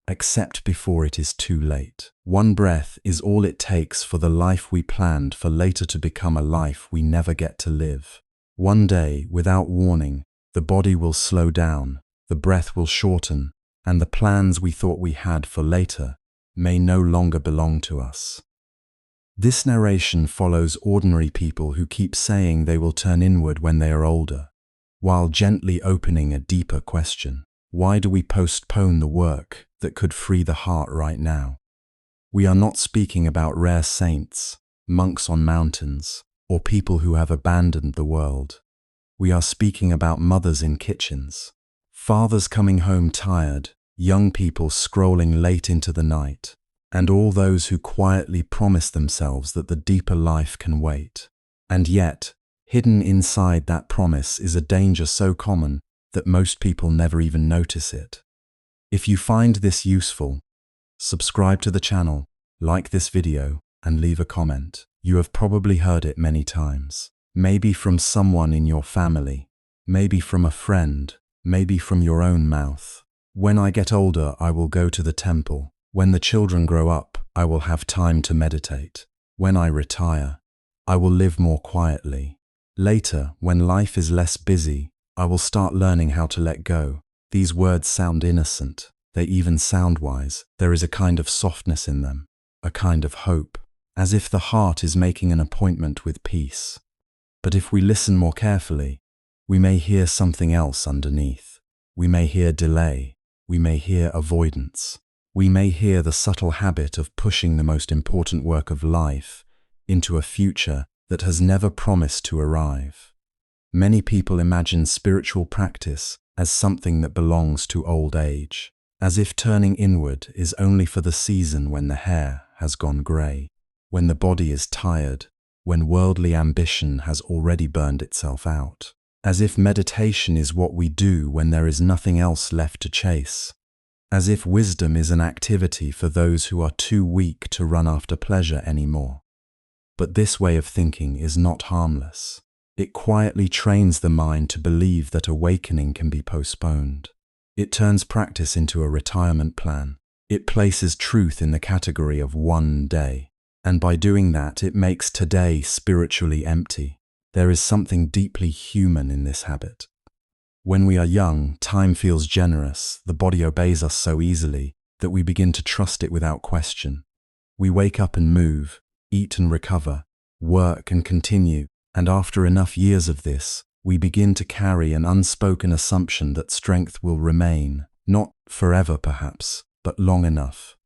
Accept before it is too late. One breath is all it takes for the life we planned for later to become a life we never get to live. One day, without warning, the body will slow down, the breath will shorten, and the plans we thought we had for later may no longer belong to us. This narration follows ordinary people who keep saying they will turn inward when they are older, while gently opening a deeper question. Why do we postpone the work that could free the heart right now? We are not speaking about rare saints, monks on mountains, or people who have abandoned the world. We are speaking about mothers in kitchens, fathers coming home tired, young people scrolling late into the night, and all those who quietly promise themselves that the deeper life can wait. And yet, hidden inside that promise is a danger so common that most people never even notice it. If you find this useful, subscribe to the channel, like this video, and leave a comment. You have probably heard it many times. Maybe from someone in your family, maybe from a friend, maybe from your own mouth. When I get older, I will go to the temple. When the children grow up, I will have time to meditate. When I retire, I will live more quietly. Later, when life is less busy, I will start learning how to let go. These words sound innocent. They even sound wise. There is a kind of softness in them, a kind of hope, as if the heart is making an appointment with peace. But if we listen more carefully, we may hear something else underneath. We may hear delay. We may hear avoidance. We may hear the subtle habit of pushing the most important work of life into a future that has never promised to arrive. Many people imagine spiritual practice as something that belongs to old age, as if turning inward is only for the season when the hair has gone grey, when the body is tired, when worldly ambition has already burned itself out, as if meditation is what we do when there is nothing else left to chase, as if wisdom is an activity for those who are too weak to run after pleasure anymore. But this way of thinking is not harmless. It quietly trains the mind to believe that awakening can be postponed. It turns practice into a retirement plan. It places truth in the category of one day. And by doing that, it makes today spiritually empty. There is something deeply human in this habit. When we are young, time feels generous. The body obeys us so easily that we begin to trust it without question. We wake up and move, eat and recover, work and continue. And after enough years of this, we begin to carry an unspoken assumption that strength will remain, not forever perhaps, but long enough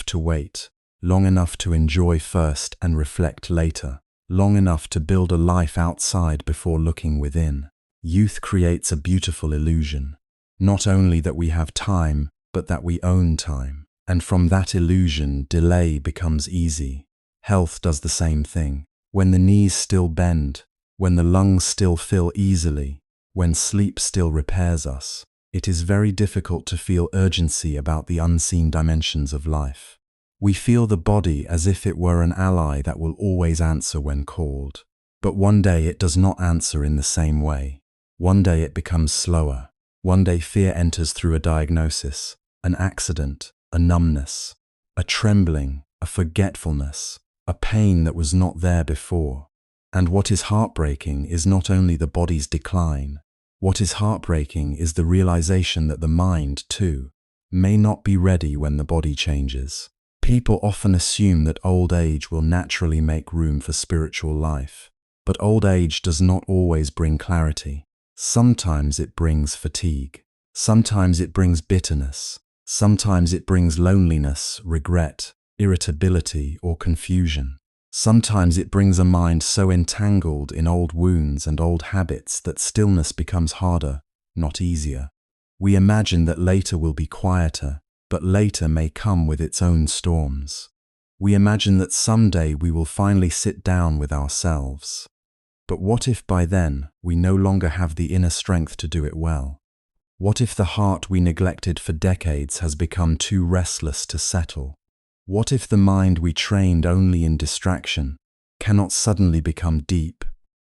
to wait, long enough to enjoy first and reflect later, long enough to build a life outside before looking within. Youth creates a beautiful illusion, not only that we have time, but that we own time. And from that illusion, delay becomes easy. Health does the same thing. When the knees still bend, when the lungs still fill easily, when sleep still repairs us, it is very difficult to feel urgency about the unseen dimensions of life. We feel the body as if it were an ally that will always answer when called. But one day it does not answer in the same way. One day it becomes slower. One day fear enters through a diagnosis, an accident, a numbness, a trembling, a forgetfulness, a pain that was not there before. And what is heartbreaking is not only the body's decline. What is heartbreaking is the realization that the mind, too, may not be ready when the body changes. People often assume that old age will naturally make room for spiritual life. But old age does not always bring clarity. Sometimes it brings fatigue. Sometimes it brings bitterness. Sometimes it brings loneliness, regret, irritability, or confusion. Sometimes it brings a mind so entangled in old wounds and old habits that stillness becomes harder, not easier. We imagine that later will be quieter, but later may come with its own storms. We imagine that someday we will finally sit down with ourselves. But what if by then we no longer have the inner strength to do it well? What if the heart we neglected for decades has become too restless to settle? What if the mind we trained only in distraction cannot suddenly become deep,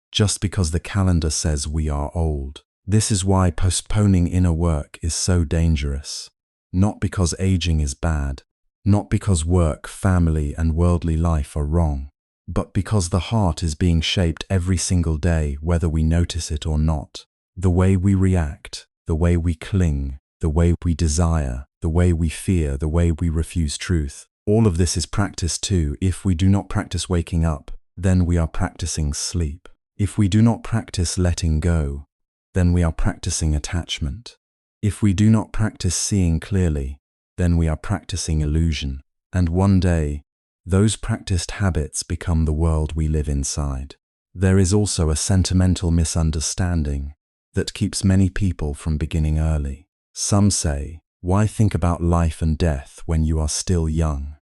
just because the calendar says we are old? This is why postponing inner work is so dangerous. not because aging is bad, not because work, family, and worldly life are wrong, but because the heart is being shaped every single day, whether we notice it or not. The way we react, the way we cling, the way we desire, the way we fear, the way we refuse truth. All of this is practice too. If we do not practice waking up, then we are practicing sleep. If we do not practice letting go, then we are practicing attachment. If we do not practice seeing clearly, then we are practicing illusion. And one day, those practiced habits become the world we live inside. There is also a sentimental misunderstanding that keeps many people from beginning early. Some say, why think about life and death when you are still young?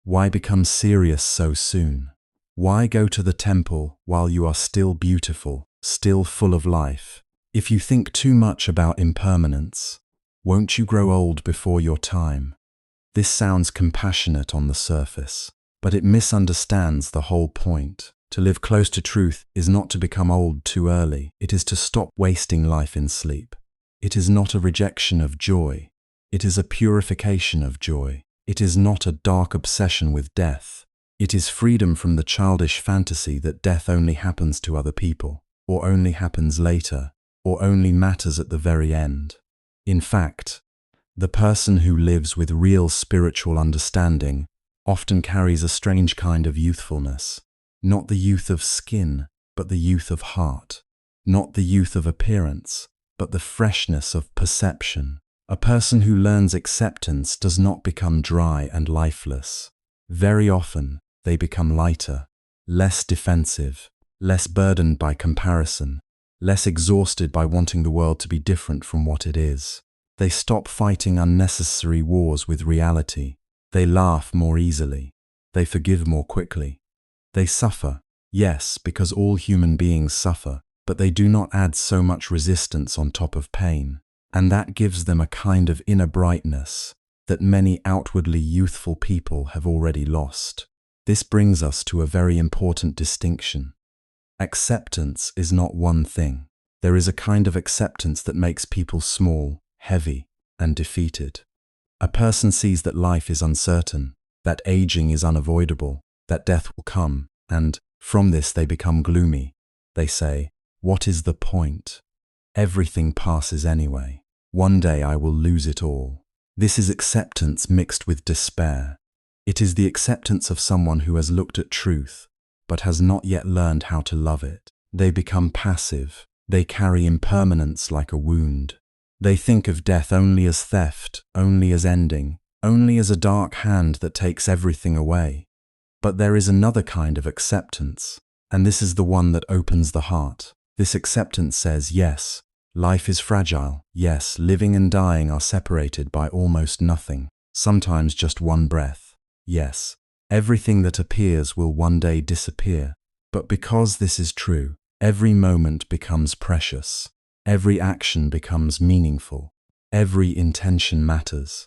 Why become serious so soon? Why go to the temple while you are still beautiful, still full of life? If you think too much about impermanence, won't you grow old before your time? This sounds compassionate on the surface, but it misunderstands the whole point. To live close to truth is not to become old too early. It is to stop wasting life in sleep. It is not a rejection of joy. It is a purification of joy. It is not a dark obsession with death. It is freedom from the childish fantasy that death only happens to other people, or only happens later, or only matters at the very end. In fact, the person who lives with real spiritual understanding often carries a strange kind of youthfulness. Not the youth of skin, but the youth of heart. Not the youth of appearance, but the freshness of perception. A person who learns acceptance does not become dry and lifeless. Very often, they become lighter, less defensive, less burdened by comparison, less exhausted by wanting the world to be different from what it is. They stop fighting unnecessary wars with reality. They laugh more easily. They forgive more quickly. They suffer, yes, because all human beings suffer, but they do not add so much resistance on top of pain. And that gives them a kind of inner brightness that many outwardly youthful people have already lost. This brings us to a very important distinction. Acceptance is not one thing. There is a kind of acceptance that makes people small, heavy, and defeated. A person sees that life is uncertain, that aging is unavoidable, that death will come, and from this they become gloomy. They say, "What is the point? Everything passes anyway. One day I will lose it all." This is acceptance mixed with despair. It is the acceptance of someone who has looked at truth, but has not yet learned how to love it. They become passive. They carry impermanence like a wound. They think of death only as theft, only as ending, only as a dark hand that takes everything away. But there is another kind of acceptance, and this is the one that opens the heart. This acceptance says, yes, life is fragile. Yes, living and dying are separated by almost nothing, sometimes just one breath. Yes, everything that appears will one day disappear. But because this is true, every moment becomes precious. Every action becomes meaningful. Every intention matters.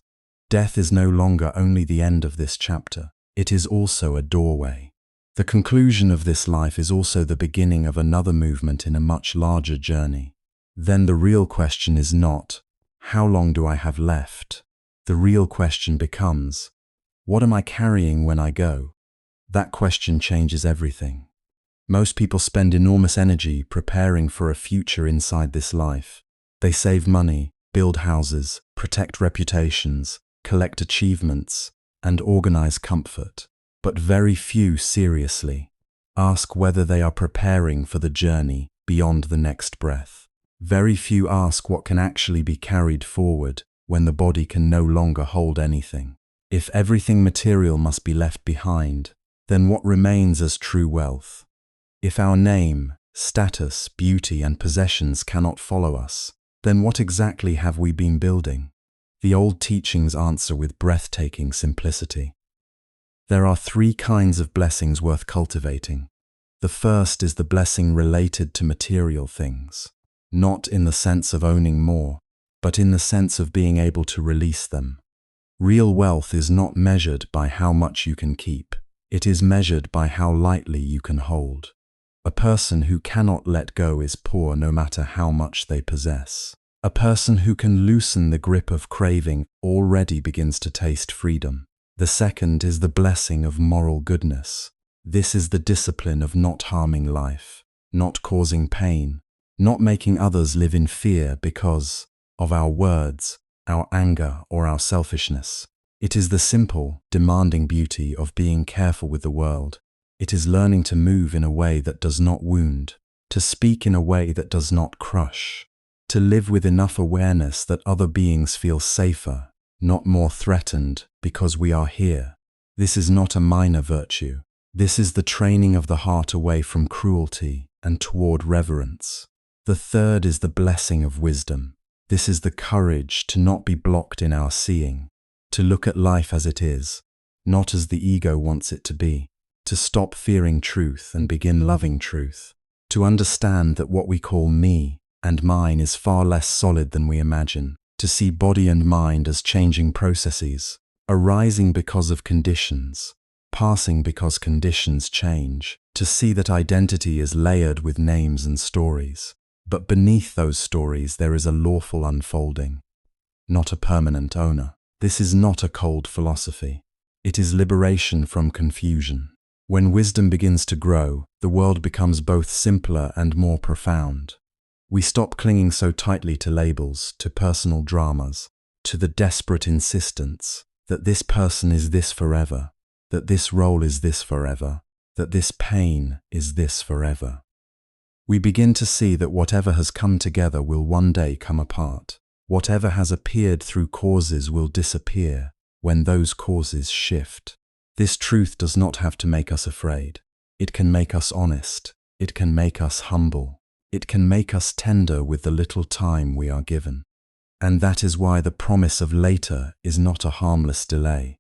Death is no longer only the end of this chapter. It is also a doorway. The conclusion of this life is also the beginning of another movement in a much larger journey. Then the real question is not, how long do I have left? The real question becomes, what am I carrying when I go? That question changes everything. Most people spend enormous energy preparing for a future inside this life. They save money, build houses, protect reputations, collect achievements, and organize comfort. But very few seriously ask whether they are preparing for the journey beyond the next breath. Very few ask what can actually be carried forward when the body can no longer hold anything. If everything material must be left behind, then what remains as true wealth? If our name, status, beauty, and possessions cannot follow us, then what exactly have we been building? The old teachings answer with breathtaking simplicity. There are three kinds of blessings worth cultivating. The first is the blessing related to material things, not in the sense of owning more, but in the sense of being able to release them. Real wealth is not measured by how much you can keep. It is measured by how lightly you can hold. A person who cannot let go is poor no matter how much they possess. A person who can loosen the grip of craving already begins to taste freedom. The second is the blessing of moral goodness. This is the discipline of not harming life, not causing pain, not making others live in fear because of our words, our anger, or our selfishness. It is the simple, demanding beauty of being careful with the world. It is learning to move in a way that does not wound, to speak in a way that does not crush, to live with enough awareness that other beings feel safer, not more threatened, because we are here. This is not a minor virtue. This is the training of the heart away from cruelty and toward reverence. The third is the blessing of wisdom. This is the courage to not be blocked in our seeing, to look at life as it is, not as the ego wants it to be, to stop fearing truth and begin loving truth, to understand that what we call me and mine is far less solid than we imagine, to see body and mind as changing processes, arising because of conditions, passing because conditions change, to see that identity is layered with names and stories, but beneath those stories there is a lawful unfolding, not a permanent owner. This is not a cold philosophy. It is liberation from confusion. When wisdom begins to grow, the world becomes both simpler and more profound. We stop clinging so tightly to labels, to personal dramas, to the desperate insistence that this person is this forever, that this role is this forever, that this pain is this forever. We begin to see that whatever has come together will one day come apart. Whatever has appeared through causes will disappear when those causes shift. This truth does not have to make us afraid. It can make us honest. It can make us humble. It can make us tender with the little time we are given. And that is why the promise of later is not a harmless delay.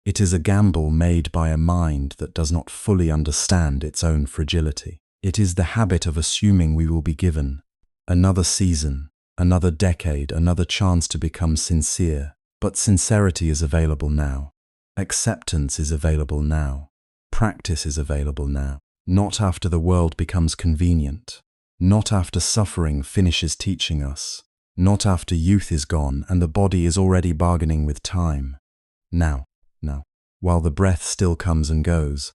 It is a gamble made by a mind that does not fully understand its own fragility. It is the habit of assuming we will be given another season, another decade, another chance to become sincere. But sincerity is available now. Acceptance is available now. Practice is available now. Not after the world becomes convenient. Not after suffering finishes teaching us. Not after youth is gone and the body is already bargaining with time. Now. While the breath still comes and goes.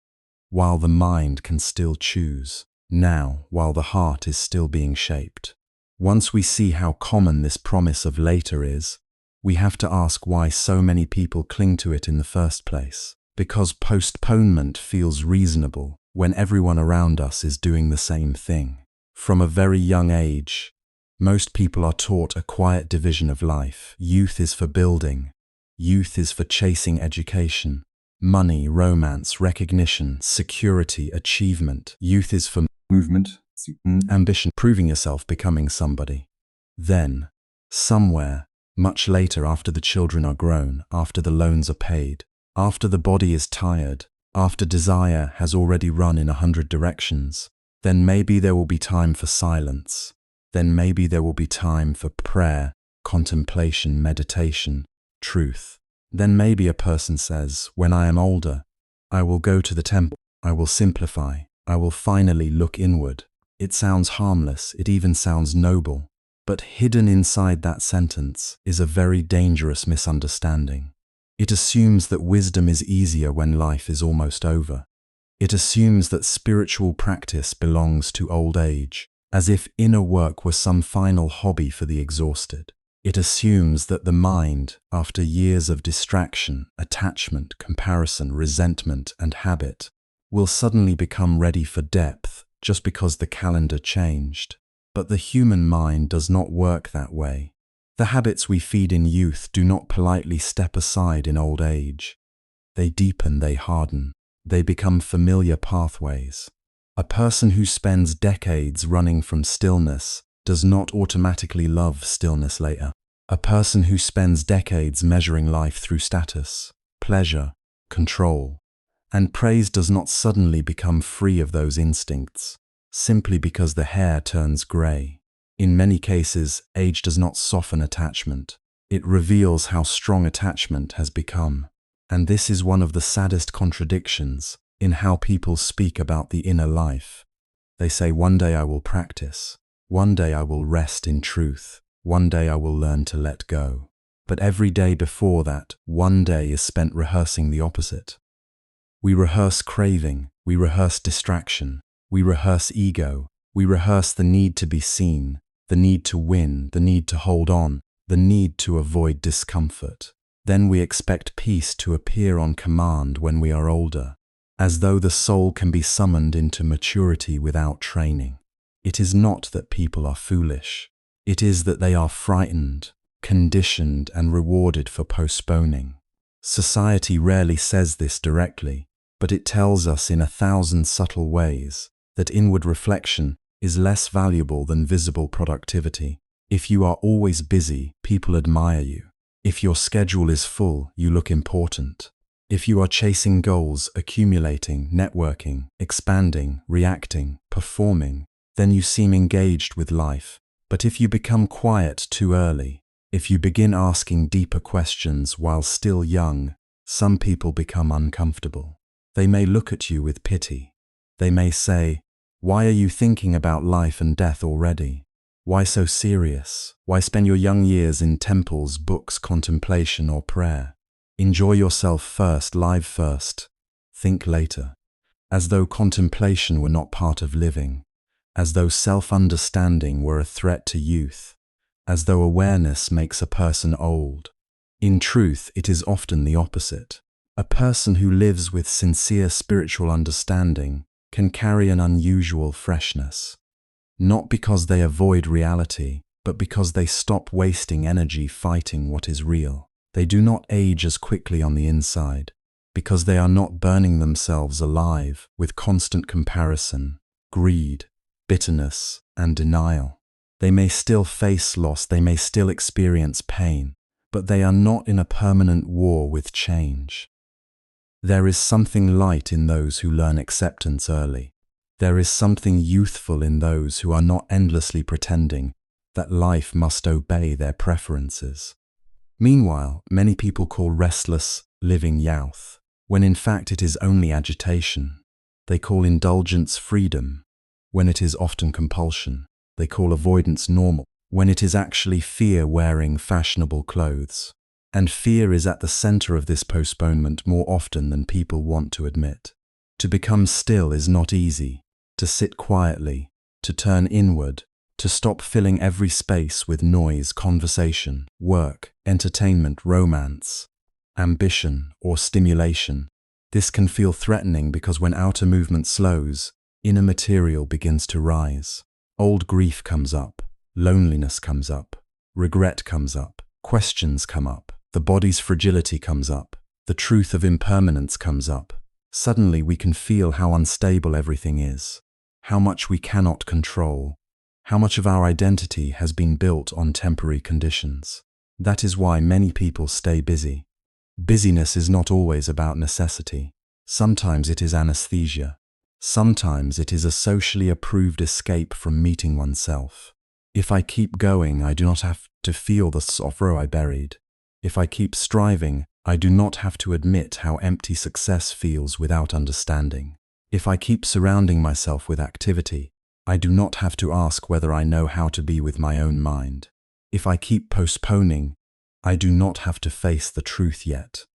While the mind can still choose. Now, while the heart is still being shaped. Once we see how common this promise of later is, we have to ask why so many people cling to it in the first place. Because postponement feels reasonable when everyone around us is doing the same thing. From a very young age, most people are taught a quiet division of life. Youth is for building. Youth is for chasing education, money, romance, recognition, security, achievement. Youth is for movement, ambition, proving yourself, becoming somebody. Then, somewhere, much later, after the children are grown, after the loans are paid, after the body is tired, after desire has already run in 100 directions, then maybe there will be time for silence. Then maybe there will be time for prayer, contemplation, meditation, truth. Then maybe a person says, when I am older, I will go to the temple, I will simplify, I will finally look inward. It sounds harmless, it even sounds noble. But hidden inside that sentence is a very dangerous misunderstanding. It assumes that wisdom is easier when life is almost over. It assumes that spiritual practice belongs to old age, as if inner work were some final hobby for the exhausted. It assumes that the mind, after years of distraction, attachment, comparison, resentment, and habit, will suddenly become ready for depth just because the calendar changed. But the human mind does not work that way. The habits we feed in youth do not politely step aside in old age. They deepen, they harden, they become familiar pathways. A person who spends decades running from stillness does not automatically love stillness later. A person who spends decades measuring life through status, pleasure, control, and praise does not suddenly become free of those instincts, simply because the hair turns grey. In many cases, age does not soften attachment. It reveals how strong attachment has become. And this is one of the saddest contradictions in how people speak about the inner life. They say, one day I will practice. One day I will rest in truth. One day I will learn to let go. But every day before that, one day is spent rehearsing the opposite. We rehearse craving, we rehearse distraction, we rehearse ego, we rehearse the need to be seen, the need to win, the need to hold on, the need to avoid discomfort. Then we expect peace to appear on command when we are older, as though the soul can be summoned into maturity without training. It is not that people are foolish. It is that they are frightened, conditioned, and rewarded for postponing. Society rarely says this directly, but it tells us in 1,000 subtle ways that inward reflection is less valuable than visible productivity. If you are always busy, people admire you. If your schedule is full, you look important. If you are chasing goals, accumulating, networking, expanding, reacting, performing, then you seem engaged with life. But if you become quiet too early, if you begin asking deeper questions while still young, some people become uncomfortable. They may look at you with pity. They may say, "Why are you thinking about life and death already? Why so serious? Why spend your young years in temples, books, contemplation, or prayer? Enjoy yourself first, live first, think later." As though contemplation were not part of living, as though self-understanding were a threat to youth, as though awareness makes a person old. In truth, it is often the opposite. A person who lives with sincere spiritual understanding can carry an unusual freshness, not because they avoid reality, but because they stop wasting energy fighting what is real. They do not age as quickly on the inside, because they are not burning themselves alive with constant comparison, greed, bitterness, and denial. They may still face loss, they may still experience pain, but they are not in a permanent war with change. There is something light in those who learn acceptance early. There is something youthful in those who are not endlessly pretending that life must obey their preferences. Meanwhile, many people call restless living youth, when in fact it is only agitation. They call indulgence freedom, when it is often compulsion. They call avoidance normal, when it is actually fear wearing fashionable clothes. And fear is at the center of this postponement more often than people want to admit. To become still is not easy. To sit quietly, to turn inward, to stop filling every space with noise, conversation, work, entertainment, romance, ambition, or stimulation. This can feel threatening because when outer movement slows, inner material begins to rise. Old grief comes up, loneliness comes up, regret comes up, questions come up. The body's fragility comes up. The truth of impermanence comes up. Suddenly we can feel how unstable everything is, how much we cannot control, how much of our identity has been built on temporary conditions. That is why many people stay busy. Busyness is not always about necessity. Sometimes it is anesthesia. Sometimes it is a socially approved escape from meeting oneself. If I keep going, I do not have to feel the sorrow I buried. If I keep striving, I do not have to admit how empty success feels without understanding. If I keep surrounding myself with activity, I do not have to ask whether I know how to be with my own mind. If I keep postponing, I do not have to face the truth yet.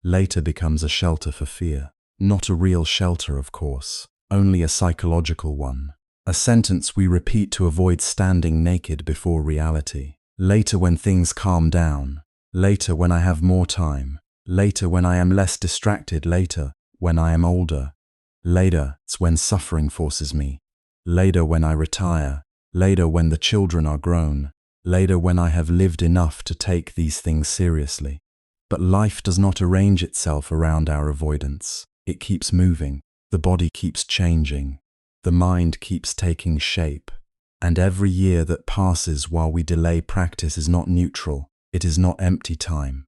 Later becomes a shelter for fear. Not a real shelter, of course, only a psychological one. A sentence we repeat to avoid standing naked before reality. Later when things calm down. Later when I have more time. Later when I am less distracted. Later when I am older. Later it's when suffering forces me. Later when I retire. Later when the children are grown. Later when I have lived enough to take these things seriously. But life does not arrange itself around our avoidance. It keeps moving. The body keeps changing. The mind keeps taking shape. And every year that passes while we delay practice is not neutral. It is not empty time.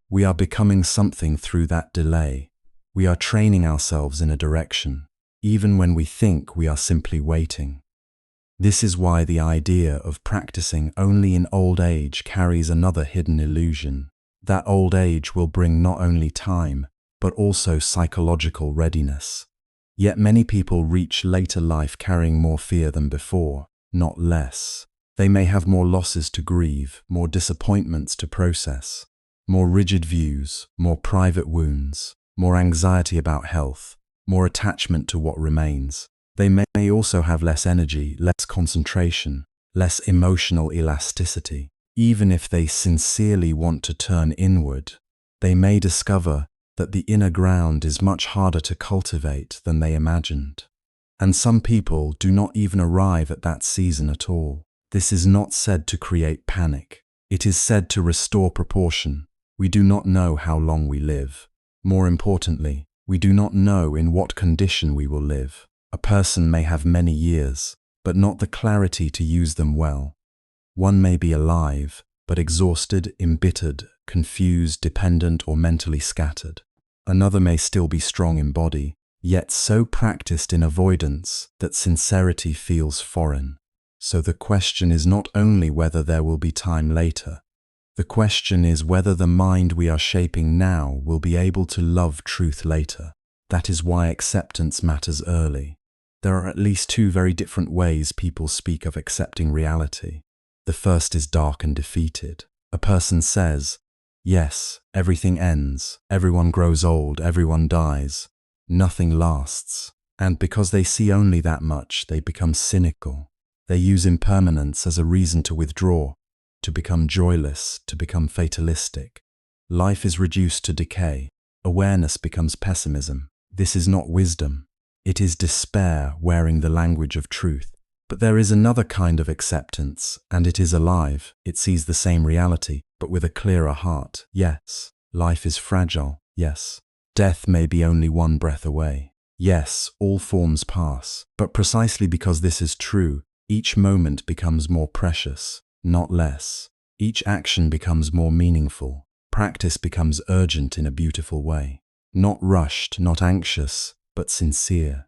We are becoming something through that delay. We are training ourselves in a direction, even when we think we are simply waiting. This is why the idea of practicing only in old age carries another hidden illusion. That old age will bring not only time, but also psychological readiness. Yet many people reach later life carrying more fear than before, not less. They may have more losses to grieve, more disappointments to process, more rigid views, more private wounds, more anxiety about health, more attachment to what remains. They may also have less energy, less concentration, less emotional elasticity. Even if they sincerely want to turn inward, they may discover that the inner ground is much harder to cultivate than they imagined. And some people do not even arrive at that season at all. This is not said to create panic. It is said to restore proportion. We do not know how long we live. More importantly, we do not know in what condition we will live. A person may have many years, but not the clarity to use them well. One may be alive, but exhausted, embittered, confused, dependent, or mentally scattered. Another may still be strong in body, yet so practiced in avoidance that sincerity feels foreign. So the question is not only whether there will be time later. The question is whether the mind we are shaping now will be able to love truth later. That is why acceptance matters early. There are at least two very different ways people speak of accepting reality. The first is dark and defeated. A person says, yes, everything ends, everyone grows old, everyone dies, nothing lasts. And because they see only that much, they become cynical. They use impermanence as a reason to withdraw, to become joyless, to become fatalistic. Life is reduced to decay. Awareness becomes pessimism. This is not wisdom. It is despair wearing the language of truth. But there is another kind of acceptance, and it is alive. It sees the same reality, but with a clearer heart. Yes, life is fragile. Yes, death may be only one breath away. Yes, all forms pass. But precisely because this is true, each moment becomes more precious, not less. Each action becomes more meaningful. Practice becomes urgent in a beautiful way. Not rushed, not anxious, but sincere.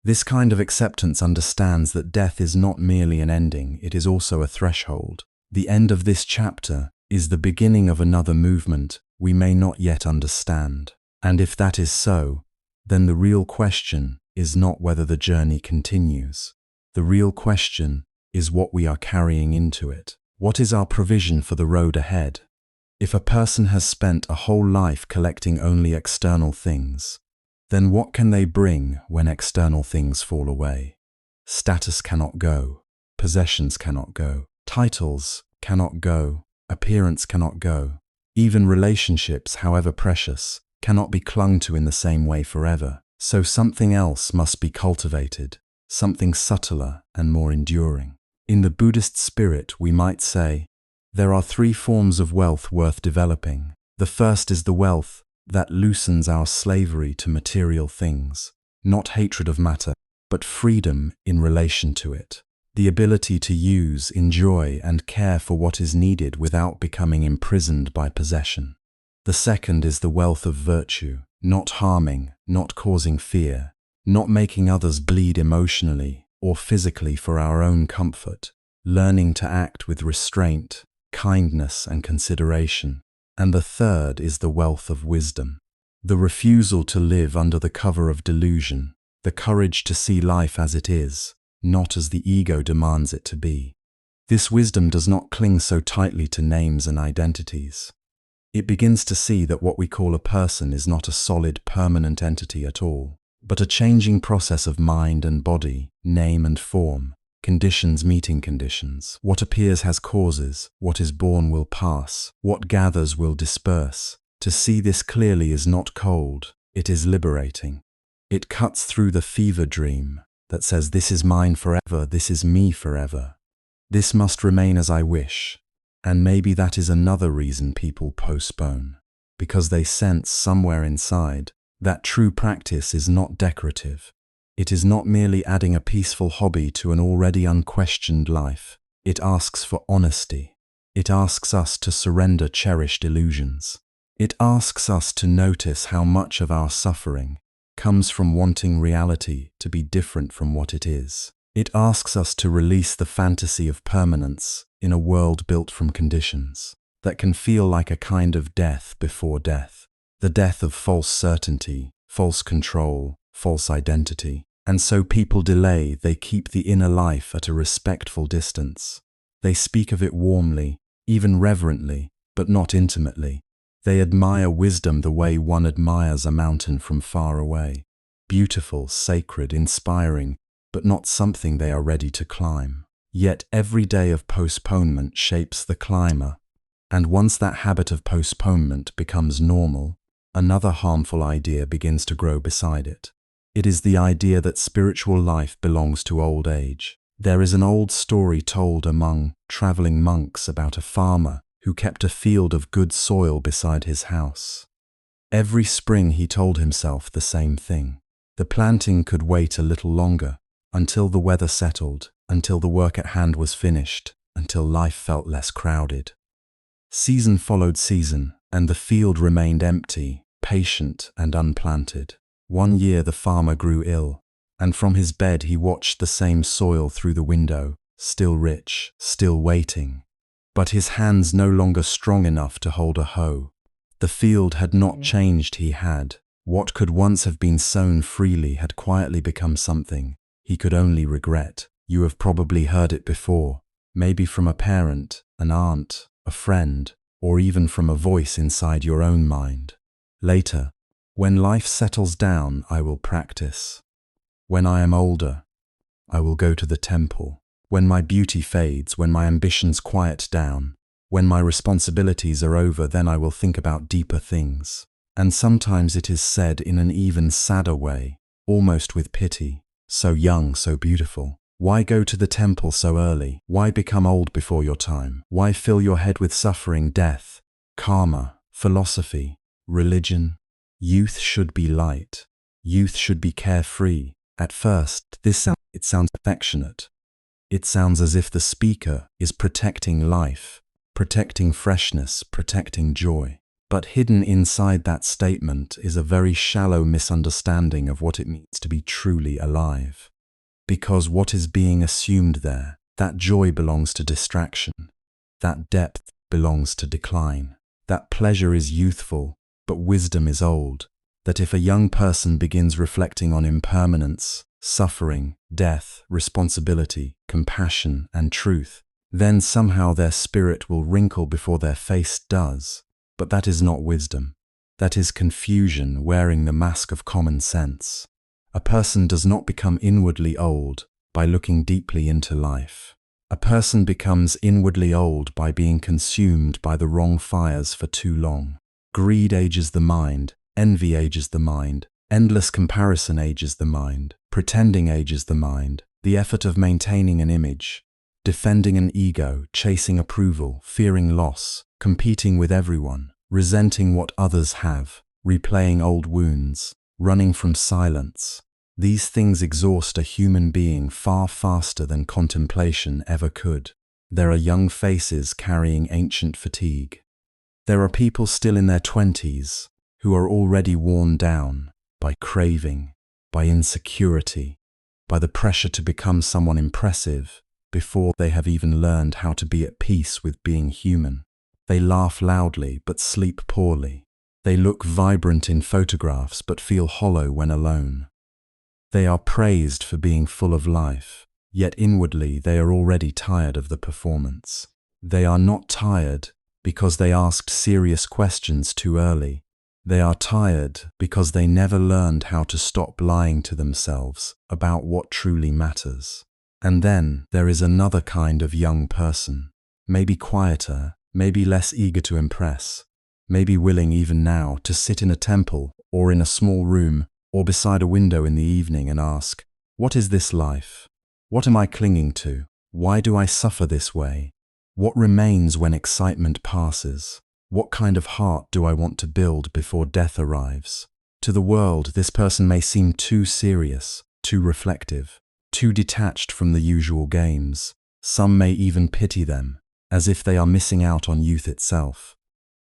This kind of acceptance understands that death is not merely an ending, it is also a threshold. The end of this chapter is the beginning of another movement we may not yet understand. And if that is so, then the real question is not whether the journey continues. The real question is what we are carrying into it. What is our provision for the road ahead? If a person has spent a whole life collecting only external things, then what can they bring when external things fall away? Status cannot go, possessions cannot go, titles cannot go, appearance cannot go. Even relationships, however precious, cannot be clung to in the same way forever. So something else must be cultivated, something subtler and more enduring. In the Buddhist spirit, we might say, there are three forms of wealth worth developing. The first is the wealth that loosens our slavery to material things, not hatred of matter, but freedom in relation to it. The ability to use, enjoy, and care for what is needed without becoming imprisoned by possession. The second is the wealth of virtue, not harming, not causing fear, not making others bleed emotionally or physically for our own comfort, learning to act with restraint, kindness, and consideration. And the third is the wealth of wisdom, the refusal to live under the cover of delusion, the courage to see life as it is, not as the ego demands it to be. This wisdom does not cling so tightly to names and identities. It begins to see that what we call a person is not a solid, permanent entity at all, but a changing process of mind and body, name and form, conditions meeting conditions. What appears has causes, what is born will pass, what gathers will disperse. To see this clearly is not cold, it is liberating. It cuts through the fever dream that says this is mine forever, this is me forever. This must remain as I wish. And maybe that is another reason people postpone, because they sense somewhere inside that true practice is not decorative. It is not merely adding a peaceful hobby to an already unquestioned life. It asks for honesty. It asks us to surrender cherished illusions. It asks us to notice how much of our suffering comes from wanting reality to be different from what it is. It asks us to release the fantasy of permanence in a world built from conditions that can feel like a kind of death before death. The death of false certainty, false control, false identity. And so people delay, they keep the inner life at a respectful distance. They speak of it warmly, even reverently, but not intimately. They admire wisdom the way one admires a mountain from far away. Beautiful, sacred, inspiring, but not something they are ready to climb. Yet every day of postponement shapes the climber, and once that habit of postponement becomes normal, another harmful idea begins to grow beside it. It is the idea that spiritual life belongs to old age. There is an old story told among traveling monks about a farmer who kept a field of good soil beside his house. Every spring he told himself the same thing. The planting could wait a little longer, until the weather settled, until the work at hand was finished, until life felt less crowded. Season followed season, and the field remained empty, patient and unplanted. One year the farmer grew ill, and from his bed he watched the same soil through the window, still rich, still waiting. But his hands no longer strong enough to hold a hoe. The field had not changed, he had. What could once have been sown freely had quietly become something he could only regret. You have probably heard it before, maybe from a parent, an aunt, a friend, or even from a voice inside your own mind. Later, when life settles down, I will practice. When I am older, I will go to the temple. When my beauty fades, when my ambitions quiet down, when my responsibilities are over, then I will think about deeper things. And sometimes it is said in an even sadder way, almost with pity. So young, so beautiful. Why go to the temple so early? Why become old before your time? Why fill your head with suffering, death, karma, philosophy, religion? Youth should be light. Youth should be carefree. At first, it sounds affectionate. It sounds as if the speaker is protecting life, protecting freshness, protecting joy. But hidden inside that statement is a very shallow misunderstanding of what it means to be truly alive. Because what is being assumed there, that joy belongs to distraction, that depth belongs to decline, that pleasure is youthful, but wisdom is old, that if a young person begins reflecting on impermanence, suffering, death, responsibility, compassion, and truth, then somehow their spirit will wrinkle before their face does. But that is not wisdom. That is confusion wearing the mask of common sense. A person does not become inwardly old by looking deeply into life. A person becomes inwardly old by being consumed by the wrong fires for too long. Greed ages the mind, envy ages the mind, endless comparison ages the mind, pretending ages the mind, the effort of maintaining an image, defending an ego, chasing approval, fearing loss, competing with everyone, resenting what others have, replaying old wounds, running from silence. These things exhaust a human being far faster than contemplation ever could. There are young faces carrying ancient fatigue. There are people still in their 20s who are already worn down by craving, by insecurity, by the pressure to become someone impressive before they have even learned how to be at peace with being human. They laugh loudly but sleep poorly. They look vibrant in photographs but feel hollow when alone. They are praised for being full of life, yet inwardly they are already tired of the performance. They are not tired because they asked serious questions too early. They are tired because they never learned how to stop lying to themselves about what truly matters. And then there is another kind of young person, maybe quieter, maybe less eager to impress, maybe willing even now to sit in a temple or in a small room or beside a window in the evening and ask, what is this life? What am I clinging to? Why do I suffer this way? What remains when excitement passes? What kind of heart do I want to build before death arrives? To the world, this person may seem too serious, too reflective, too detached from the usual games. Some may even pity them, as if they are missing out on youth itself.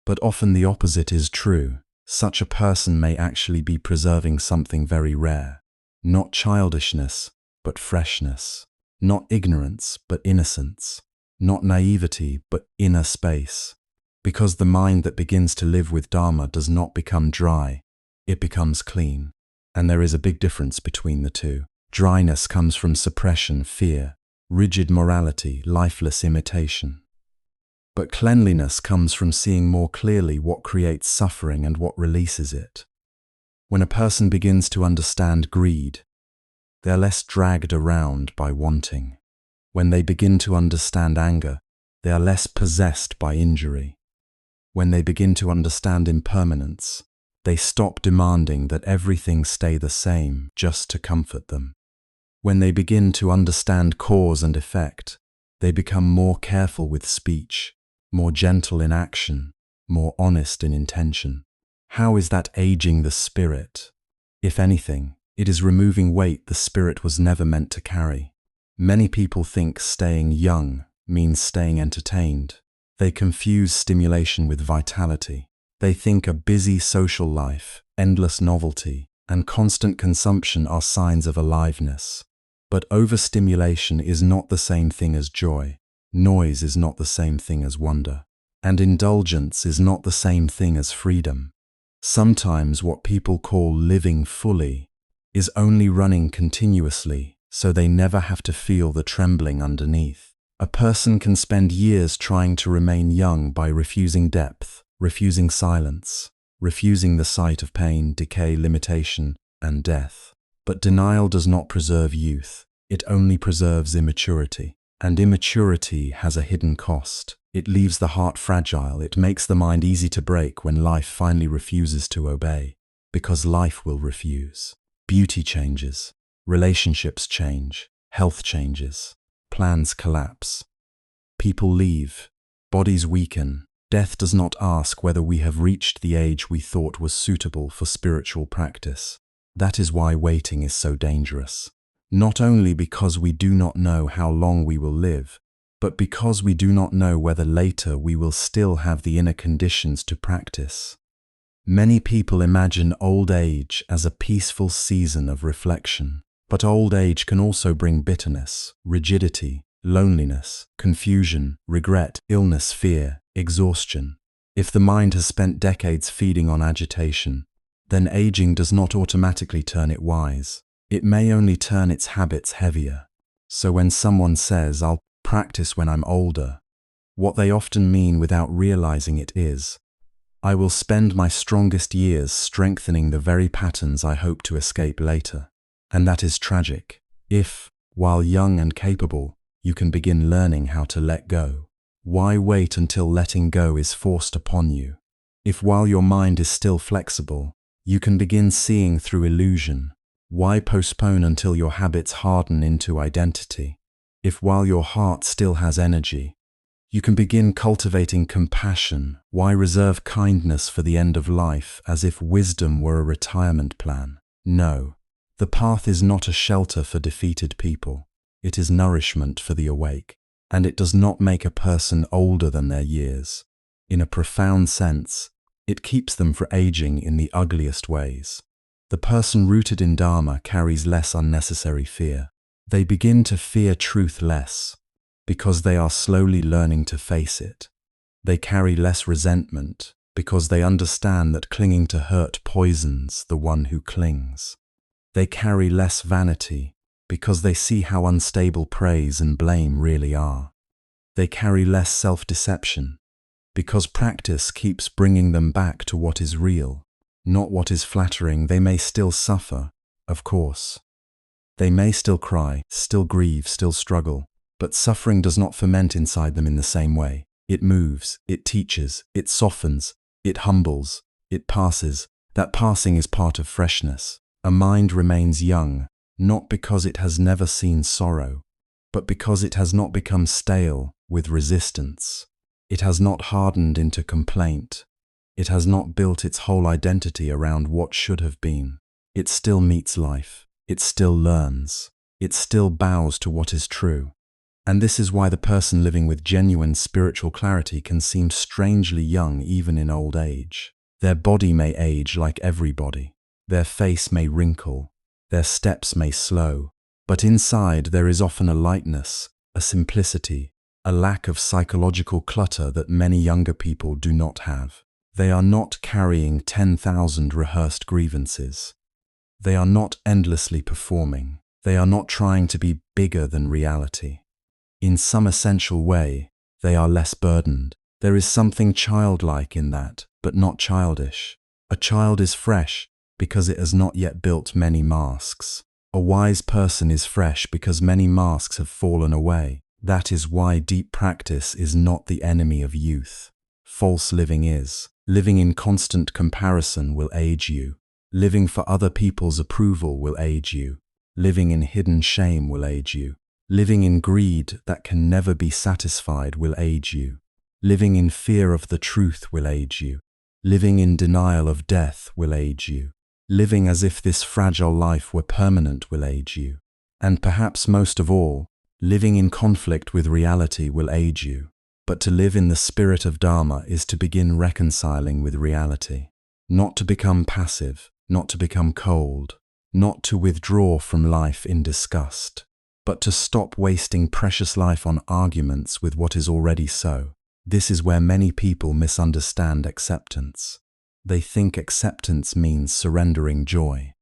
But often the opposite is true. Such a person may actually be preserving something very rare. Not childishness, but freshness. Not ignorance, but innocence. Not naivety, but inner space. Because the mind that begins to live with Dharma does not become dry, it becomes clean. And there is a big difference between the two. Dryness comes from suppression, fear. rigid morality, lifeless imitation. But cleanliness comes from seeing more clearly what creates suffering and what releases it. When a person begins to understand greed, they are less dragged around by wanting. When they begin to understand anger, they are less possessed by injury. When they begin to understand impermanence, they stop demanding that everything stay the same just to comfort them. When they begin to understand cause and effect, they become more careful with speech, more gentle in action, more honest in intention. How is that aging the spirit? If anything, it is removing weight the spirit was never meant to carry. Many people think staying young means staying entertained. They confuse stimulation with vitality. They think a busy social life, endless novelty, and constant consumption are signs of aliveness. But overstimulation is not the same thing as joy. Noise is not the same thing as wonder. And indulgence is not the same thing as freedom. Sometimes what people call living fully is only running continuously, so they never have to feel the trembling underneath. A person can spend years trying to remain young by refusing depth, refusing silence, refusing the sight of pain, decay, limitation, and death. But denial does not preserve youth. It only preserves immaturity. And immaturity has a hidden cost. It leaves the heart fragile. It makes the mind easy to break when life finally refuses to obey. Because life will refuse. Beauty changes. Relationships change. Health changes. Plans collapse. People leave. Bodies weaken. Death does not ask whether we have reached the age we thought was suitable for spiritual practice. That is why waiting is so dangerous. Not only because we do not know how long we will live, but because we do not know whether later we will still have the inner conditions to practice. Many people imagine old age as a peaceful season of reflection, but old age can also bring bitterness, rigidity, loneliness, confusion, regret, illness, fear, exhaustion. If the mind has spent decades feeding on agitation, then aging does not automatically turn it wise. It may only turn its habits heavier. So when someone says, "I'll practice when I'm older," what they often mean without realizing it is, "I will spend my strongest years strengthening the very patterns I hope to escape later." And that is tragic. If, while young and capable, you can begin learning how to let go, why wait until letting go is forced upon you? If while your mind is still flexible, you can begin seeing through illusion, why postpone until your habits harden into identity? If while your heart still has energy, you can begin cultivating compassion, why reserve kindness for the end of life as if wisdom were a retirement plan? No, the path is not a shelter for defeated people. It is nourishment for the awake, and it does not make a person older than their years. In a profound sense, it keeps them from aging in the ugliest ways. The person rooted in Dharma carries less unnecessary fear. They begin to fear truth less, because they are slowly learning to face it. They carry less resentment, because they understand that clinging to hurt poisons the one who clings. They carry less vanity, because they see how unstable praise and blame really are. They carry less self-deception, because practice keeps bringing them back to what is real. Not what is flattering. They may still suffer, of course. They may still cry, still grieve, still struggle, but suffering does not ferment inside them in the same way. It moves, it teaches, it softens, it humbles, it passes. That passing is part of freshness. A mind remains young, not because it has never seen sorrow, but because it has not become stale with resistance. It has not hardened into complaint. It has not built its whole identity around what should have been. It still meets life. It still learns. It still bows to what is true. And this is why the person living with genuine spiritual clarity can seem strangely young even in old age. Their body may age like everybody. Their face may wrinkle. Their steps may slow. But inside there is often a lightness, a simplicity, a lack of psychological clutter that many younger people do not have. They are not carrying 10,000 rehearsed grievances. They are not endlessly performing. They are not trying to be bigger than reality. In some essential way, they are less burdened. There is something childlike in that, but not childish. A child is fresh because it has not yet built many masks. A wise person is fresh because many masks have fallen away. That is why deep practice is not the enemy of youth. False living is. Living in constant comparison will age you. Living for other people's approval will age you. Living in hidden shame will age you. Living in greed that can never be satisfied will age you. Living in fear of the truth will age you. Living in denial of death will age you. Living as if this fragile life were permanent will age you. And perhaps most of all, living in conflict with reality will age you. But to live in the spirit of Dharma is to begin reconciling with reality. Not to become passive, not to become cold, not to withdraw from life in disgust, but to stop wasting precious life on arguments with what is already so. This is where many people misunderstand acceptance. They think acceptance means surrendering joy,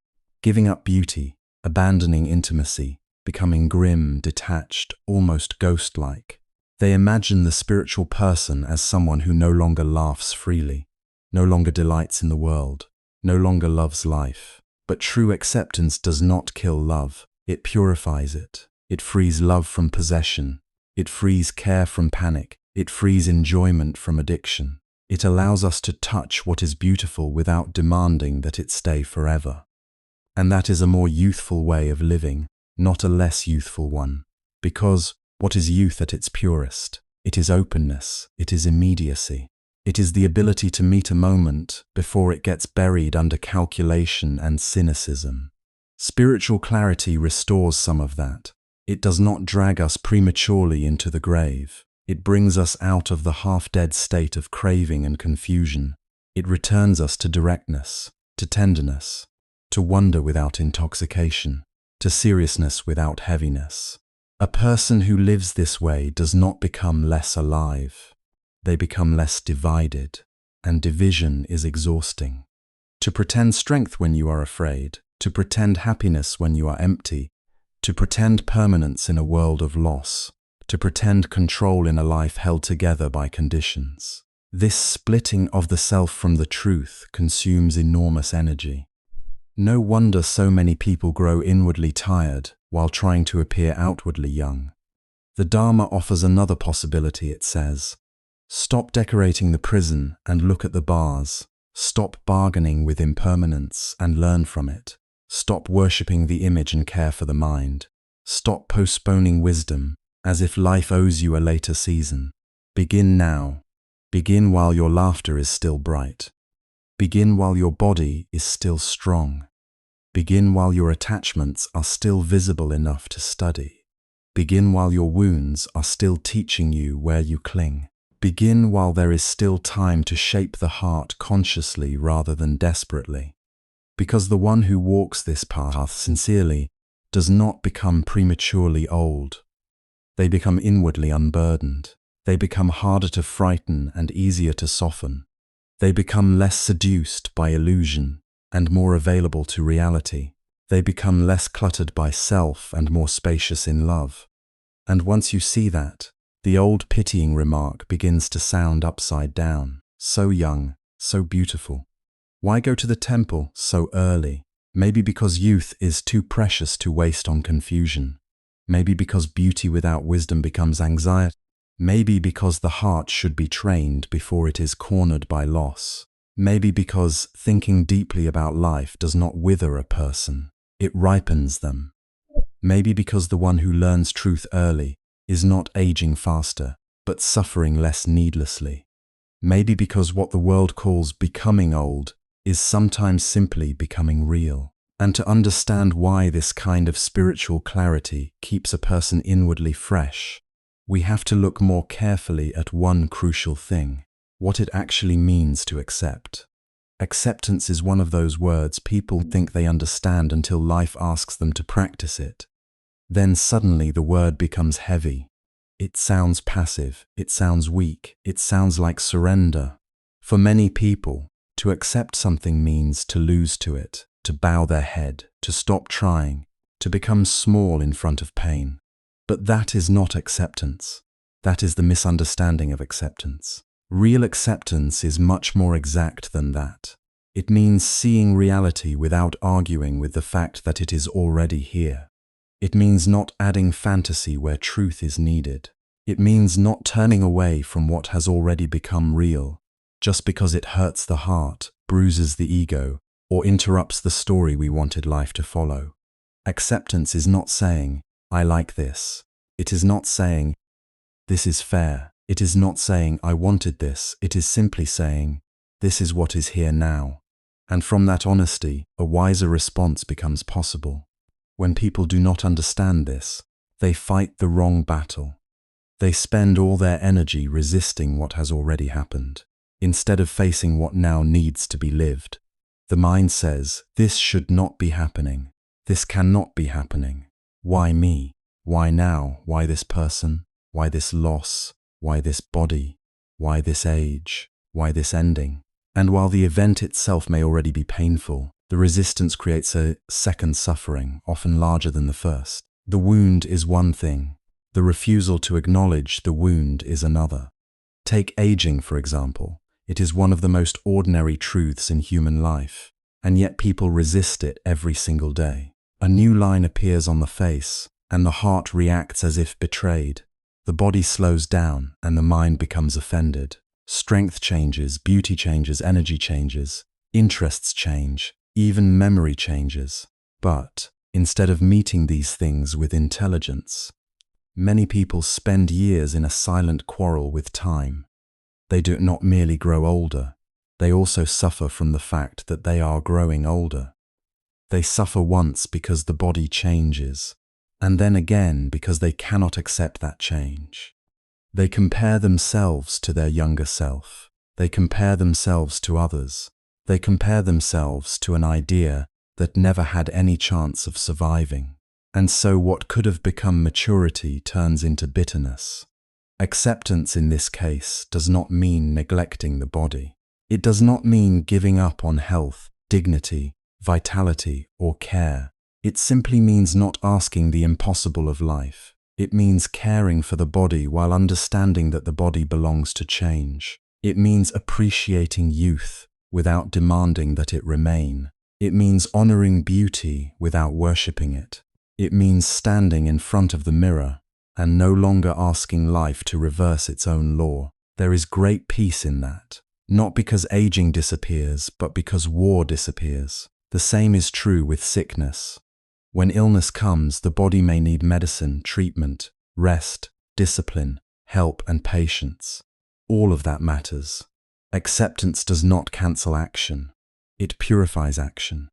giving up beauty, abandoning intimacy, becoming grim, detached, almost ghost-like. They imagine the spiritual person as someone who no longer laughs freely, no longer delights in the world, no longer loves life. But true acceptance does not kill love. It purifies it. It frees love from possession. It frees care from panic. It frees enjoyment from addiction. It allows us to touch what is beautiful without demanding that it stay forever. And that is a more youthful way of living, not a less youthful one. Because what is youth at its purest? It is openness. It is immediacy. It is the ability to meet a moment before it gets buried under calculation and cynicism. Spiritual clarity restores some of that. It does not drag us prematurely into the grave. It brings us out of the half-dead state of craving and confusion. It returns us to directness, to tenderness, to wonder without intoxication, to seriousness without heaviness. A person who lives this way does not become less alive. They become less divided, and division is exhausting. To pretend strength when you are afraid, to pretend happiness when you are empty, to pretend permanence in a world of loss, to pretend control in a life held together by conditions. This splitting of the self from the truth consumes enormous energy. No wonder so many people grow inwardly tired while trying to appear outwardly young. The Dharma offers another possibility, it says. Stop decorating the prison and look at the bars. Stop bargaining with impermanence and learn from it. Stop worshipping the image and care for the mind. Stop postponing wisdom as if life owes you a later season. Begin now. Begin while your laughter is still bright. Begin while your body is still strong. Begin while your attachments are still visible enough to study. Begin while your wounds are still teaching you where you cling. Begin while there is still time to shape the heart consciously rather than desperately. Because the one who walks this path sincerely does not become prematurely old. They become inwardly unburdened. They become harder to frighten and easier to soften. They become less seduced by illusion and more available to reality. They become less cluttered by self and more spacious in love. And once you see that, the old pitying remark begins to sound upside down. So young, so beautiful. Why go to the temple so early? Maybe because youth is too precious to waste on confusion. Maybe because beauty without wisdom becomes anxiety. Maybe because the heart should be trained before it is cornered by loss. Maybe because thinking deeply about life does not wither a person, it ripens them. Maybe because the one who learns truth early is not aging faster, but suffering less needlessly. Maybe because what the world calls becoming old is sometimes simply becoming real. And to understand why this kind of spiritual clarity keeps a person inwardly fresh, we have to look more carefully at one crucial thing, what it actually means to accept. Acceptance is one of those words people think they understand until life asks them to practice it. Then suddenly the word becomes heavy. It sounds passive, it sounds weak, it sounds like surrender. For many people, to accept something means to lose to it, to bow their head, to stop trying, to become small in front of pain. But that is not acceptance. That is the misunderstanding of acceptance. Real acceptance is much more exact than that. It means seeing reality without arguing with the fact that it is already here. It means not adding fantasy where truth is needed. It means not turning away from what has already become real, just because it hurts the heart, bruises the ego, or interrupts the story we wanted life to follow. Acceptance is not saying, I like this. It is not saying, this is fair. It is not saying, I wanted this. It is simply saying, this is what is here now. And from that honesty, a wiser response becomes possible. When people do not understand this, they fight the wrong battle. They spend all their energy resisting what has already happened, instead of facing what now needs to be lived. The mind says, this should not be happening. This cannot be happening. Why me? Why now? Why this person? Why this loss? Why this body? Why this age? Why this ending? And while the event itself may already be painful, the resistance creates a second suffering, often larger than the first. The wound is one thing. The refusal to acknowledge the wound is another. Take aging, for example. It is one of the most ordinary truths in human life, and yet people resist it every single day. A new line appears on the face, and the heart reacts as if betrayed. The body slows down, and the mind becomes offended. Strength changes, beauty changes, energy changes, interests change, even memory changes. But instead of meeting these things with intelligence, many people spend years in a silent quarrel with time. They do not merely grow older, they also suffer from the fact that they are growing older. They suffer once because the body changes, and then again because they cannot accept that change. They compare themselves to their younger self. They compare themselves to others. They compare themselves to an idea that never had any chance of surviving. And so what could have become maturity turns into bitterness. Acceptance in this case does not mean neglecting the body. It does not mean giving up on health, dignity, vitality, or care. It simply means not asking the impossible of life. It means caring for the body while understanding that the body belongs to change. It means appreciating youth without demanding that it remain. It means honoring beauty without worshipping it. It means standing in front of the mirror and no longer asking life to reverse its own law. There is great peace in that, not because aging disappears, but because war disappears. The same is true with sickness. When illness comes, the body may need medicine, treatment, rest, discipline, help, and patience. All of that matters. Acceptance does not cancel action. It purifies action.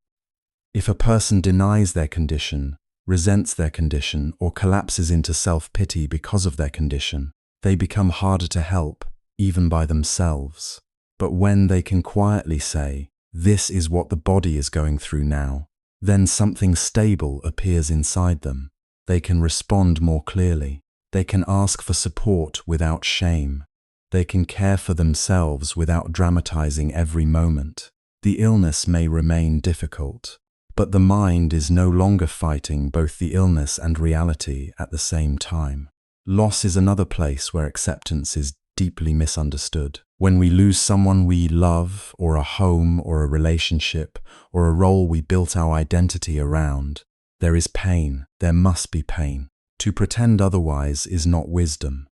If a person denies their condition, resents their condition, or collapses into self-pity because of their condition, they become harder to help, even by themselves. But when they can quietly say, this is what the body is going through now, then something stable appears inside them. They can respond more clearly. They can ask for support without shame. They can care for themselves without dramatizing every moment. The illness may remain difficult, but the mind is no longer fighting both the illness and reality at the same time. Loss is another place where acceptance is deeply misunderstood. When we lose someone we love, or a home, or a relationship, or a role we built our identity around, there is pain. There must be pain. To pretend otherwise is not wisdom.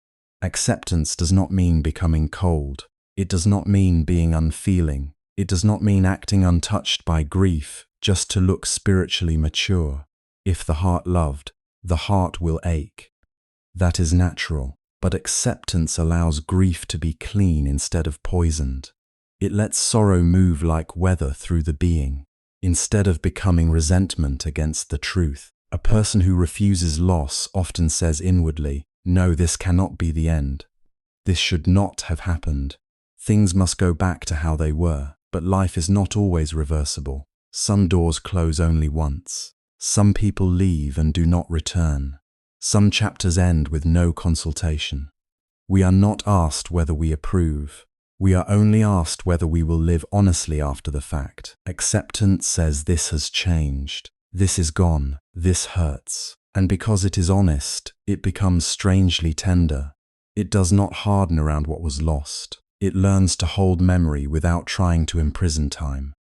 Acceptance does not mean becoming cold. It does not mean being unfeeling. It does not mean acting untouched by grief just to look spiritually mature. If the heart loved, the heart will ache. That is natural. But acceptance allows grief to be clean instead of poisoned. It lets sorrow move like weather through the being, instead of becoming resentment against the truth. A person who refuses loss often says inwardly, no, this cannot be the end. This should not have happened. Things must go back to how they were. But life is not always reversible. Some doors close only once. Some people leave and do not return. Some chapters end with no consultation. We are not asked whether we approve. We are only asked whether we will live honestly after the fact. Acceptance says this has changed. This is gone. This hurts. And because it is honest, it becomes strangely tender. It does not harden around what was lost. It learns to hold memory without trying to imprison time.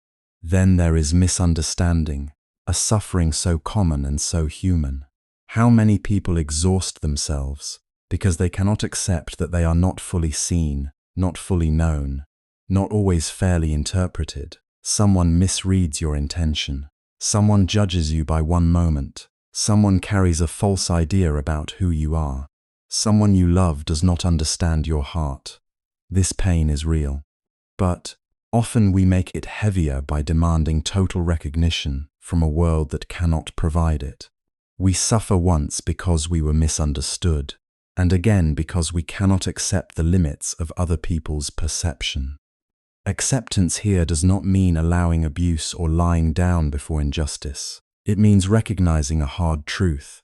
Then there is misunderstanding, a suffering so common and so human. How many people exhaust themselves because they cannot accept that they are not fully seen, not fully known, not always fairly interpreted. Someone misreads your intention. Someone judges you by one moment. Someone carries a false idea about who you are. Someone you love does not understand your heart. This pain is real. But often we make it heavier by demanding total recognition from a world that cannot provide it. We suffer once because we were misunderstood, and again because we cannot accept the limits of other people's perception. Acceptance here does not mean allowing abuse or lying down before injustice. It means recognizing a hard truth.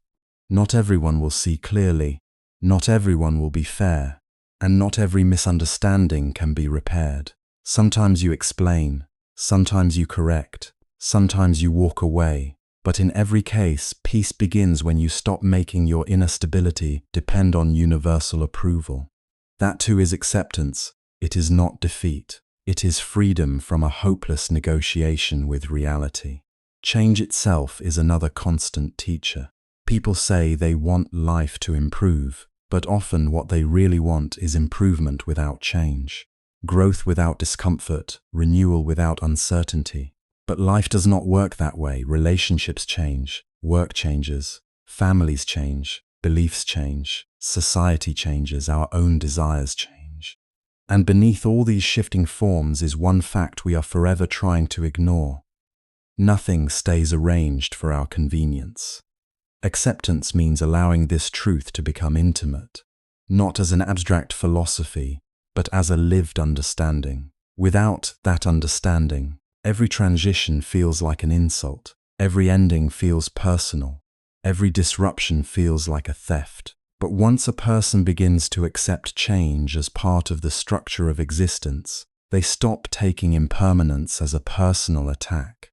Not everyone will see clearly, not everyone will be fair, and not every misunderstanding can be repaired. Sometimes you explain, sometimes you correct, sometimes you walk away, but in every case, peace begins when you stop making your inner stability depend on universal approval. That too is acceptance. It is not defeat. It is freedom from a hopeless negotiation with reality. Change itself is another constant teacher. People say they want life to improve, but often what they really want is improvement without change. Growth without discomfort, renewal without uncertainty. But life does not work that way. Relationships change, work changes, families change, beliefs change, society changes, our own desires change. And beneath all these shifting forms is one fact we are forever trying to ignore. Nothing stays arranged for our convenience. Acceptance means allowing this truth to become intimate, not as an abstract philosophy, but as a lived understanding. Without that understanding, every transition feels like an insult, every ending feels personal, every disruption feels like a theft. But once a person begins to accept change as part of the structure of existence, they stop taking impermanence as a personal attack.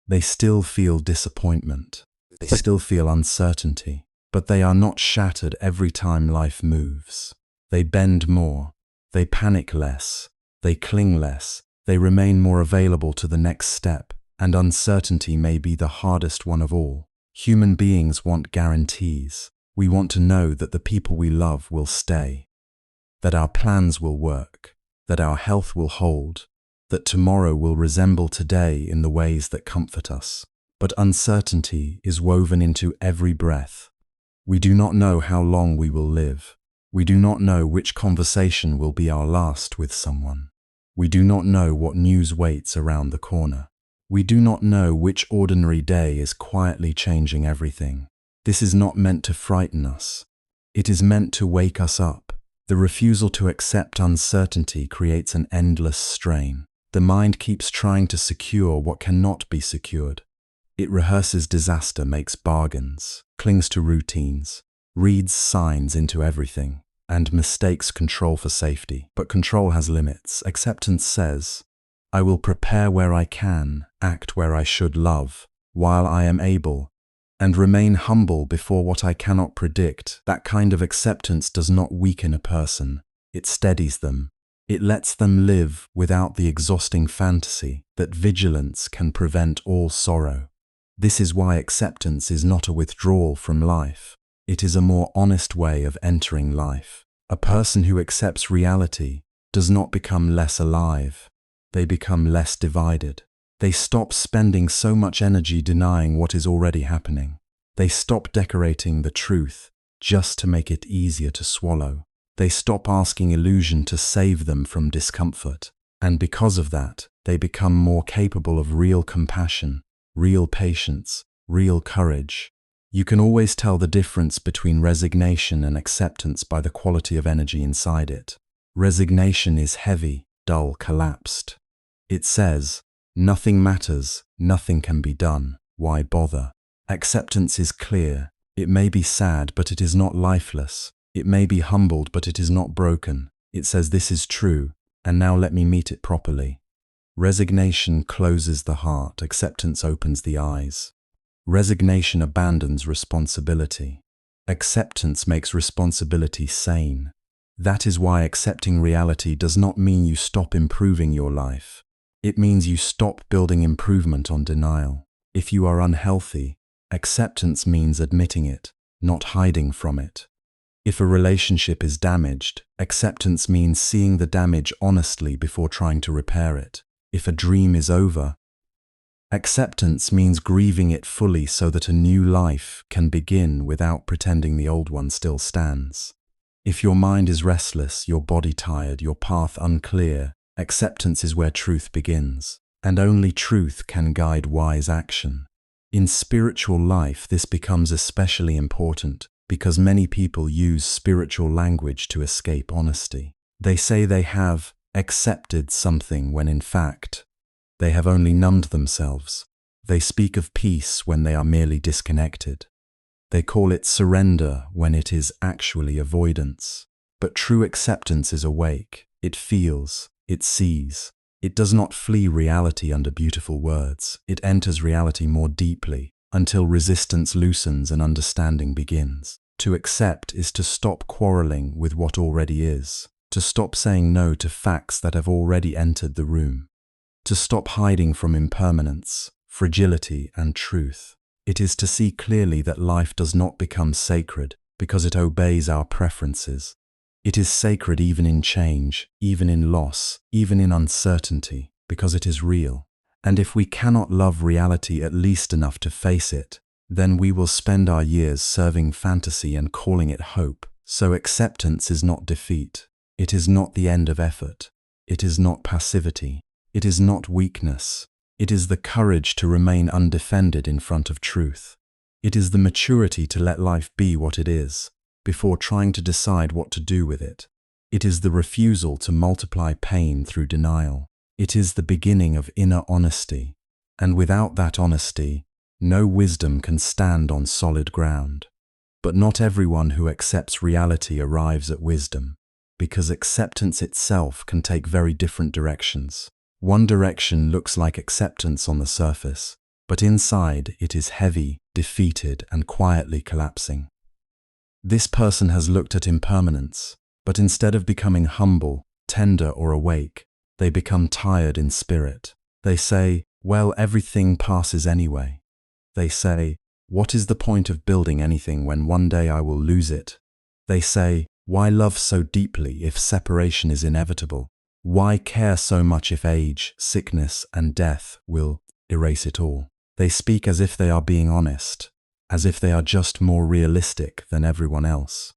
They still feel disappointment, they still feel uncertainty, but they are not shattered every time life moves. They bend more, they panic less, they cling less, they remain more available to the next step, and uncertainty may be the hardest one of all. Human beings want guarantees. We want to know that the people we love will stay, that our plans will work, that our health will hold, that tomorrow will resemble today in the ways that comfort us. But uncertainty is woven into every breath. We do not know how long we will live. We do not know which conversation will be our last with someone. We do not know what news waits around the corner. We do not know which ordinary day is quietly changing everything. This is not meant to frighten us. It is meant to wake us up. The refusal to accept uncertainty creates an endless strain. The mind keeps trying to secure what cannot be secured. It rehearses disaster, makes bargains, clings to routines, reads signs into everything, and mistakes control for safety. But control has limits. Acceptance says, I will prepare where I can, act where I should, love while I am able, and remain humble before what I cannot predict. That kind of acceptance does not weaken a person. It steadies them. It lets them live without the exhausting fantasy that vigilance can prevent all sorrow. This is why acceptance is not a withdrawal from life. It is a more honest way of entering life. A person who accepts reality does not become less alive. They become less divided. They stop spending so much energy denying what is already happening. They stop decorating the truth just to make it easier to swallow. They stop asking illusion to save them from discomfort. And because of that, they become more capable of real compassion, real patience, real courage. You can always tell the difference between resignation and acceptance by the quality of energy inside it. Resignation is heavy, dull, collapsed. It says, nothing matters, nothing can be done, why bother? Acceptance is clear. It may be sad, but it is not lifeless. It may be humbled, but it is not broken. It says this is true, and now let me meet it properly. Resignation closes the heart, acceptance opens the eyes. Resignation abandons responsibility. Acceptance makes responsibility sane. That is why accepting reality does not mean you stop improving your life. It means you stop building improvement on denial. If you are unhealthy, acceptance means admitting it, not hiding from it. If a relationship is damaged, acceptance means seeing the damage honestly before trying to repair it. If a dream is over, acceptance means grieving it fully so that a new life can begin without pretending the old one still stands. If your mind is restless, your body tired, your path unclear, acceptance is where truth begins, and only truth can guide wise action. In spiritual life, this becomes especially important because many people use spiritual language to escape honesty. They say they have accepted something when in fact, they have only numbed themselves. They speak of peace when they are merely disconnected. They call it surrender when it is actually avoidance. But true acceptance is awake. It feels, it sees. It does not flee reality under beautiful words. It enters reality more deeply until resistance loosens and understanding begins. To accept is to stop quarreling with what already is, to stop saying no to facts that have already entered the room, to stop hiding from impermanence, fragility, and truth. It is to see clearly that life does not become sacred because it obeys our preferences. It is sacred even in change, even in loss, even in uncertainty, because it is real. And if we cannot love reality at least enough to face it, then we will spend our years serving fantasy and calling it hope. So acceptance is not defeat. It is not the end of effort. It is not passivity. It is not weakness. It is the courage to remain undefended in front of truth. It is the maturity to let life be what it is, before trying to decide what to do with it. It is the refusal to multiply pain through denial. It is the beginning of inner honesty. And without that honesty, no wisdom can stand on solid ground. But not everyone who accepts reality arrives at wisdom, because acceptance itself can take very different directions. One direction looks like acceptance on the surface, but inside it is heavy, defeated, and quietly collapsing. This person has looked at impermanence, but instead of becoming humble, tender, or awake, they become tired in spirit. They say, well, everything passes anyway. They say, what is the point of building anything when one day I will lose it? They say, why love so deeply if separation is inevitable? Why care so much if age, sickness, and death will erase it all? They speak as if they are being honest, as if they are just more realistic than everyone else.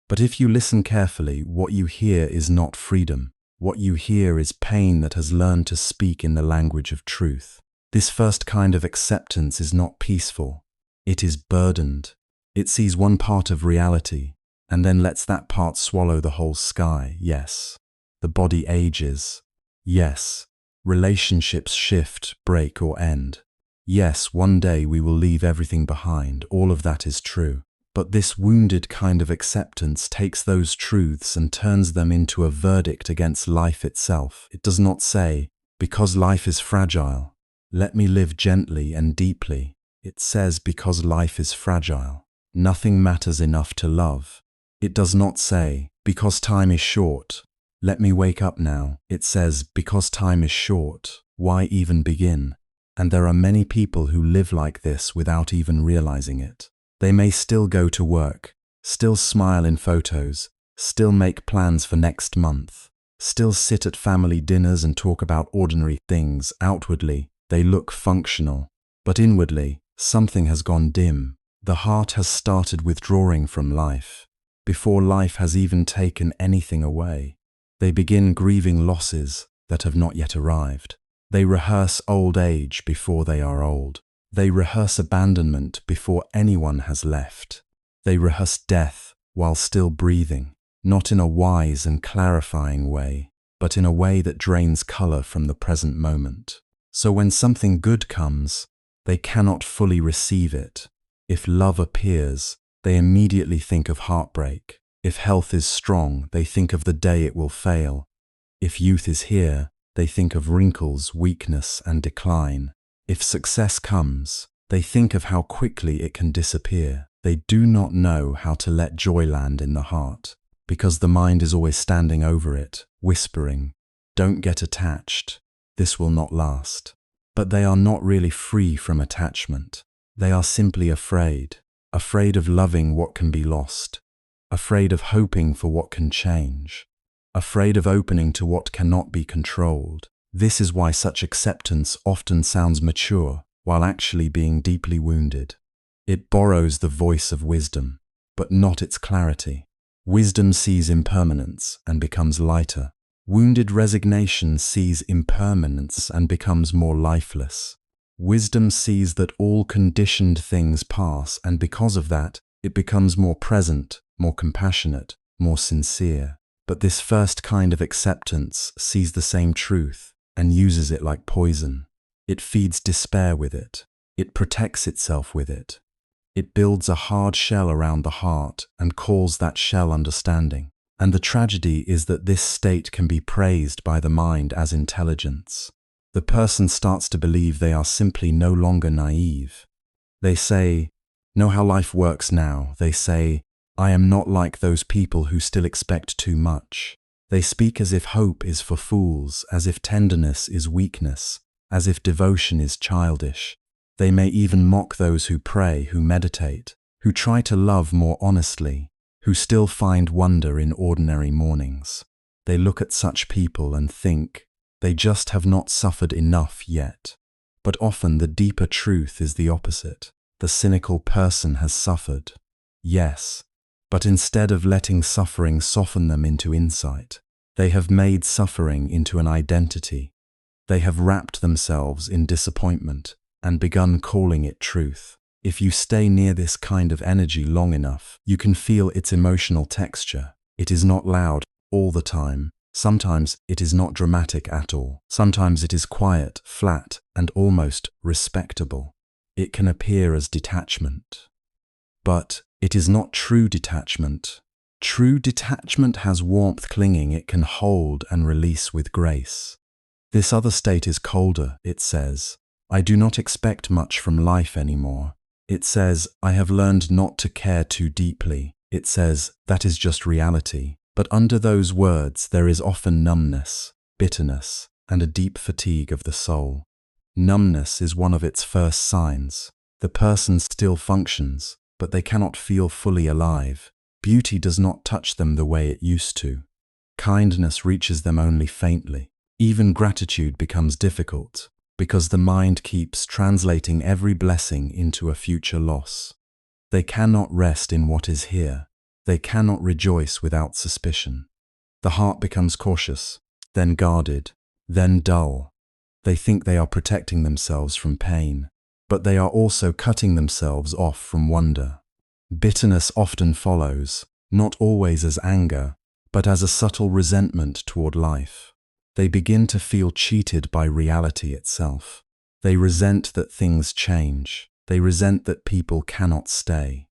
But if you listen carefully, what you hear is not freedom. What you hear is pain that has learned to speak in the language of truth. This first kind of acceptance is not peaceful. It is burdened. It sees one part of reality and then lets that part swallow the whole sky. Yes, the body ages. Yes, relationships shift, break, or end. Yes, one day we will leave everything behind. All of that is true. But this wounded kind of acceptance takes those truths and turns them into a verdict against life itself. It does not say, because life is fragile, let me live gently and deeply. It says, because life is fragile, nothing matters enough to love. It does not say, because time is short, let me wake up now. It says, because time is short, why even begin? And there are many people who live like this without even realizing it. They may still go to work, still smile in photos, still make plans for next month, still sit at family dinners and talk about ordinary things. Outwardly, they look functional, but inwardly, something has gone dim. The heart has started withdrawing from life, before life has even taken anything away. They begin grieving losses that have not yet arrived. They rehearse old age before they are old. They rehearse abandonment before anyone has left. They rehearse death while still breathing, not in a wise and clarifying way, but in a way that drains color from the present moment. So when something good comes, they cannot fully receive it. If love appears, they immediately think of heartbreak. If health is strong, they think of the day it will fail. If youth is here, they think of wrinkles, weakness, and decline. If success comes, They think of how quickly it can disappear. They do not know how to let joy land in the heart, because the mind is always standing over it, whispering, "Don't get attached. This will not last." But they are not really free from attachment. They are simply afraid of loving what can be lost, afraid of hoping for what can change, afraid of opening to what cannot be controlled. This is why such acceptance often sounds mature, while actually being deeply wounded. It borrows the voice of wisdom, but not its clarity. Wisdom sees impermanence and becomes lighter. Wounded resignation sees impermanence and becomes more lifeless. Wisdom sees that all conditioned things pass, and because of that, it becomes more present, more compassionate, more sincere. But this first kind of acceptance sees the same truth and uses it like poison. It feeds despair with it. It protects itself with it. It builds a hard shell around the heart and calls that shell understanding. And the tragedy is that this state can be praised by the mind as intelligence. The person starts to believe they are simply no longer naive. They say, "Know how life works now." They say, "I am not like those people who still expect too much." They speak as if hope is for fools, as if tenderness is weakness, as if devotion is childish. They may even mock those who pray, who meditate, who try to love more honestly, who still find wonder in ordinary mornings. They look at such people and think, they just have not suffered enough yet. But often the deeper truth is the opposite. The cynical person has suffered, yes, but instead of letting suffering soften them into insight, they have made suffering into an identity. They have wrapped themselves in disappointment and begun calling it truth. If you stay near this kind of energy long enough, you can feel its emotional texture. It is not loud all the time. Sometimes it is not dramatic at all. Sometimes it is quiet, flat, and almost respectable. It can appear as detachment. But it is not true detachment. True detachment has warmth clinging it can hold and release with grace. This other state is colder, it says. I do not expect much from life anymore. It says, I have learned not to care too deeply. It says, that is just reality. But under those words there is often numbness, bitterness, and a deep fatigue of the soul. Numbness is one of its first signs. The person still functions, but they cannot feel fully alive. Beauty does not touch them the way it used to. Kindness reaches them only faintly. Even gratitude becomes difficult, because the mind keeps translating every blessing into a future loss. They cannot rest in what is here. They cannot rejoice without suspicion. The heart becomes cautious, then guarded, then dull. They think they are protecting themselves from pain, but they are also cutting themselves off from wonder. Bitterness often follows, not always as anger, but as a subtle resentment toward life. They begin to feel cheated by reality itself. They resent that things change. They resent that people cannot stay.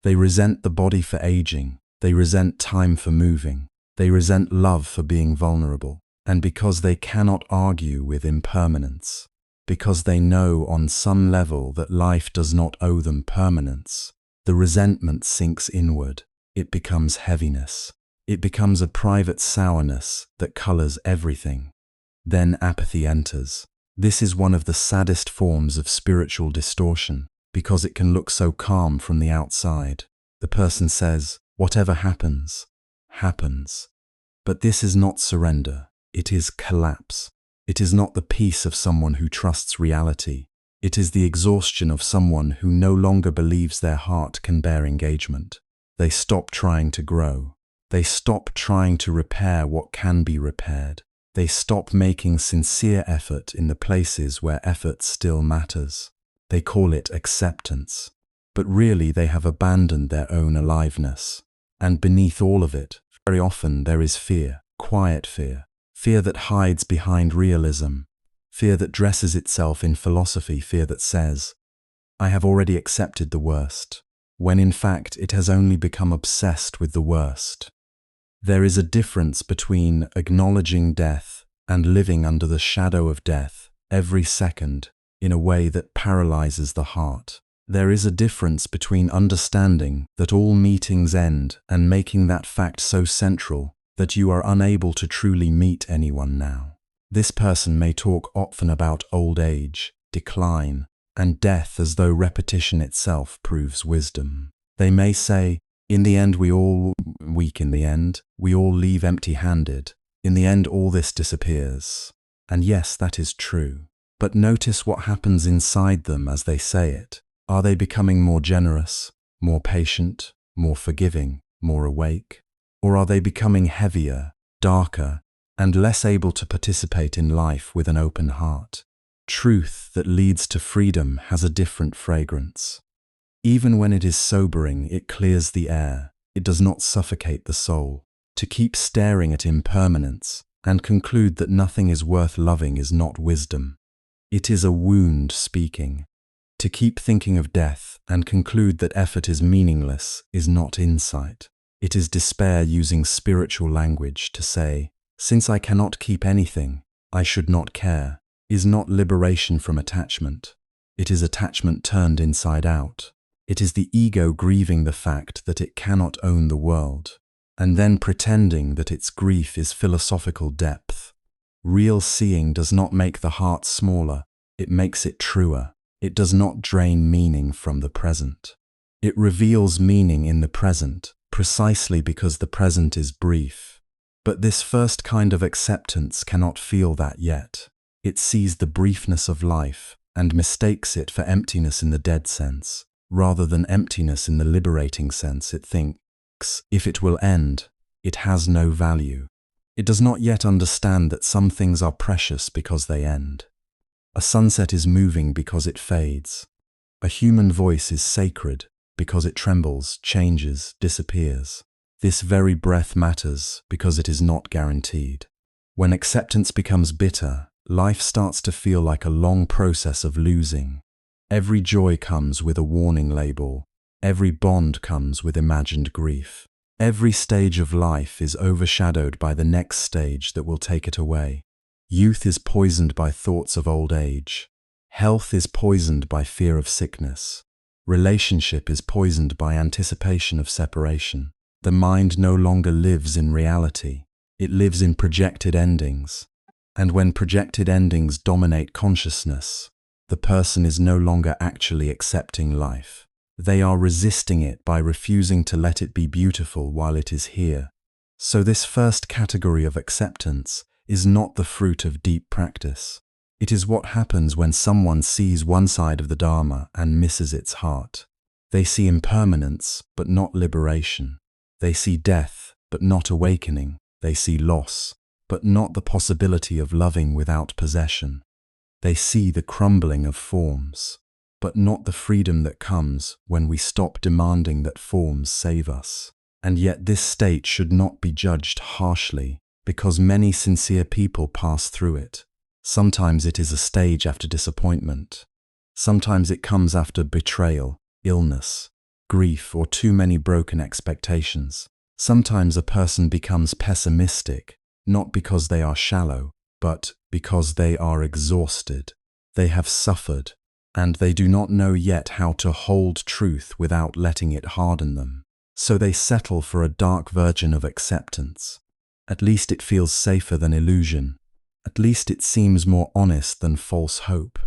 They resent the body for aging. They resent time for moving. They resent love for being vulnerable. And because they cannot argue with impermanence, because they know on some level that life does not owe them permanence, the resentment sinks inward. It becomes heaviness. It becomes a private sourness that colors everything. Then apathy enters. This is one of the saddest forms of spiritual distortion, because it can look so calm from the outside. The person says, whatever happens, happens. But this is not surrender. It is collapse. It is not the peace of someone who trusts reality. It is the exhaustion of someone who no longer believes their heart can bear engagement. They stop trying to grow. They stop trying to repair what can be repaired. They stop making sincere effort in the places where effort still matters. They call it acceptance. But really they have abandoned their own aliveness. And beneath all of it, very often there is fear, quiet fear. Fear that hides behind realism. Fear that dresses itself in philosophy. Fear that says, I have already accepted the worst, when in fact it has only become obsessed with the worst. There is a difference between acknowledging death and living under the shadow of death every second in a way that paralyzes the heart. There is a difference between understanding that all meetings end and making that fact so central that you are unable to truly meet anyone now. This person may talk often about old age, decline, and death as though repetition itself proves wisdom. They may say, in the end we all leave empty-handed. In the end all this disappears. And yes, that is true. But notice what happens inside them as they say it. Are they becoming more generous, more patient, more forgiving, more awake? Or are they becoming heavier, darker, and less able to participate in life with an open heart? Truth that leads to freedom has a different fragrance. Even when it is sobering, it clears the air. It does not suffocate the soul. To keep staring at impermanence and conclude that nothing is worth loving is not wisdom. It is a wound speaking. To keep thinking of death and conclude that effort is meaningless is not insight. It is despair using spiritual language to say, since I cannot keep anything, I should not care, is not liberation from attachment. It is attachment turned inside out. It is the ego grieving the fact that it cannot own the world, and then pretending that its grief is philosophical depth. Real seeing does not make the heart smaller, it makes it truer. It does not drain meaning from the present. It reveals meaning in the present, precisely because the present is brief. But this first kind of acceptance cannot feel that yet. It sees the briefness of life and mistakes it for emptiness in the dead sense, rather than emptiness in the liberating sense. It thinks, if it will end, it has no value. It does not yet understand that some things are precious because they end. A sunset is moving because it fades. A human voice is sacred because it trembles, changes, disappears. This very breath matters because it is not guaranteed. When acceptance becomes bitter, life starts to feel like a long process of losing. Every joy comes with a warning label. Every bond comes with imagined grief. Every stage of life is overshadowed by the next stage that will take it away. Youth is poisoned by thoughts of old age. Health is poisoned by fear of sickness. Relationship is poisoned by anticipation of separation. The mind no longer lives in reality. It lives in projected endings. And when projected endings dominate consciousness, the person is no longer actually accepting life. They are resisting it by refusing to let it be beautiful while it is here. So this first category of acceptance is not the fruit of deep practice. It is what happens when someone sees one side of the Dharma and misses its heart. They see impermanence, but not liberation. They see death, but not awakening. They see loss, but not the possibility of loving without possession. They see the crumbling of forms, but not the freedom that comes when we stop demanding that forms save us. And yet this state should not be judged harshly, because many sincere people pass through it. Sometimes it is a stage after disappointment. Sometimes it comes after betrayal, illness, grief, or too many broken expectations. Sometimes a person becomes pessimistic, not because they are shallow, but because they are exhausted. They have suffered, and they do not know yet how to hold truth without letting it harden them. So they settle for a dark version of acceptance. At least it feels safer than illusion. At least it seems more honest than false hope.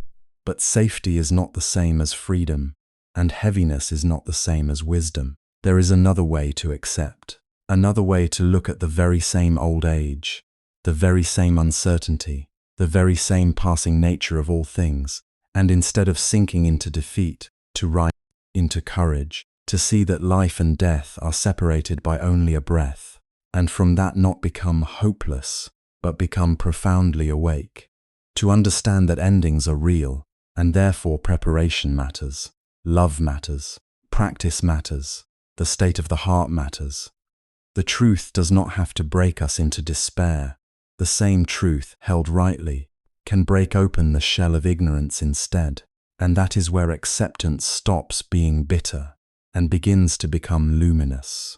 But safety is not the same as freedom, and heaviness is not the same as wisdom. There is another way to accept, another way to look at the very same old age, the very same uncertainty, the very same passing nature of all things, and instead of sinking into defeat, to rise into courage, to see that life and death are separated by only a breath, and from that not become hopeless, but become profoundly awake. To understand that endings are real, and therefore preparation matters, love matters, practice matters, the state of the heart matters. The truth does not have to break us into despair. The same truth, held rightly, can break open the shell of ignorance instead, and that is where acceptance stops being bitter and begins to become luminous.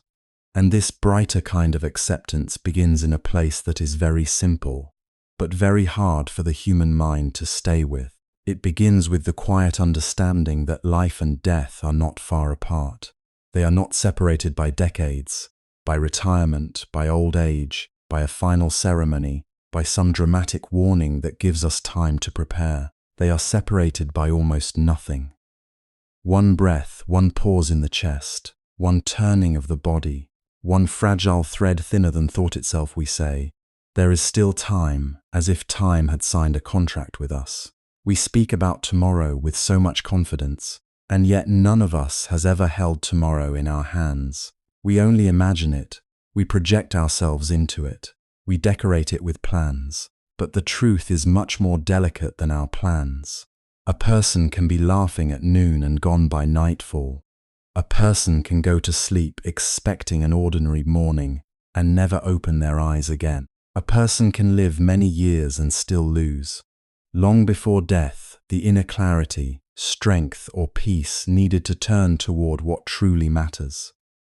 And this brighter kind of acceptance begins in a place that is very simple, but very hard for the human mind to stay with. It begins with the quiet understanding that life and death are not far apart. They are not separated by decades, by retirement, by old age, by a final ceremony, by some dramatic warning that gives us time to prepare. They are separated by almost nothing. One breath, one pause in the chest, one turning of the body, one fragile thread thinner than thought itself, we say, there is still time, as if time had signed a contract with us. We speak about tomorrow with so much confidence, and yet none of us has ever held tomorrow in our hands. We only imagine it, we project ourselves into it, we decorate it with plans, but the truth is much more delicate than our plans. A person can be laughing at noon and gone by nightfall. A person can go to sleep expecting an ordinary morning and never open their eyes again. A person can live many years and still lose. Long before death, the inner clarity, strength, or peace needed to turn toward what truly matters.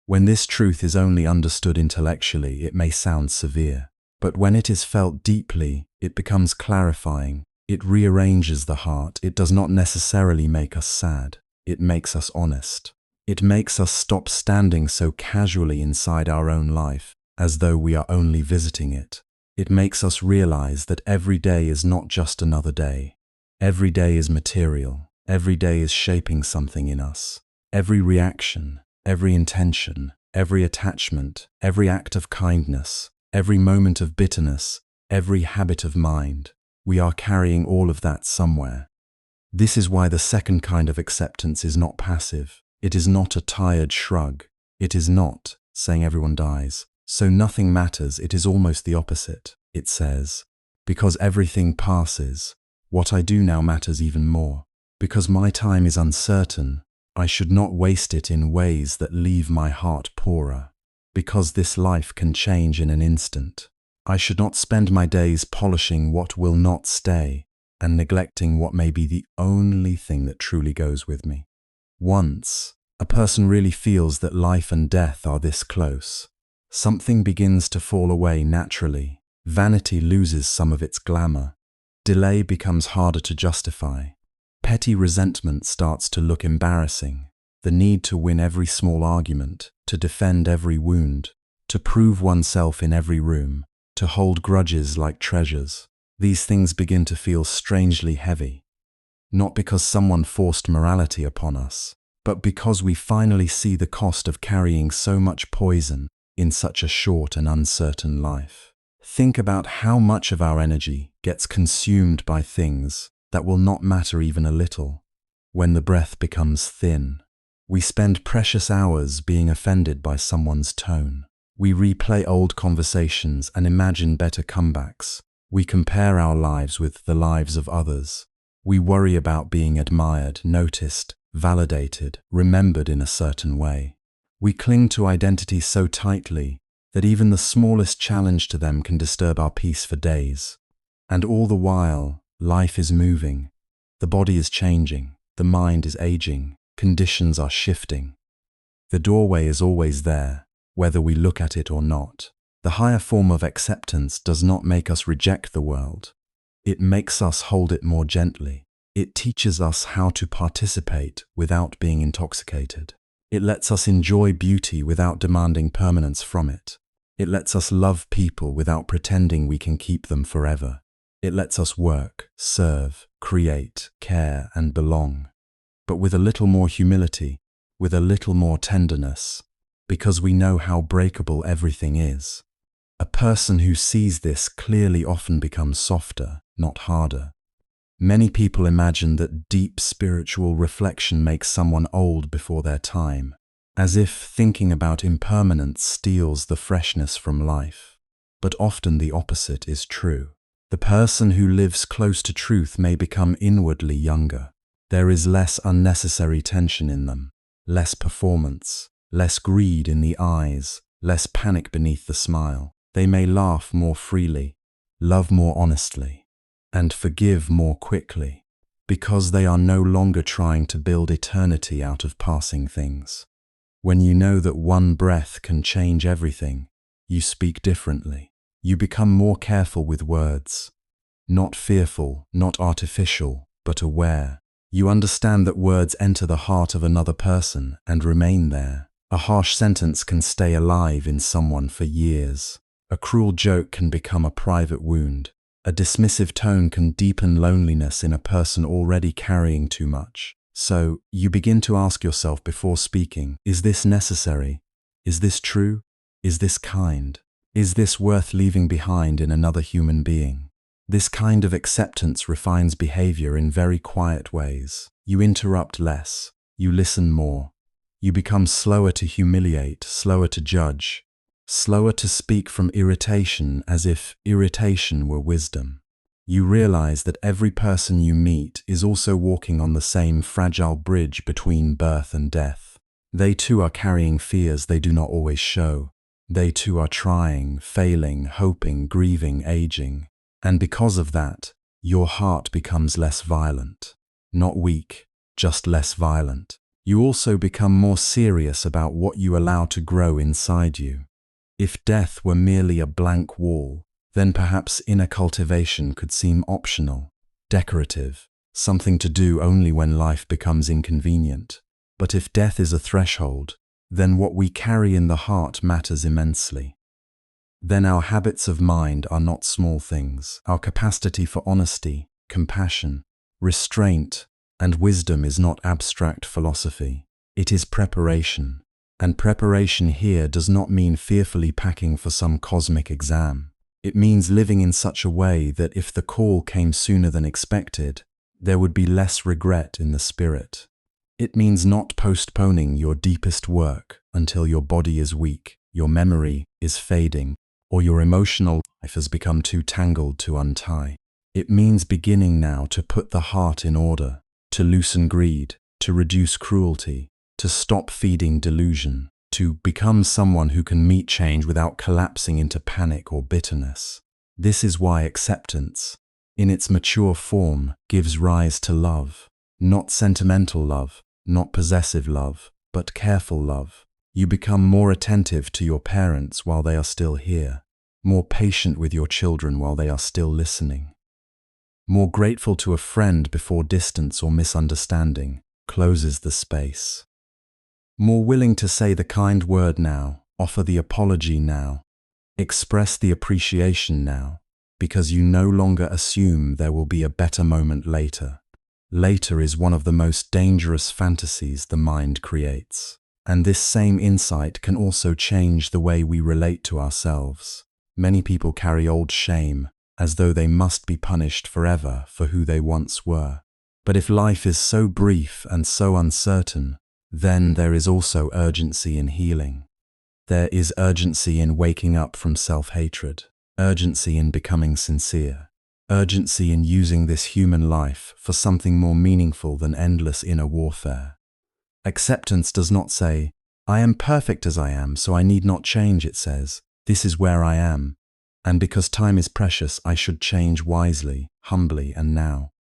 When this truth is only understood intellectually, it may sound severe. But when it is felt deeply, it becomes clarifying. It rearranges the heart. It does not necessarily make us sad. It makes us honest. It makes us stop standing so casually inside our own life, as though we are only visiting it. It makes us realize that every day is not just another day. Every day is material. Every day is shaping something in us. Every reaction, every intention, every attachment, every act of kindness, every moment of bitterness, every habit of mind, we are carrying all of that somewhere. This is why the second kind of acceptance is not passive. It is not a tired shrug. It is not saying everyone dies, so nothing matters. It is almost the opposite. It says, because everything passes, what I do now matters even more. Because my time is uncertain, I should not waste it in ways that leave my heart poorer. Because this life can change in an instant, I should not spend my days polishing what will not stay and neglecting what may be the only thing that truly goes with me. Once a person really feels that life and death are this close, something begins to fall away naturally. Vanity loses some of its glamour. Delay becomes harder to justify. Petty resentment starts to look embarrassing. The need to win every small argument, to defend every wound, to prove oneself in every room, to hold grudges like treasures. These things begin to feel strangely heavy. Not because someone forced morality upon us, but because we finally see the cost of carrying so much poison in such a short and uncertain life. Think about how much of our energy gets consumed by things that will not matter even a little. When the breath becomes thin, we spend precious hours being offended by someone's tone. We replay old conversations and imagine better comebacks. We compare our lives with the lives of others. We worry about being admired, noticed, validated, remembered in a certain way. We cling to identity so tightly that even the smallest challenge to them can disturb our peace for days. And all the while, life is moving. The body is changing. The mind is aging. Conditions are shifting. The doorway is always there, whether we look at it or not. The higher form of acceptance does not make us reject the world. It makes us hold it more gently. It teaches us how to participate without being intoxicated. It lets us enjoy beauty without demanding permanence from it. It lets us love people without pretending we can keep them forever. It lets us work, serve, create, care, and belong. But with a little more humility, with a little more tenderness, because we know how breakable everything is. A person who sees this clearly often becomes softer, not harder. Many people imagine that deep spiritual reflection makes someone old before their time, as if thinking about impermanence steals the freshness from life. But often the opposite is true. The person who lives close to truth may become inwardly younger. There is less unnecessary tension in them, less performance, less greed in the eyes, less panic beneath the smile. They may laugh more freely, love more honestly, and forgive more quickly, because they are no longer trying to build eternity out of passing things. When you know that one breath can change everything, you speak differently. You become more careful with words. Not fearful, not artificial, but aware. You understand that words enter the heart of another person and remain there. A harsh sentence can stay alive in someone for years. A cruel joke can become a private wound. A dismissive tone can deepen loneliness in a person already carrying too much. So, you begin to ask yourself before speaking, is this necessary? Is this true? Is this kind? Is this worth leaving behind in another human being? This kind of acceptance refines behavior in very quiet ways. You interrupt less. You listen more. You become slower to humiliate, slower to judge, slower to speak from irritation as if irritation were wisdom. You realize that every person you meet is also walking on the same fragile bridge between birth and death. They too are carrying fears they do not always show. They too are trying, failing, hoping, grieving, aging. And because of that, your heart becomes less violent. Not weak, just less violent. You also become more serious about what you allow to grow inside you. If death were merely a blank wall, then perhaps inner cultivation could seem optional, decorative, something to do only when life becomes inconvenient. But if death is a threshold, then what we carry in the heart matters immensely. Then our habits of mind are not small things. Our capacity for honesty, compassion, restraint, and wisdom is not abstract philosophy. It is preparation. And preparation here does not mean fearfully packing for some cosmic exam. It means living in such a way that if the call came sooner than expected, there would be less regret in the spirit. It means not postponing your deepest work until your body is weak, your memory is fading, or your emotional life has become too tangled to untie. It means beginning now to put the heart in order, to loosen greed, to reduce cruelty, to stop feeding delusion, to become someone who can meet change without collapsing into panic or bitterness. This is why acceptance, in its mature form, gives rise to love. Not sentimental love, not possessive love, but careful love. You become more attentive to your parents while they are still here, more patient with your children while they are still listening, more grateful to a friend before distance or misunderstanding closes the space. More willing to say the kind word now, offer the apology now, express the appreciation now, because you no longer assume there will be a better moment later. Later is one of the most dangerous fantasies the mind creates. And this same insight can also change the way we relate to ourselves. Many people carry old shame, as though they must be punished forever for who they once were. But if life is so brief and so uncertain, then there is also urgency in healing. There is urgency in waking up from self-hatred, urgency in becoming sincere, urgency in using this human life for something more meaningful than endless inner warfare. Acceptance does not say, I am perfect as I am, so I need not change. It says, this is where I am, and because time is precious, I should change wisely, humbly, and now.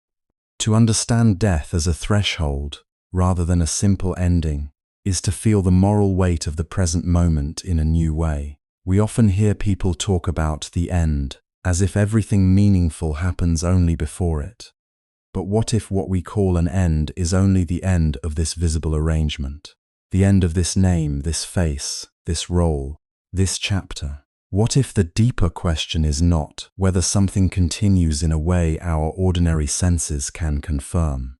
To understand death as a threshold, rather than a simple ending, is to feel the moral weight of the present moment in a new way. We often hear people talk about the end, as if everything meaningful happens only before it. But what if what we call an end is only the end of this visible arrangement? The end of this name, this face, this role, this chapter? What if the deeper question is not whether something continues in a way our ordinary senses can confirm,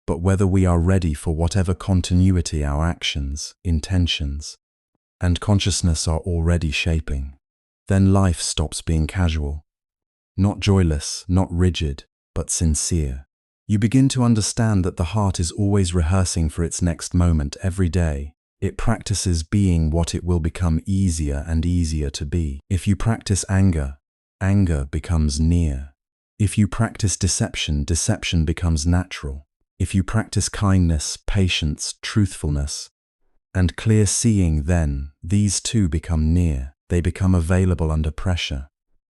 but whether we are ready for whatever continuity our actions, intentions, and consciousness are already shaping? Then life stops being casual. Not joyless, not rigid, but sincere. You begin to understand that the heart is always rehearsing for its next moment every day. It practices being what it will become easier and easier to be. If you practice anger, anger becomes near. If you practice deception, deception becomes natural. If you practice kindness, patience, truthfulness, and clear seeing, then these too become near. They become available under pressure.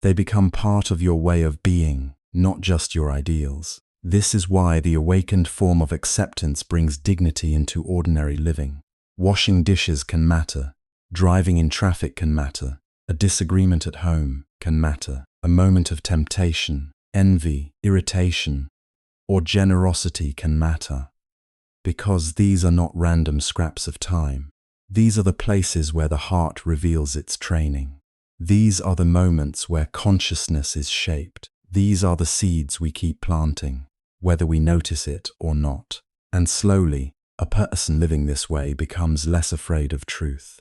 They become part of your way of being, not just your ideals. This is why the awakened form of acceptance brings dignity into ordinary living. Washing dishes can matter. Driving in traffic can matter. A disagreement at home can matter. A moment of temptation, envy, irritation, or generosity can matter. Because these are not random scraps of time. These are the places where the heart reveals its training. These are the moments where consciousness is shaped. These are the seeds we keep planting, whether we notice it or not. And slowly, a person living this way becomes less afraid of truth.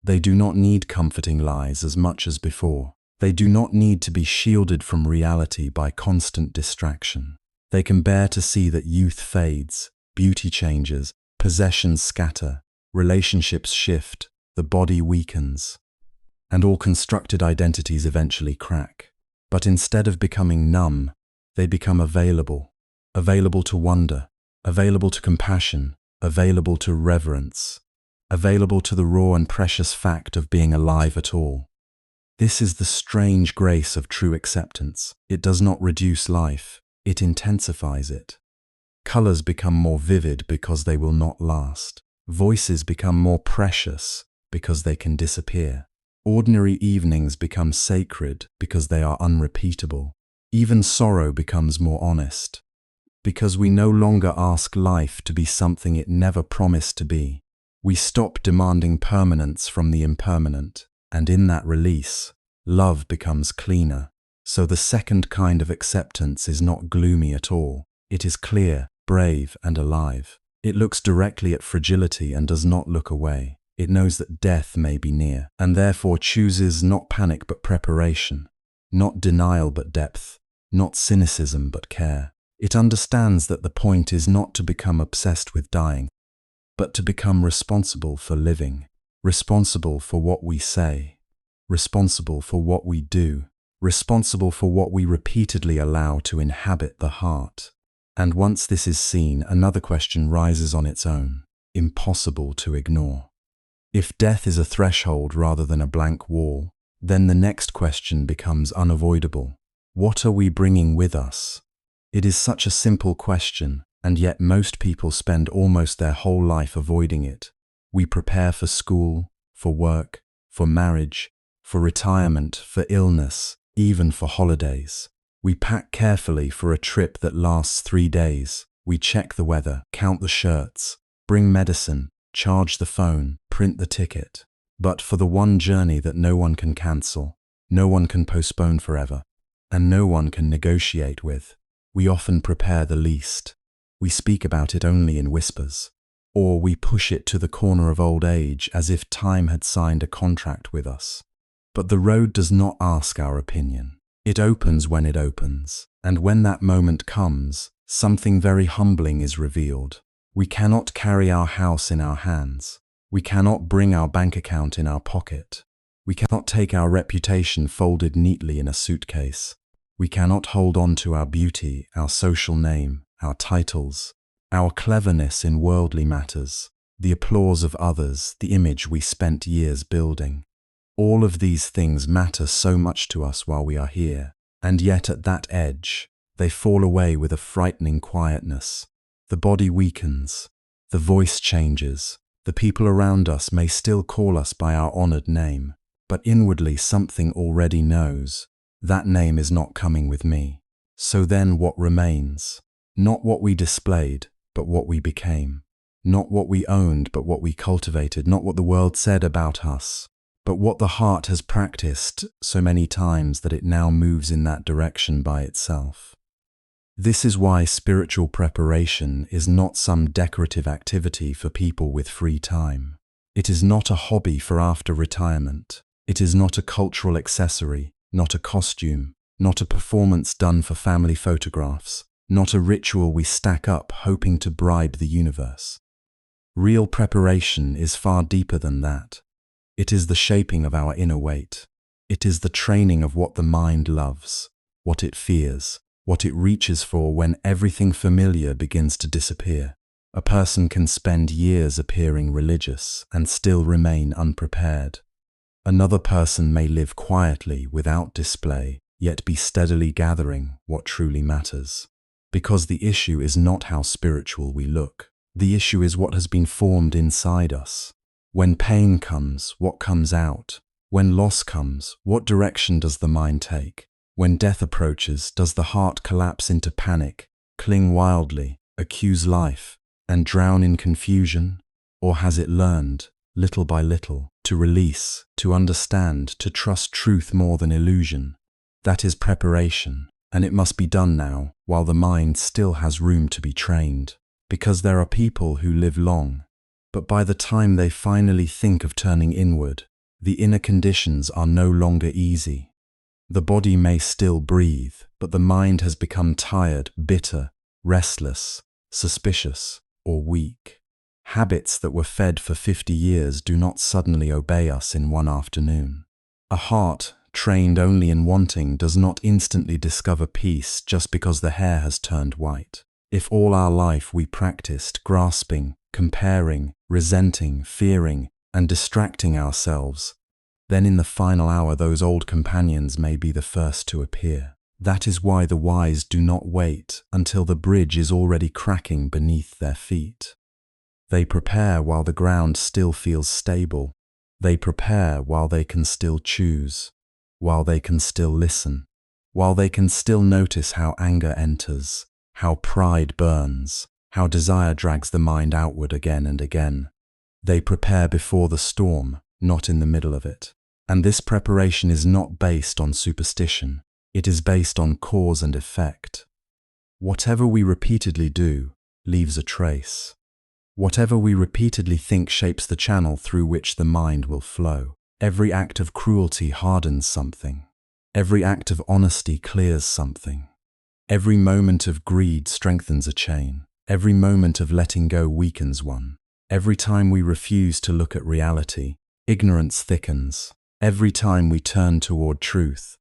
They do not need comforting lies as much as before. They do not need to be shielded from reality by constant distraction. They can bear to see that youth fades, beauty changes, possessions scatter, relationships shift, the body weakens, and all constructed identities eventually crack. But instead of becoming numb, they become available to wonder, available to compassion, available to reverence, available to the raw and precious fact of being alive at all. This is the strange grace of true acceptance. It does not reduce life, it intensifies it. Colors become more vivid because they will not last. Voices become more precious because they can disappear. Ordinary evenings become sacred because they are unrepeatable. Even sorrow becomes more honest, because we no longer ask life to be something it never promised to be. We stop demanding permanence from the impermanent, and in that release, love becomes cleaner. So the second kind of acceptance is not gloomy at all. It is clear, brave, and alive. It looks directly at fragility and does not look away. It knows that death may be near, and therefore chooses not panic but preparation, not denial but depth, not cynicism but care. It understands that the point is not to become obsessed with dying, but to become responsible for living, responsible for what we say, responsible for what we do, responsible for what we repeatedly allow to inhabit the heart. And once this is seen, another question rises on its own, impossible to ignore. If death is a threshold rather than a blank wall, then the next question becomes unavoidable. What are we bringing with us? It is such a simple question, and yet most people spend almost their whole life avoiding it. We prepare for school, for work, for marriage, for retirement, for illness, even for holidays. We pack carefully for a trip that lasts 3 days. We check the weather, count the shirts, bring medicine, charge the phone, print the ticket. But for the one journey that no one can cancel, no one can postpone forever, and no one can negotiate with, we often prepare the least. We speak about it only in whispers, or we push it to the corner of old age as if time had signed a contract with us. But the road does not ask our opinion. It opens when it opens, and when that moment comes, something very humbling is revealed. We cannot carry our house in our hands. We cannot bring our bank account in our pocket. We cannot take our reputation folded neatly in a suitcase. We cannot hold on to our beauty, our social name, our titles, our cleverness in worldly matters, the applause of others, the image we spent years building. All of these things matter so much to us while we are here, and yet at that edge, they fall away with a frightening quietness. The body weakens, the voice changes, the people around us may still call us by our honored name, but inwardly something already knows, that name is not coming with me. So then what remains? Not what we displayed, but what we became. Not what we owned, but what we cultivated. Not what the world said about us, but what the heart has practiced so many times that it now moves in that direction by itself. This is why spiritual preparation is not some decorative activity for people with free time. It is not a hobby for after retirement. It is not a cultural accessory, not a costume, not a performance done for family photographs, not a ritual we stack up hoping to bribe the universe. Real preparation is far deeper than that. It is the shaping of our inner weight. It is the training of what the mind loves, what it fears, what it reaches for when everything familiar begins to disappear. A person can spend years appearing religious and still remain unprepared. Another person may live quietly without display, yet be steadily gathering what truly matters. Because the issue is not how spiritual we look. The issue is what has been formed inside us. When pain comes, what comes out? When loss comes, what direction does the mind take? When death approaches, does the heart collapse into panic, cling wildly, accuse life, and drown in confusion? Or has it learned, little by little, to release, to understand, to trust truth more than illusion? That is preparation, and it must be done now, while the mind still has room to be trained. Because there are people who live long, but by the time they finally think of turning inward, the inner conditions are no longer easy. The body may still breathe, but the mind has become tired, bitter, restless, suspicious, or weak. Habits that were fed for 50 years do not suddenly obey us in one afternoon. A heart trained only in wanting does not instantly discover peace just because the hair has turned white. If all our life we practiced grasping, comparing, resenting, fearing, and distracting ourselves, then in the final hour those old companions may be the first to appear. That is why the wise do not wait until the bridge is already cracking beneath their feet. They prepare while the ground still feels stable. They prepare while they can still choose, while they can still listen, while they can still notice how anger enters, how pride burns, how desire drags the mind outward again and again. They prepare before the storm, not in the middle of it. And this preparation is not based on superstition. It is based on cause and effect. Whatever we repeatedly do leaves a trace. Whatever we repeatedly think shapes the channel through which the mind will flow. Every act of cruelty hardens something. Every act of honesty clears something. Every moment of greed strengthens a chain. Every moment of letting go weakens one. Every time we refuse to look at reality, ignorance thickens. Every time we turn toward truth,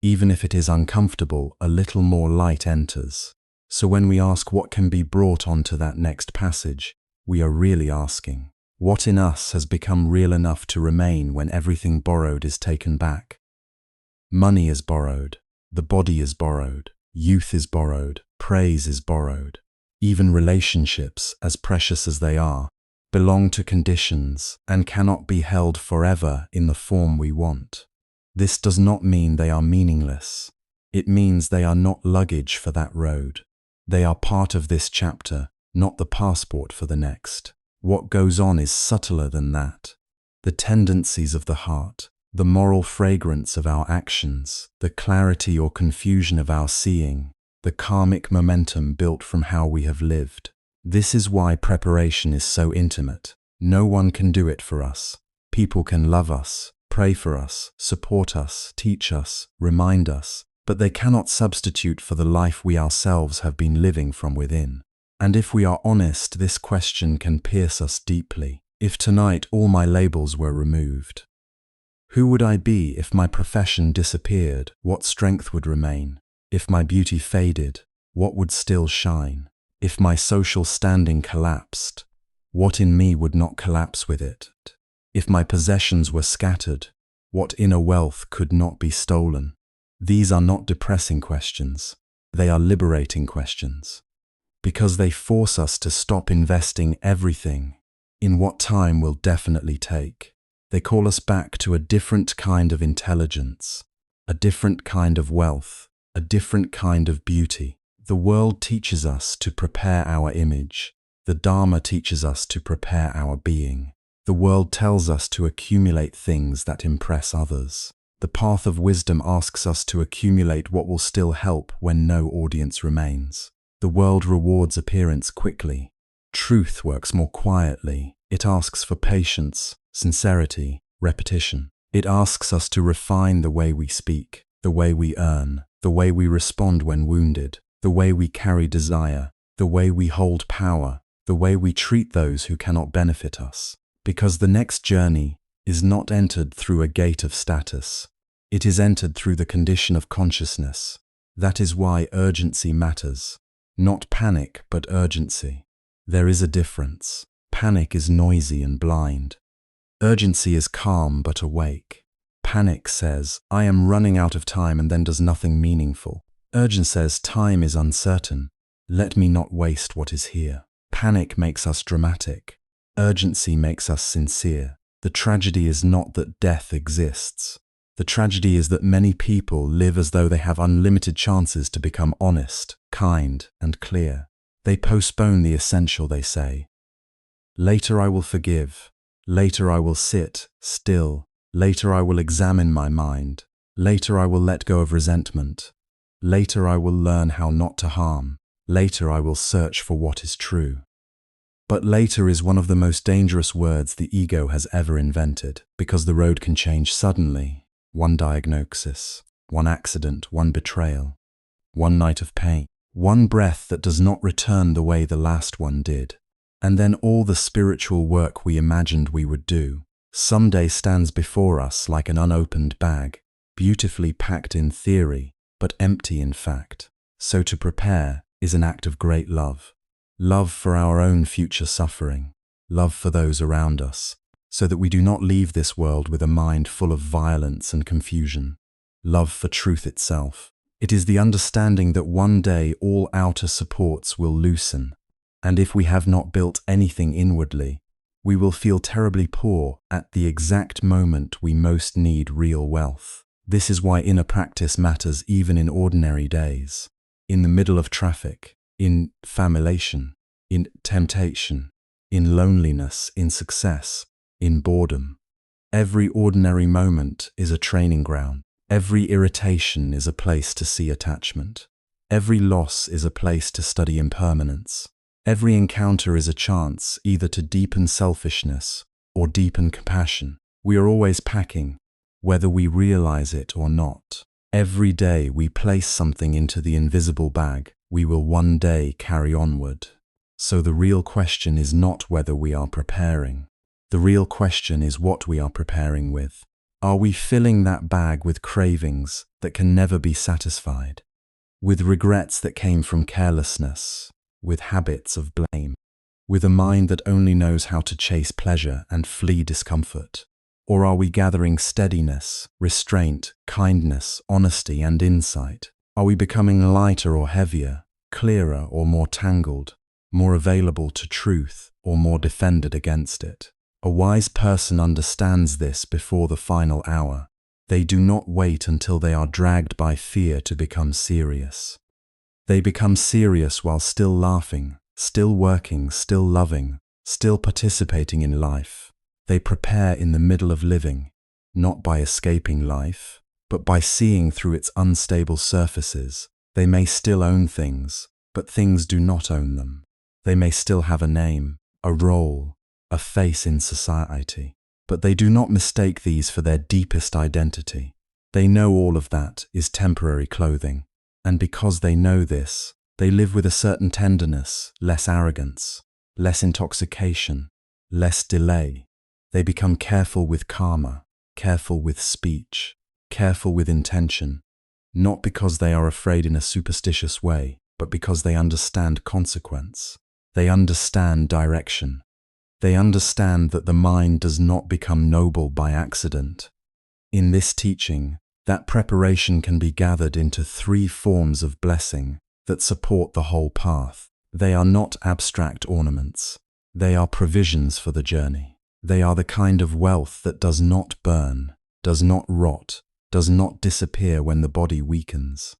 even if it is uncomfortable, a little more light enters. So when we ask what can be brought onto that next passage, we are really asking, what in us has become real enough to remain when everything borrowed is taken back? Money is borrowed, the body is borrowed, youth is borrowed, praise is borrowed. Even relationships, as precious as they are, belong to conditions and cannot be held forever in the form we want. This does not mean they are meaningless. It means they are not luggage for that road. They are part of this chapter, not the passport for the next. What goes on is subtler than that. The tendencies of the heart, the moral fragrance of our actions, the clarity or confusion of our seeing, the karmic momentum built from how we have lived. This is why preparation is so intimate. No one can do it for us. People can love us, pray for us, support us, teach us, remind us, but they cannot substitute for the life we ourselves have been living from within. And if we are honest, this question can pierce us deeply. If tonight all my labels were removed, who would I be if my profession disappeared? What strength would remain? If my beauty faded, what would still shine? If my social standing collapsed, what in me would not collapse with it? If my possessions were scattered, what inner wealth could not be stolen? These are not depressing questions. They are liberating questions. Because they force us to stop investing everything in what time will definitely take. They call us back to a different kind of intelligence, a different kind of wealth, a different kind of beauty. The world teaches us to prepare our image. The Dharma teaches us to prepare our being. The world tells us to accumulate things that impress others. The path of wisdom asks us to accumulate what will still help when no audience remains. The world rewards appearance quickly. Truth works more quietly. It asks for patience, sincerity, repetition. It asks us to refine the way we speak, the way we earn, the way we respond when wounded, the way we carry desire, the way we hold power, the way we treat those who cannot benefit us. Because the next journey is not entered through a gate of status. It is entered through the condition of consciousness. That is why urgency matters. Not panic, but urgency. There is a difference. Panic is noisy and blind. Urgency is calm but awake. Panic says, I am running out of time, and then does nothing meaningful. Urgency says, time is uncertain. Let me not waste what is here. Panic makes us dramatic. Urgency makes us sincere. The tragedy is not that death exists. The tragedy is that many people live as though they have unlimited chances to become honest, kind, and clear. They postpone the essential, they say. Later I will forgive. Later I will sit still. Later I will examine my mind. Later I will let go of resentment. Later I will learn how not to harm. Later I will search for what is true. But later is one of the most dangerous words the ego has ever invented, because the road can change suddenly. One diagnosis, one accident, one betrayal, one night of pain, one breath that does not return the way the last one did. And then all the spiritual work we imagined we would do someday stands before us like an unopened bag, beautifully packed in theory, but empty in fact. So to prepare is an act of great love. Love for our own future suffering, love for those around us, so that we do not leave this world with a mind full of violence and confusion. Love for truth itself. It is the understanding that one day all outer supports will loosen, and if we have not built anything inwardly, we will feel terribly poor at the exact moment we most need real wealth. This is why inner practice matters even in ordinary days, in the middle of traffic, in famulation, in temptation, in loneliness, in success, in boredom. Every ordinary moment is a training ground. Every irritation is a place to see attachment. Every loss is a place to study impermanence. Every encounter is a chance either to deepen selfishness or deepen compassion. We are always packing, whether we realize it or not. Every day we place something into the invisible bag we will one day carry onward. So the real question is not whether we are preparing. The real question is what we are preparing with. Are we filling that bag with cravings that can never be satisfied? With regrets that came from carelessness? With habits of blame? With a mind that only knows how to chase pleasure and flee discomfort? Or are we gathering steadiness, restraint, kindness, honesty, and insight? Are we becoming lighter or heavier, clearer or more tangled, more available to truth or more defended against it? A wise person understands this before the final hour. They do not wait until they are dragged by fear to become serious. They become serious while still laughing, still working, still loving, still participating in life. They prepare in the middle of living, not by escaping life, but by seeing through its unstable surfaces. They may still own things, but things do not own them. They may still have a name, a role, a face in society, but they do not mistake these for their deepest identity. They know all of that is temporary clothing, and because they know this, they live with a certain tenderness, less arrogance, less intoxication, less delay. They become careful with karma, careful with speech, careful with intention, not because they are afraid in a superstitious way, but because they understand consequence. They understand direction. They understand that the mind does not become noble by accident. In this teaching, that preparation can be gathered into 3 forms of blessing that support the whole path. They are not abstract ornaments. They are provisions for the journey. They are the kind of wealth that does not burn, does not rot, does not disappear when the body weakens.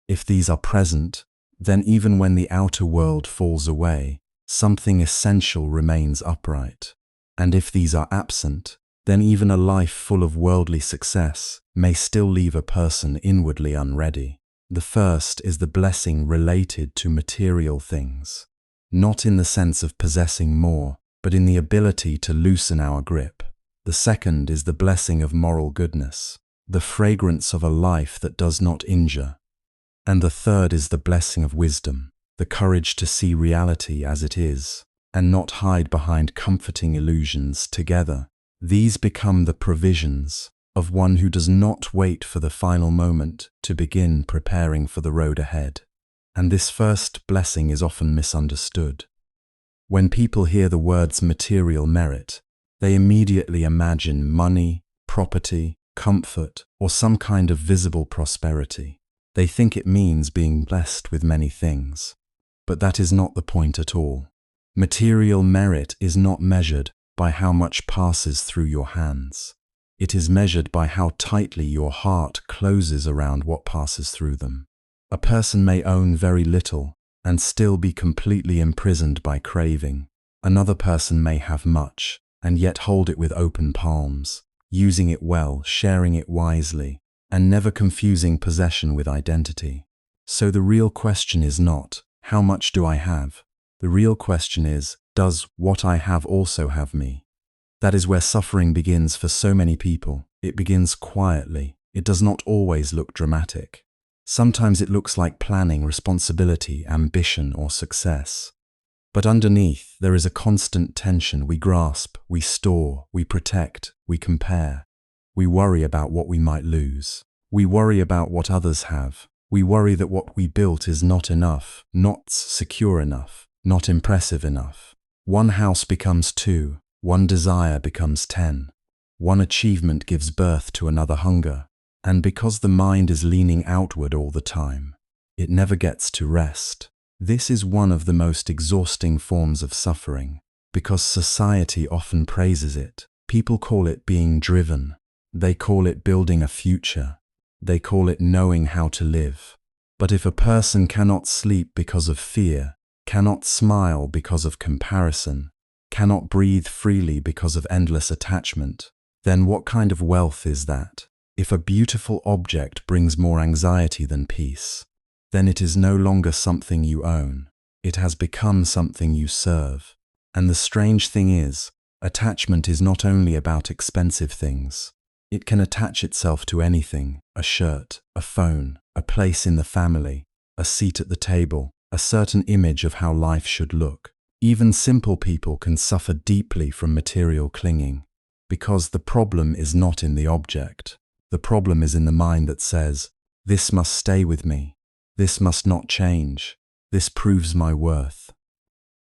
If these are present, then even when the outer world falls away, something essential remains upright. And if these are absent, then even a life full of worldly success may still leave a person inwardly unready. The first is the blessing related to material things, not in the sense of possessing more, but in the ability to loosen our grip. The second is the blessing of moral goodness, the fragrance of a life that does not injure. And the third is the blessing of wisdom, the courage to see reality as it is, and not hide behind comforting illusions. Together, these become the provisions of one who does not wait for the final moment to begin preparing for the road ahead. And this first blessing is often misunderstood. When people hear the words material merit, they immediately imagine money, property, comfort, or some kind of visible prosperity. They think it means being blessed with many things. But that is not the point at all. Material merit is not measured by how much passes through your hands. It is measured by how tightly your heart closes around what passes through them. A person may own very little and still be completely imprisoned by craving. Another person may have much and yet hold it with open palms, using it well, sharing it wisely, and never confusing possession with identity. So the real question is not, how much do I have? The real question is, does what I have also have me? That is where suffering begins for so many people. It begins quietly. It does not always look dramatic. Sometimes it looks like planning, responsibility, ambition, or success. But underneath, there is a constant tension. We grasp, we store, we protect, we compare. We worry about what we might lose. We worry about what others have. We worry that what we built is not enough, not secure enough, not impressive enough. One house becomes 2, one desire becomes 10. One achievement gives birth to another hunger. And because the mind is leaning outward all the time, it never gets to rest. This is one of the most exhausting forms of suffering, because society often praises it. People call it being driven. They call it building a future. They call it knowing how to live. But if a person cannot sleep because of fear, cannot smile because of comparison, cannot breathe freely because of endless attachment, then what kind of wealth is that? If a beautiful object brings more anxiety than peace, then it is no longer something you own. It has become something you serve. And the strange thing is, attachment is not only about expensive things. It can attach itself to anything: a shirt, a phone, a place in the family, a seat at the table, a certain image of how life should look. Even simple people can suffer deeply from material clinging, because the problem is not in the object. The problem is in the mind that says, this must stay with me. This must not change. This proves my worth.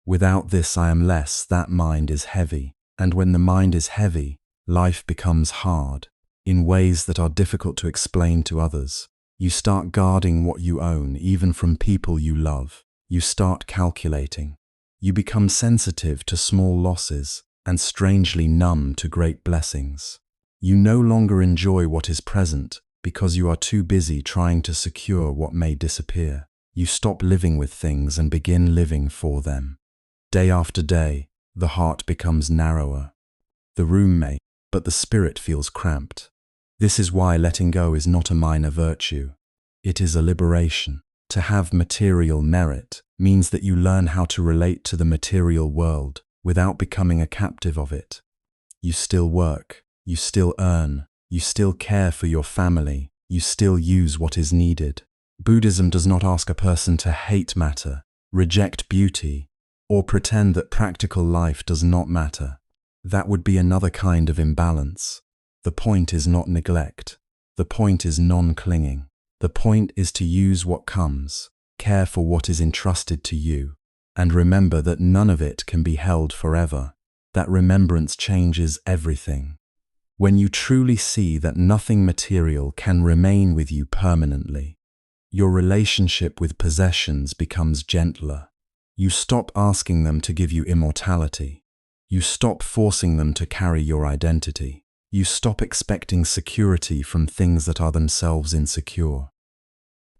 Without this I am less. That mind is heavy. And when the mind is heavy, life becomes hard, in ways that are difficult to explain to others. You start guarding what you own, even from people you love. You start calculating. You become sensitive to small losses and strangely numb to great blessings. You no longer enjoy what is present because you are too busy trying to secure what may disappear. You stop living with things and begin living for them. Day after day, the heart becomes narrower. The room may, but the spirit feels cramped. This is why letting go is not a minor virtue. It is a liberation. To have material merit means that you learn how to relate to the material world without becoming a captive of it. You still work. You still earn, you still care for your family, you still use what is needed. Buddhism does not ask a person to hate matter, reject beauty, or pretend that practical life does not matter. That would be another kind of imbalance. The point is not neglect. The point is non-clinging. The point is to use what comes, care for what is entrusted to you, and remember that none of it can be held forever. That remembrance changes everything. When you truly see that nothing material can remain with you permanently, your relationship with possessions becomes gentler. You stop asking them to give you immortality. You stop forcing them to carry your identity. You stop expecting security from things that are themselves insecure.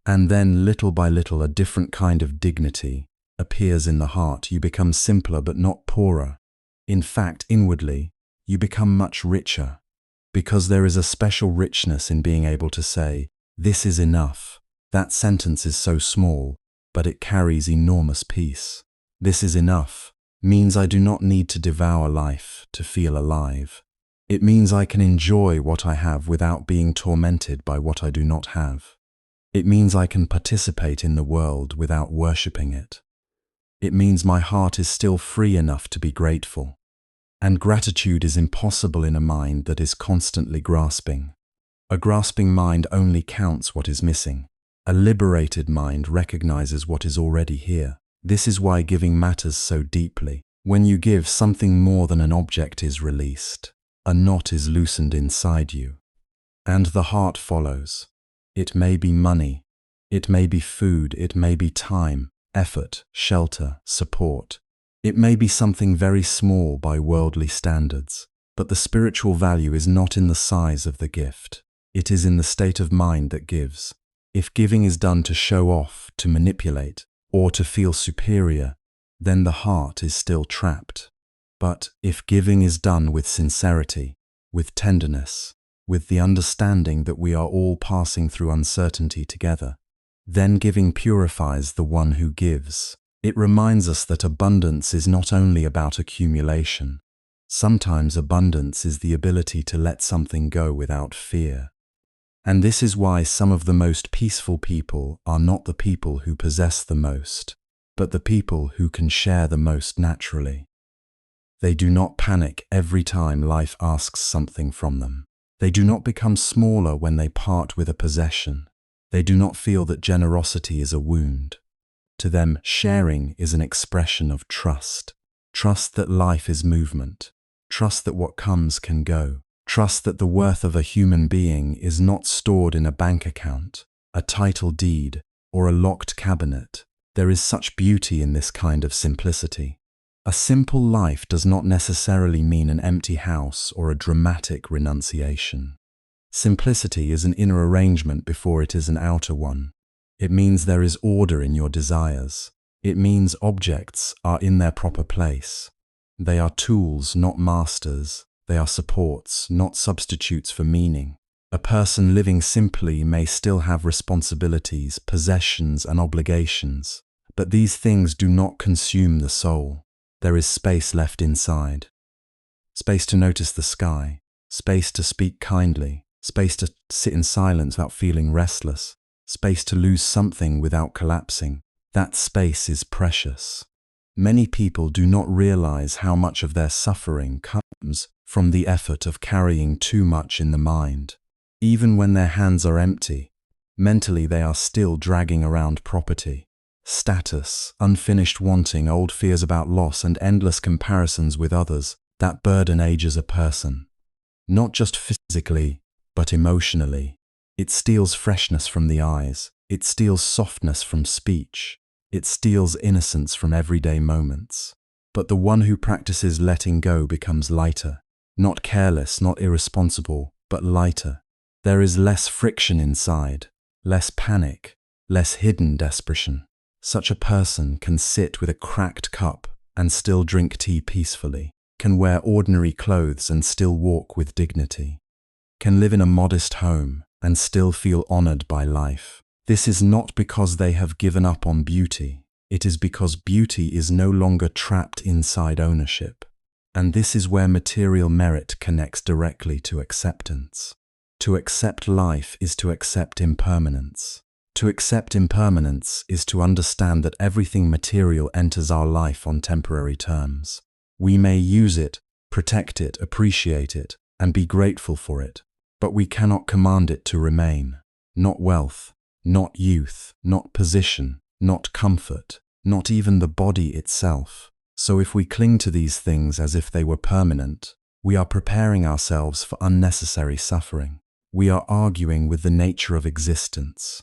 And then, little by little, a different kind of dignity appears in the heart. You become simpler but not poorer. In fact, inwardly, you become much richer. Because there is a special richness in being able to say, this is enough. That sentence is so small, but it carries enormous peace. This is enough means I do not need to devour life to feel alive. It means I can enjoy what I have without being tormented by what I do not have. It means I can participate in the world without worshipping it. It means my heart is still free enough to be grateful. And gratitude is impossible in a mind that is constantly grasping. A grasping mind only counts what is missing. A liberated mind recognizes what is already here. This is why giving matters so deeply. When you give, something more than an object is released. A knot is loosened inside you. And the heart follows. It may be money. It may be food. It may be time, effort, shelter, support. It may be something very small by worldly standards, but the spiritual value is not in the size of the gift. It is in the state of mind that gives. If giving is done to show off, to manipulate, or to feel superior, then the heart is still trapped. But if giving is done with sincerity, with tenderness, with the understanding that we are all passing through uncertainty together, then giving purifies the one who gives. It reminds us that abundance is not only about accumulation. Sometimes abundance is the ability to let something go without fear. And this is why some of the most peaceful people are not the people who possess the most, but the people who can share the most naturally. They do not panic every time life asks something from them. They do not become smaller when they part with a possession. They do not feel that generosity is a wound. To them, sharing is an expression of trust. Trust that life is movement. Trust that what comes can go. Trust that the worth of a human being is not stored in a bank account, a title deed, or a locked cabinet. There is such beauty in this kind of simplicity. A simple life does not necessarily mean an empty house or a dramatic renunciation. Simplicity is an inner arrangement before it is an outer one. It means there is order in your desires. It means objects are in their proper place. They are tools, not masters. They are supports, not substitutes for meaning. A person living simply may still have responsibilities, possessions, and obligations, but these things do not consume the soul. There is space left inside. Space to notice the sky, space to speak kindly, space to sit in silence without feeling restless, space to lose something without collapsing. That space is precious. Many people do not realize how much of their suffering comes from the effort of carrying too much in the mind. Even when their hands are empty, mentally they are still dragging around property, status, unfinished wanting, old fears about loss, and endless comparisons with others. That burden ages a person. Not just physically, but emotionally. It steals freshness from the eyes. It steals softness from speech. It steals innocence from everyday moments. But the one who practices letting go becomes lighter. Not careless, not irresponsible, but lighter. There is less friction inside, less panic, less hidden desperation. Such a person can sit with a cracked cup and still drink tea peacefully, can wear ordinary clothes and still walk with dignity, can live in a modest home and still feel honored by life. This is not because they have given up on beauty. It is because beauty is no longer trapped inside ownership. And this is where material merit connects directly to acceptance. To accept life is to accept impermanence. To accept impermanence is to understand that everything material enters our life on temporary terms. We may use it, protect it, appreciate it, and be grateful for it, but we cannot command it to remain. Not wealth, not youth, not position, not comfort, not even the body itself. So if we cling to these things as if they were permanent, we are preparing ourselves for unnecessary suffering. We are arguing with the nature of existence.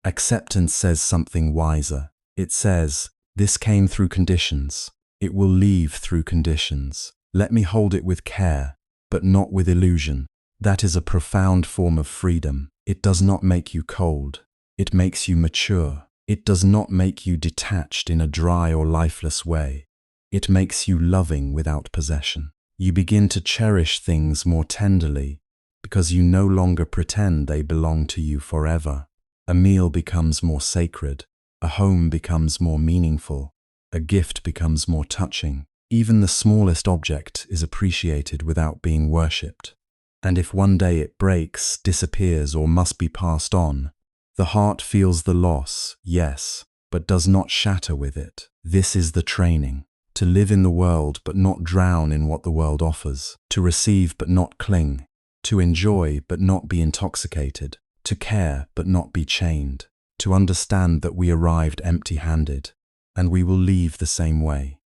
Acceptance says something wiser. It says, this came through conditions. It will leave through conditions. Let me hold it with care, but not with illusion. That is a profound form of freedom. It does not make you cold. It makes you mature. It does not make you detached in a dry or lifeless way. It makes you loving without possession. You begin to cherish things more tenderly because you no longer pretend they belong to you forever. A meal becomes more sacred. A home becomes more meaningful. A gift becomes more touching. Even the smallest object is appreciated without being worshipped. And if one day it breaks, disappears, or must be passed on, the heart feels the loss, yes, but does not shatter with it. This is the training. To live in the world but not drown in what the world offers. To receive but not cling. To enjoy but not be intoxicated. To care but not be chained. To understand that we arrived empty-handed, and we will leave the same way.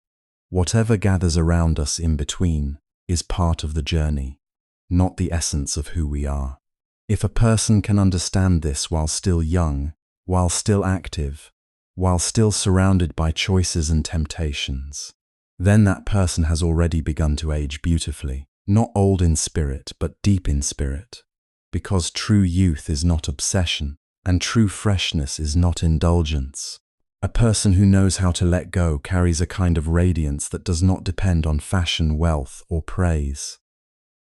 Whatever gathers around us in between is part of the journey, not the essence of who we are. If a person can understand this while still young, while still active, while still surrounded by choices and temptations, then that person has already begun to age beautifully, not old in spirit, but deep in spirit. Because true youth is not obsession, And true freshness is not indulgence. A person who knows how to let go carries a kind of radiance that does not depend on fashion, wealth, or praise.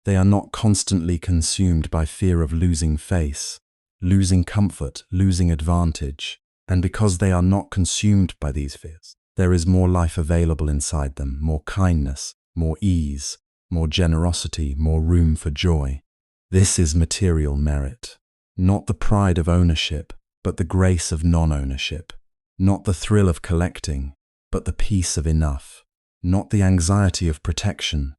They are not constantly consumed by fear of losing face, losing comfort, losing advantage, and because they are not consumed by these fears, there is more life available inside them, more kindness, more ease, more generosity, more room for joy. This is material merit, not the pride of ownership, but the grace of non-ownership, not the thrill of collecting, but the peace of enough, not the anxiety of protection,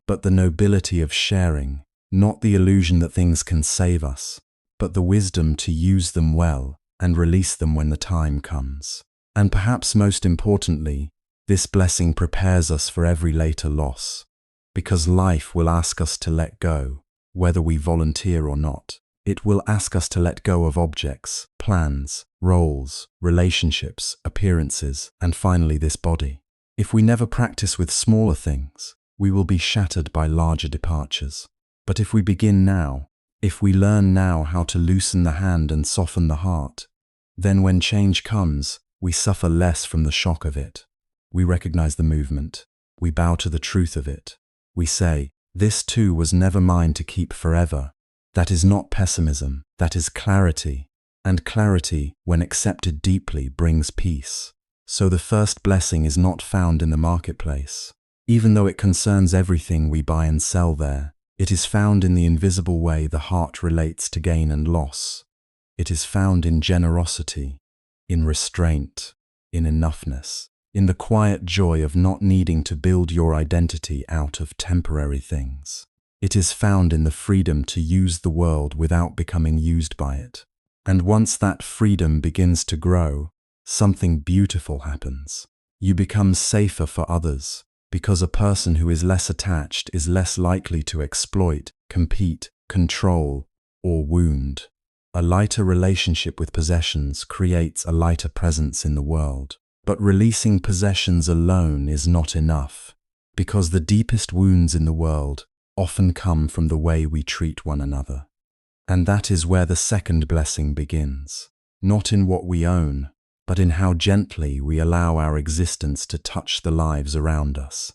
but the nobility of sharing, not the illusion that things can save us, but the wisdom to use them well and release them when the time comes. And perhaps most importantly, this blessing prepares us for every later loss, because life will ask us to let go, whether we volunteer or not. It will ask us to let go of objects, plans, roles, relationships, appearances, and finally this body. If we never practice with smaller things, we will be shattered by larger departures. But if we begin now, if we learn now how to loosen the hand and soften the heart, then when change comes, we suffer less from the shock of it. We recognize the movement. We bow to the truth of it. We say, this too was never mine to keep forever. That is not pessimism, that is clarity. And clarity, when accepted deeply, brings peace. So the first blessing is not found in the marketplace. Even though it concerns everything we buy and sell there, it is found in the invisible way the heart relates to gain and loss. It is found in generosity, in restraint, in enoughness, in the quiet joy of not needing to build your identity out of temporary things. It is found in the freedom to use the world without becoming used by it. And once that freedom begins to grow, something beautiful happens. You become safer for others, because a person who is less attached is less likely to exploit, compete, control, or wound. A lighter relationship with possessions creates a lighter presence in the world. But releasing possessions alone is not enough, because the deepest wounds in the world often come from the way we treat one another. And that is where the second blessing begins, not in what we own, but in how gently we allow our existence to touch the lives around us.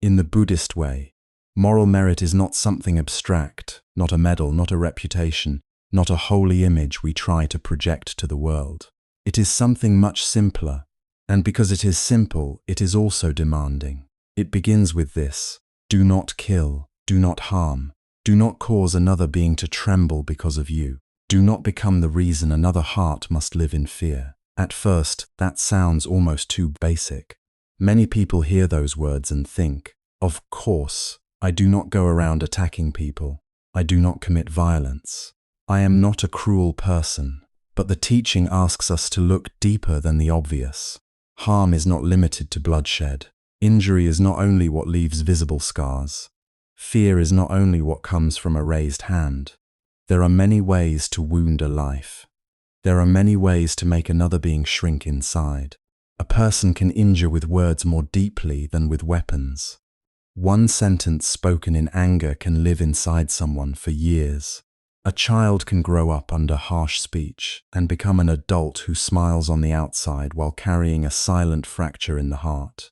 In the Buddhist way, moral merit is not something abstract, not a medal, not a reputation, not a holy image we try to project to the world. It is something much simpler, and because it is simple, it is also demanding. It begins with this: do not kill, do not harm, do not cause another being to tremble because of you. Do not become the reason another heart must live in fear. At first, that sounds almost too basic. Many people hear those words and think, of course, I do not go around attacking people. I do not commit violence. I am not a cruel person. But the teaching asks us to look deeper than the obvious. Harm is not limited to bloodshed. Injury is not only what leaves visible scars. Fear is not only what comes from a raised hand. There are many ways to wound a life. There are many ways to make another being shrink inside. A person can injure with words more deeply than with weapons. One sentence spoken in anger can live inside someone for years. A child can grow up under harsh speech and become an adult who smiles on the outside while carrying a silent fracture in the heart.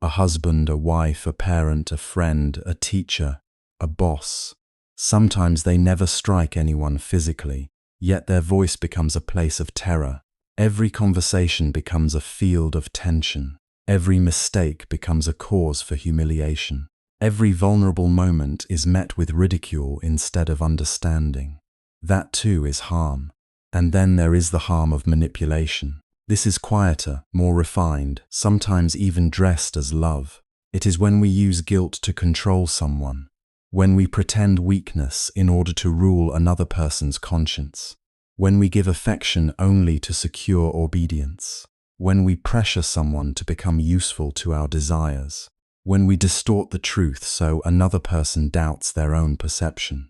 A husband, a wife, a parent, a friend, a teacher, a boss. Sometimes they never strike anyone physically, yet their voice becomes a place of terror. Every conversation becomes a field of tension. Every mistake becomes a cause for humiliation. Every vulnerable moment is met with ridicule instead of understanding. That too is harm. And then there is the harm of manipulation. This is quieter, more refined, sometimes even dressed as love. It is when we use guilt to control someone, when we pretend weakness in order to rule another person's conscience, when we give affection only to secure obedience, when we pressure someone to become useful to our desires, when we distort the truth so another person doubts their own perception.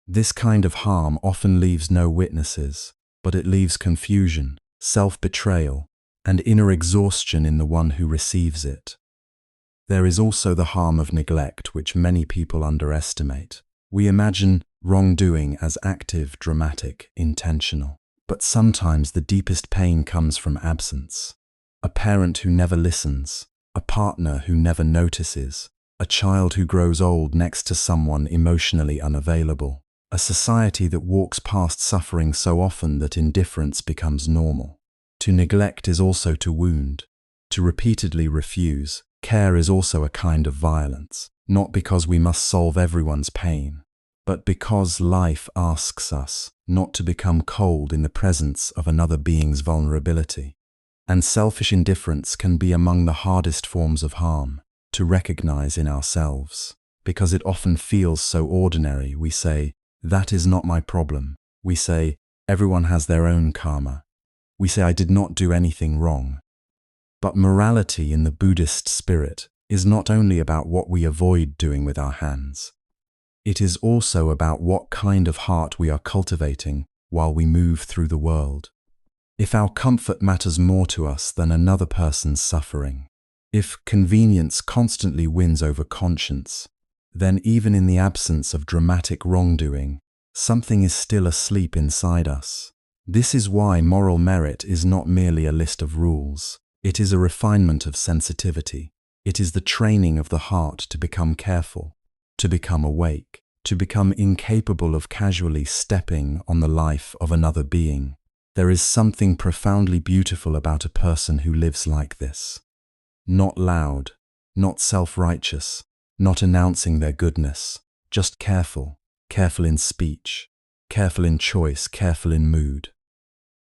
This kind of harm often leaves no witnesses, but it leaves confusion, self-betrayal, and inner exhaustion in the one who receives it. There is also the harm of neglect, which many people underestimate. We imagine wrongdoing as active, dramatic, intentional. But sometimes the deepest pain comes from absence. A parent who never listens, a partner who never notices, a child who grows old next to someone emotionally unavailable, a society that walks past suffering so often that indifference becomes normal. To neglect is also to wound. To repeatedly refuse care is also a kind of violence, not because we must solve everyone's pain, but because life asks us not to become cold in the presence of another being's vulnerability. And selfish indifference can be among the hardest forms of harm to recognize in ourselves, because it often feels so ordinary. We say, "That is not my problem." We say, "Everyone has their own karma." We say, "I did not do anything wrong." But morality in the Buddhist spirit is not only about what we avoid doing with our hands. It is also about what kind of heart we are cultivating while we move through the world. If our comfort matters more to us than another person's suffering, if convenience constantly wins over conscience, then even in the absence of dramatic wrongdoing, something is still asleep inside us. This is why moral merit is not merely a list of rules. It is a refinement of sensitivity. It is the training of the heart to become careful, to become awake, to become incapable of casually stepping on the life of another being. There is something profoundly beautiful about a person who lives like this. Not loud, not self-righteous, not announcing their goodness, just careful, careful in speech, careful in choice, careful in mood,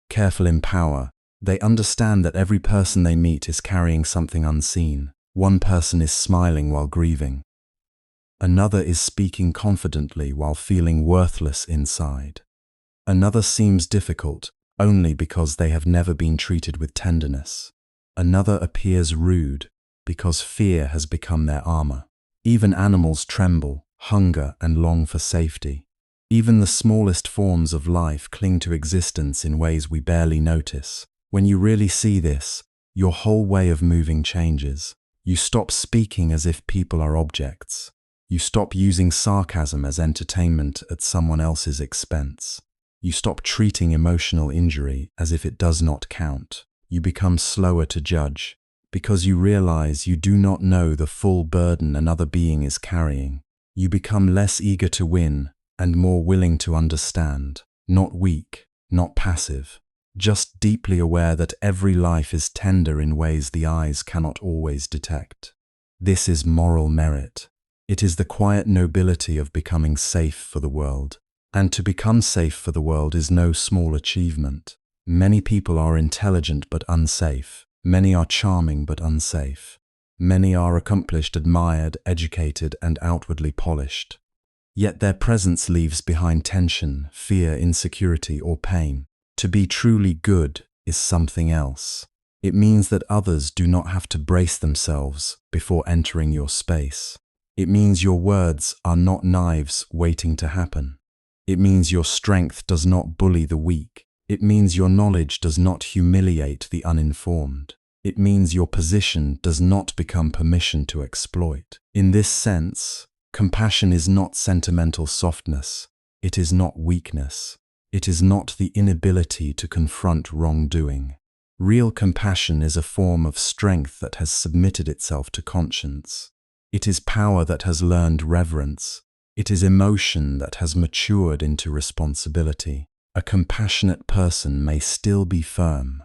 careful in power. They understand that every person they meet is carrying something unseen. One person is smiling while grieving. Another is speaking confidently while feeling worthless inside. Another seems difficult only because they have never been treated with tenderness. Another appears rude because fear has become their armor. Even animals tremble, hunger, and long for safety. Even the smallest forms of life cling to existence in ways we barely notice. When you really see this, your whole way of moving changes. You stop speaking as if people are objects. You stop using sarcasm as entertainment at someone else's expense. You stop treating emotional injury as if it does not count. You become slower to judge because you realize you do not know the full burden another being is carrying. You become less eager to win and more willing to understand, not weak, not passive, just deeply aware that every life is tender in ways the eyes cannot always detect. This is moral merit. It is the quiet nobility of becoming safe for the world. And to become safe for the world is no small achievement. Many people are intelligent but unsafe. Many are charming but unsafe. Many are accomplished, admired, educated, and outwardly polished. Yet their presence leaves behind tension, fear, insecurity, or pain. To be truly good is something else. It means that others do not have to brace themselves before entering your space. It means your words are not knives waiting to happen. It means your strength does not bully the weak. It means your knowledge does not humiliate the uninformed. It means your position does not become permission to exploit. In this sense, compassion is not sentimental softness. It is not weakness. It is not the inability to confront wrongdoing. Real compassion is a form of strength that has submitted itself to conscience. It is power that has learned reverence. It is emotion that has matured into responsibility. A compassionate person may still be firm.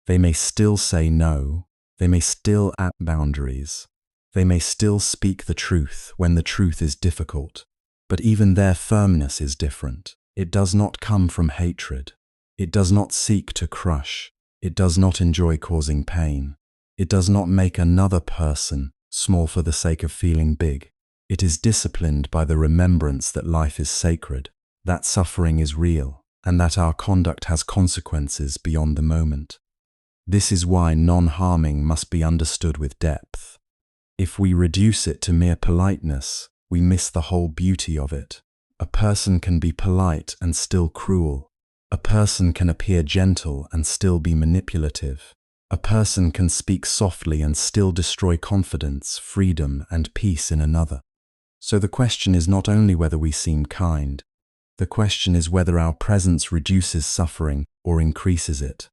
They may still say no. They may still add boundaries. They may still speak the truth when the truth is difficult. But even their firmness is different. It does not come from hatred. It does not seek to crush. It does not enjoy causing pain. It does not make another person small for the sake of feeling big. It is disciplined by the remembrance that life is sacred, that suffering is real, and that our conduct has consequences beyond the moment. This is why non-harming must be understood with depth. If we reduce it to mere politeness, we miss the whole beauty of it. A person can be polite and still cruel. A person can appear gentle and still be manipulative. A person can speak softly and still destroy confidence, freedom, and peace in another. So the question is not only whether we seem kind, The question is whether our presence reduces suffering or increases it.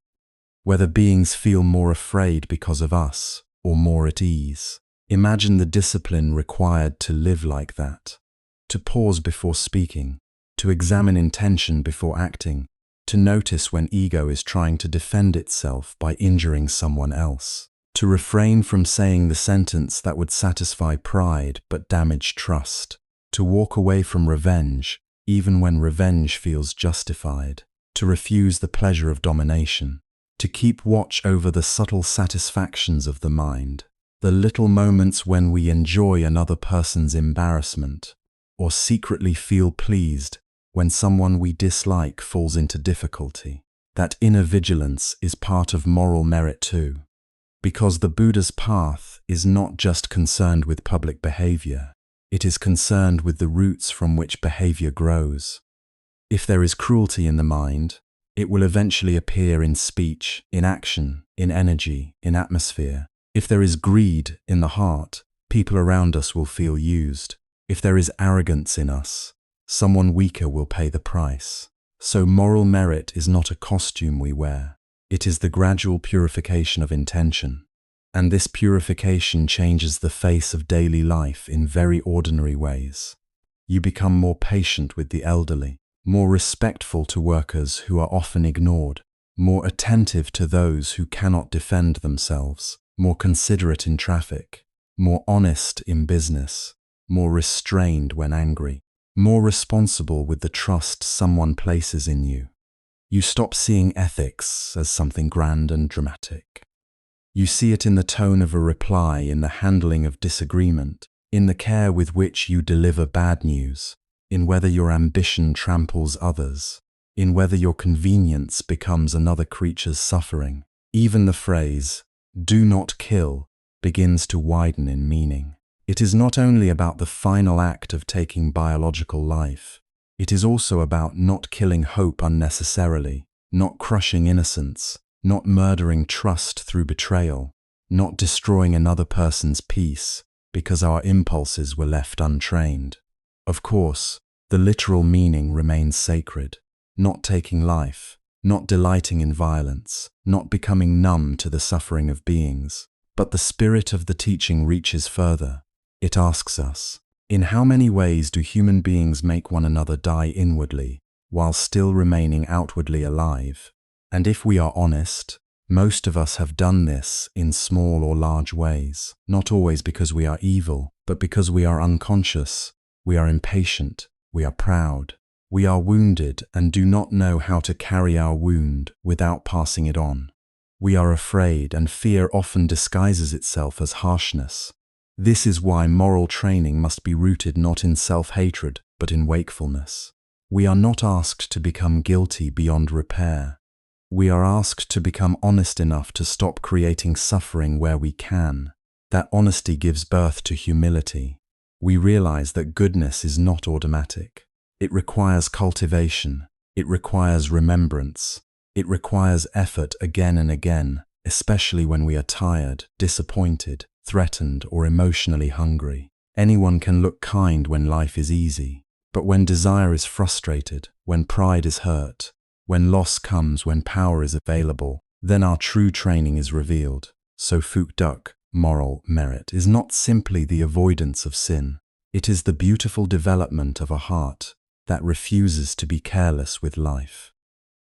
Whether beings feel more afraid because of us or more at ease. Imagine the discipline required to live like that. To pause before speaking, to examine intention before acting, to notice when ego is trying to defend itself by injuring someone else, to refrain from saying the sentence that would satisfy pride but damage trust, to walk away from revenge even when revenge feels justified, to refuse the pleasure of domination, to keep watch over the subtle satisfactions of the mind, the little moments when we enjoy another person's embarrassment, or secretly feel pleased when someone we dislike falls into difficulty. That inner vigilance is part of moral merit too, because the Buddha's path is not just concerned with public behavior, it is concerned with the roots from which behavior grows. If there is cruelty in the mind, it will eventually appear in speech, in action, in energy, in atmosphere. If there is greed in the heart, people around us will feel used. If there is arrogance in us, someone weaker will pay the price. So moral merit is not a costume we wear. It is the gradual purification of intention. And this purification changes the face of daily life in very ordinary ways. You become more patient with the elderly, more respectful to workers who are often ignored, more attentive to those who cannot defend themselves, more considerate in traffic, more honest in business, more restrained when angry, more responsible with the trust someone places in you. You stop seeing ethics as something grand and dramatic. You see it in the tone of a reply, in the handling of disagreement, in the care with which you deliver bad news, in whether your ambition tramples others, in whether your convenience becomes another creature's suffering. Even the phrase, "do not kill," begins to widen in meaning. It is not only about the final act of taking biological life. It is also about not killing hope unnecessarily, not crushing innocence, not murdering trust through betrayal, not destroying another person's peace because our impulses were left untrained. Of course, the literal meaning remains sacred, not taking life, not delighting in violence, not becoming numb to the suffering of beings. But the spirit of the teaching reaches further. It asks us, in how many ways do human beings make one another die inwardly while still remaining outwardly alive? And if we are honest, most of us have done this in small or large ways, not always because we are evil, but because we are unconscious, we are impatient, we are proud, we are wounded and do not know how to carry our wound without passing it on. We are afraid, and fear often disguises itself as harshness. This is why moral training must be rooted not in self-hatred, but in wakefulness. We are not asked to become guilty beyond repair. We are asked to become honest enough to stop creating suffering where we can. That honesty gives birth to humility. We realize that goodness is not automatic. It requires cultivation. It requires remembrance. It requires effort again and again, especially when we are tired, disappointed, threatened, or emotionally hungry. Anyone can look kind when life is easy, but when desire is frustrated, when pride is hurt, when loss comes, when power is available, then our true training is revealed. So Phuc Duc, moral merit, is not simply the avoidance of sin. It is the beautiful development of a heart that refuses to be careless with life.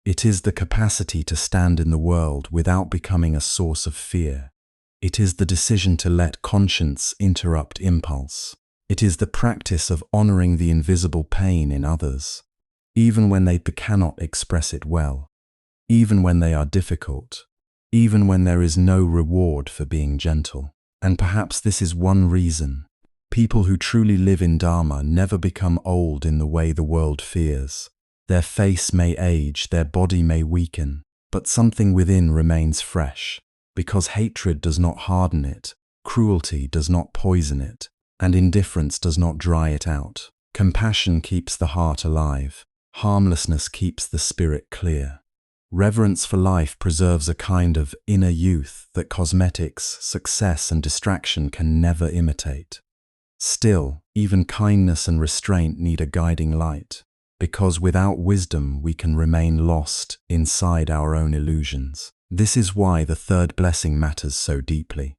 It is the capacity to stand in the world without becoming a source of fear. It is the decision to let conscience interrupt impulse. It is the practice of honoring the invisible pain in others, even when they cannot express it well, even when they are difficult, even when there is no reward for being gentle. And perhaps this is one reason people who truly live in Dharma never become old in the way the world fears. Their face may age, their body may weaken, but something within remains fresh, because hatred does not harden it, cruelty does not poison it, and indifference does not dry it out. Compassion keeps the heart alive. Harmlessness keeps the spirit clear. Reverence for life preserves a kind of inner youth that cosmetics, success, and distraction can never imitate. Still, even kindness and restraint need a guiding light. because without wisdom we can remain lost inside our own illusions. This is why the third blessing matters so deeply.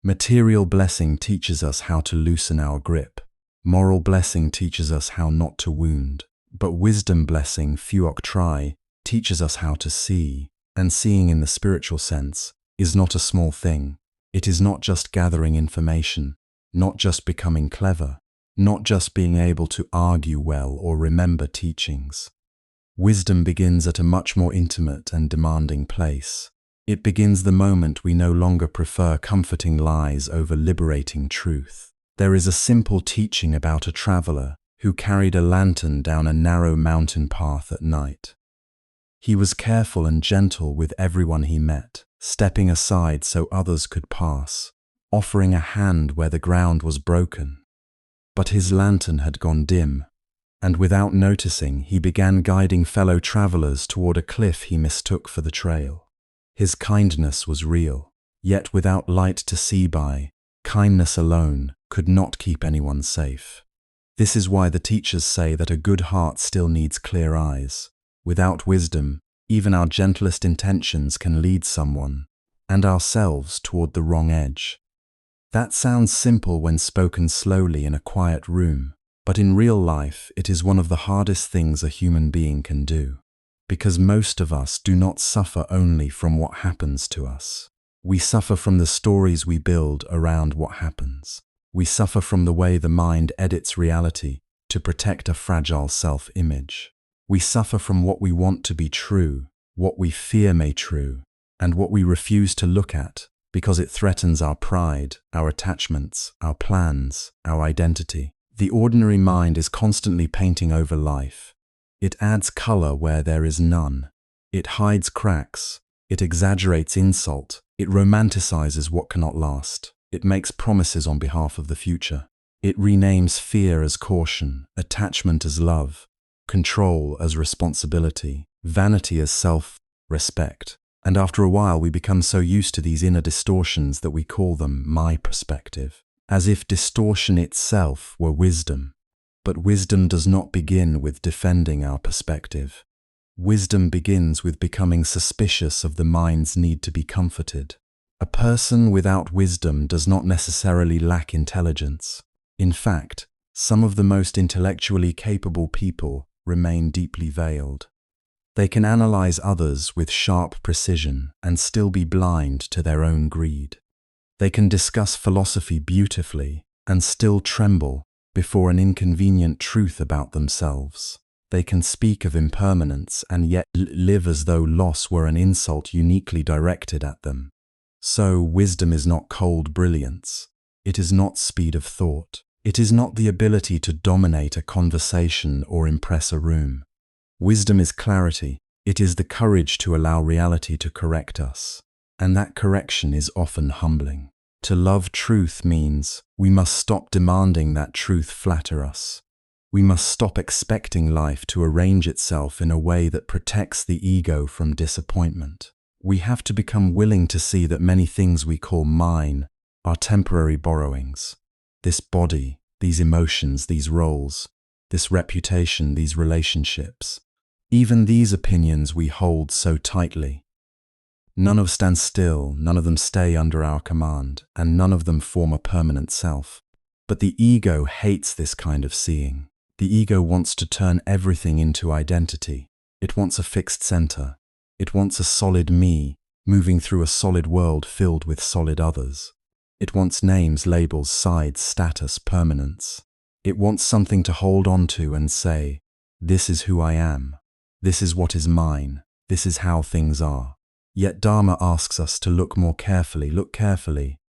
Material blessing teaches us how to loosen our grip. Moral blessing teaches us how not to wound. But wisdom blessing, Fuok Tri, teaches us how to see. And seeing in the spiritual sense is not a small thing. It is not just gathering information, not just becoming clever, not just being able to argue well or remember teachings. Wisdom begins at a much more intimate and demanding place. It begins the moment we no longer prefer comforting lies over liberating truth. There is a simple teaching about a traveler who carried a lantern down a narrow mountain path at night. He was careful and gentle with everyone he met, stepping aside so others could pass, offering a hand where the ground was broken. But his lantern had gone dim, and without noticing, he began guiding fellow travelers toward a cliff he mistook for the trail. His kindness was real, yet without light to see by, kindness alone could not keep anyone safe. This is why the teachers say that a good heart still needs clear eyes. Without wisdom, even our gentlest intentions can lead someone, and ourselves, toward the wrong edge. That sounds simple when spoken slowly in a quiet room, but in real life it is one of the hardest things a human being can do. Because most of us do not suffer only from what happens to us. We suffer from the stories we build around what happens. We suffer from the way the mind edits reality to protect a fragile self-image. We suffer from what we want to be true, what we fear may be true, and what we refuse to look at because it threatens our pride, our attachments, our plans, our identity. The ordinary mind is constantly painting over life. It adds color where there is none. It hides cracks. It exaggerates insult. It romanticizes what cannot last. It makes promises on behalf of the future. It renames fear as caution, attachment as love, control as responsibility, vanity as self-respect. And after a while we become so used to these inner distortions that we call them my perspective, as if distortion itself were wisdom. But wisdom does not begin with defending our perspective. Wisdom begins with becoming suspicious of the mind's need to be comforted. A person without wisdom does not necessarily lack intelligence. In fact, some of the most intellectually capable people remain deeply veiled. They can analyze others with sharp precision and still be blind to their own greed. They can discuss philosophy beautifully and still tremble before an inconvenient truth about themselves. They can speak of impermanence and yet live as though loss were an insult uniquely directed at them. So, wisdom is not cold brilliance. It is not speed of thought. It is not the ability to dominate a conversation or impress a room. Wisdom is clarity. It is the courage to allow reality to correct us. And that correction is often humbling. To love truth means we must stop demanding that truth flatter us. We must stop expecting life to arrange itself in a way that protects the ego from disappointment. We have to become willing to see that many things we call mine are temporary borrowings. This body, these emotions, these roles, this reputation, these relationships, even these opinions we hold so tightly. None of them stand still, none of them stay under our command, and none of them form a permanent self. But the ego hates this kind of seeing. The ego wants to turn everything into identity. It wants a fixed center. It wants a solid me, moving through a solid world filled with solid others. It wants names, labels, sides, status, permanence. It wants something to hold on to and say, this is who I am. This is what is mine. This is how things are. Yet Dharma asks us to look more carefully,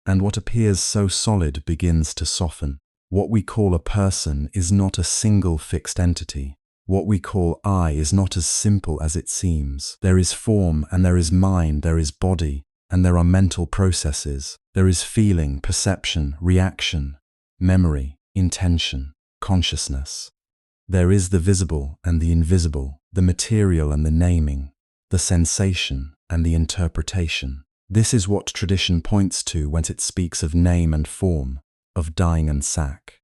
and what appears so solid begins to soften. What we call a person is not a single fixed entity. What we call I is not as simple as it seems. There is form, and there is mind, there is body, and there are mental processes. There is feeling, perception, reaction, memory, intention, consciousness. There is the visible and the invisible, the material and the naming, the sensation and the interpretation. This is what tradition points to when it speaks of name and form, of dying and sack.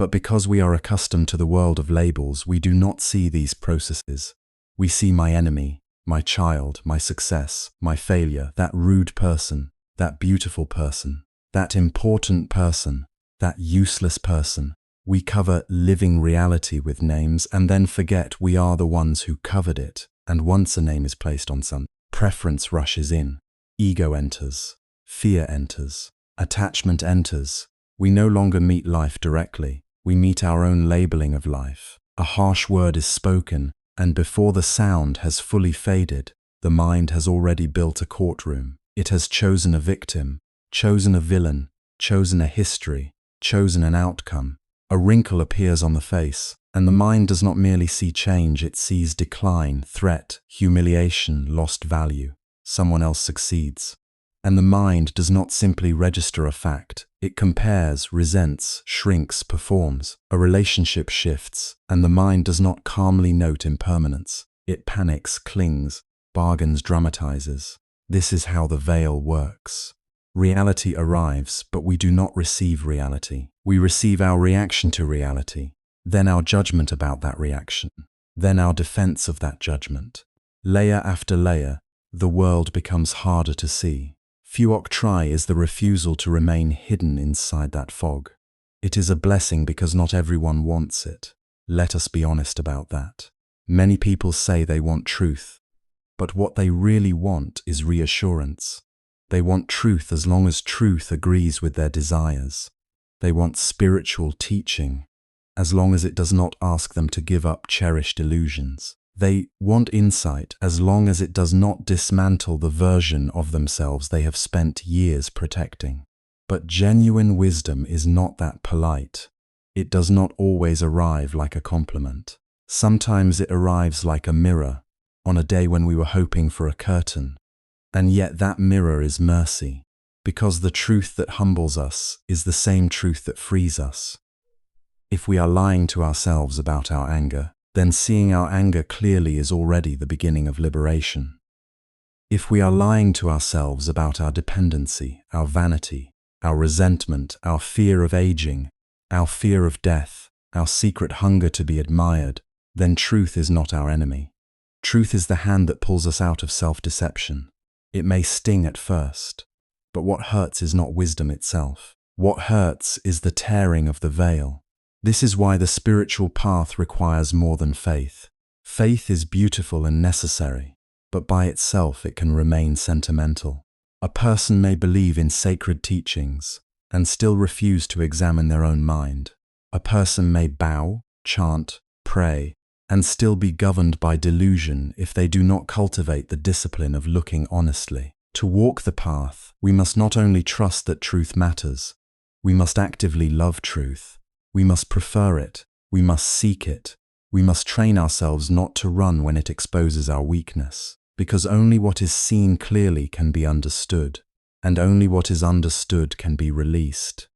But because we are accustomed to the world of labels, we do not see these processes. We see my enemy, my child, my success, my failure, that rude person, that beautiful person, that important person, that useless person. We cover living reality with names and then forget we are the ones who covered it. And once a name is placed on some, preference rushes in, ego enters, fear enters, attachment enters. We no longer meet life directly. We meet our own labeling of life. A harsh word is spoken, and before the sound has fully faded, the mind has already built a courtroom. It has chosen a victim, chosen a villain, chosen a history, chosen an outcome. A wrinkle appears on the face, and the mind does not merely see change, it sees decline, threat, humiliation, lost value. Someone else succeeds. And the mind does not simply register a fact. It compares, resents, shrinks, performs. A relationship shifts, and the mind does not calmly note impermanence. It panics, clings, bargains, dramatizes. This is how the veil works. Reality arrives, but we do not receive reality. We receive our reaction to reality, then our judgment about that reaction, then our defense of that judgment. Layer after layer, the world becomes harder to see. Fuok Tri is the refusal to remain hidden inside that fog. It is a blessing because not everyone wants it. Let us be honest about that. Many people say they want truth, but what they really want is reassurance. They want truth as long as truth agrees with their desires. They want spiritual teaching, as long as it does not ask them to give up cherished illusions. They want insight as long as it does not dismantle the version of themselves they have spent years protecting. But genuine wisdom is not that polite. It does not always arrive like a compliment. Sometimes it arrives like a mirror, on a day when we were hoping for a curtain. And yet that mirror is mercy, because the truth that humbles us is the same truth that frees us. If we are lying to ourselves about our anger, then seeing our anger clearly is already the beginning of liberation. If we are lying to ourselves about our dependency, our vanity, our resentment, our fear of aging, our fear of death, our secret hunger to be admired, then truth is not our enemy. Truth is the hand that pulls us out of self-deception. It may sting at first, but what hurts is not wisdom itself. What hurts is the tearing of the veil. This is why the spiritual path requires more than faith. Faith is beautiful and necessary, but by itself it can remain sentimental. A person may believe in sacred teachings and still refuse to examine their own mind. A person may bow, chant, pray, and still be governed by delusion if they do not cultivate the discipline of looking honestly. To walk the path, we must not only trust that truth matters, we must actively love truth. We must prefer it. We must seek it. We must train ourselves not to run when it exposes our weakness, because only what is seen clearly can be understood, and only what is understood can be released.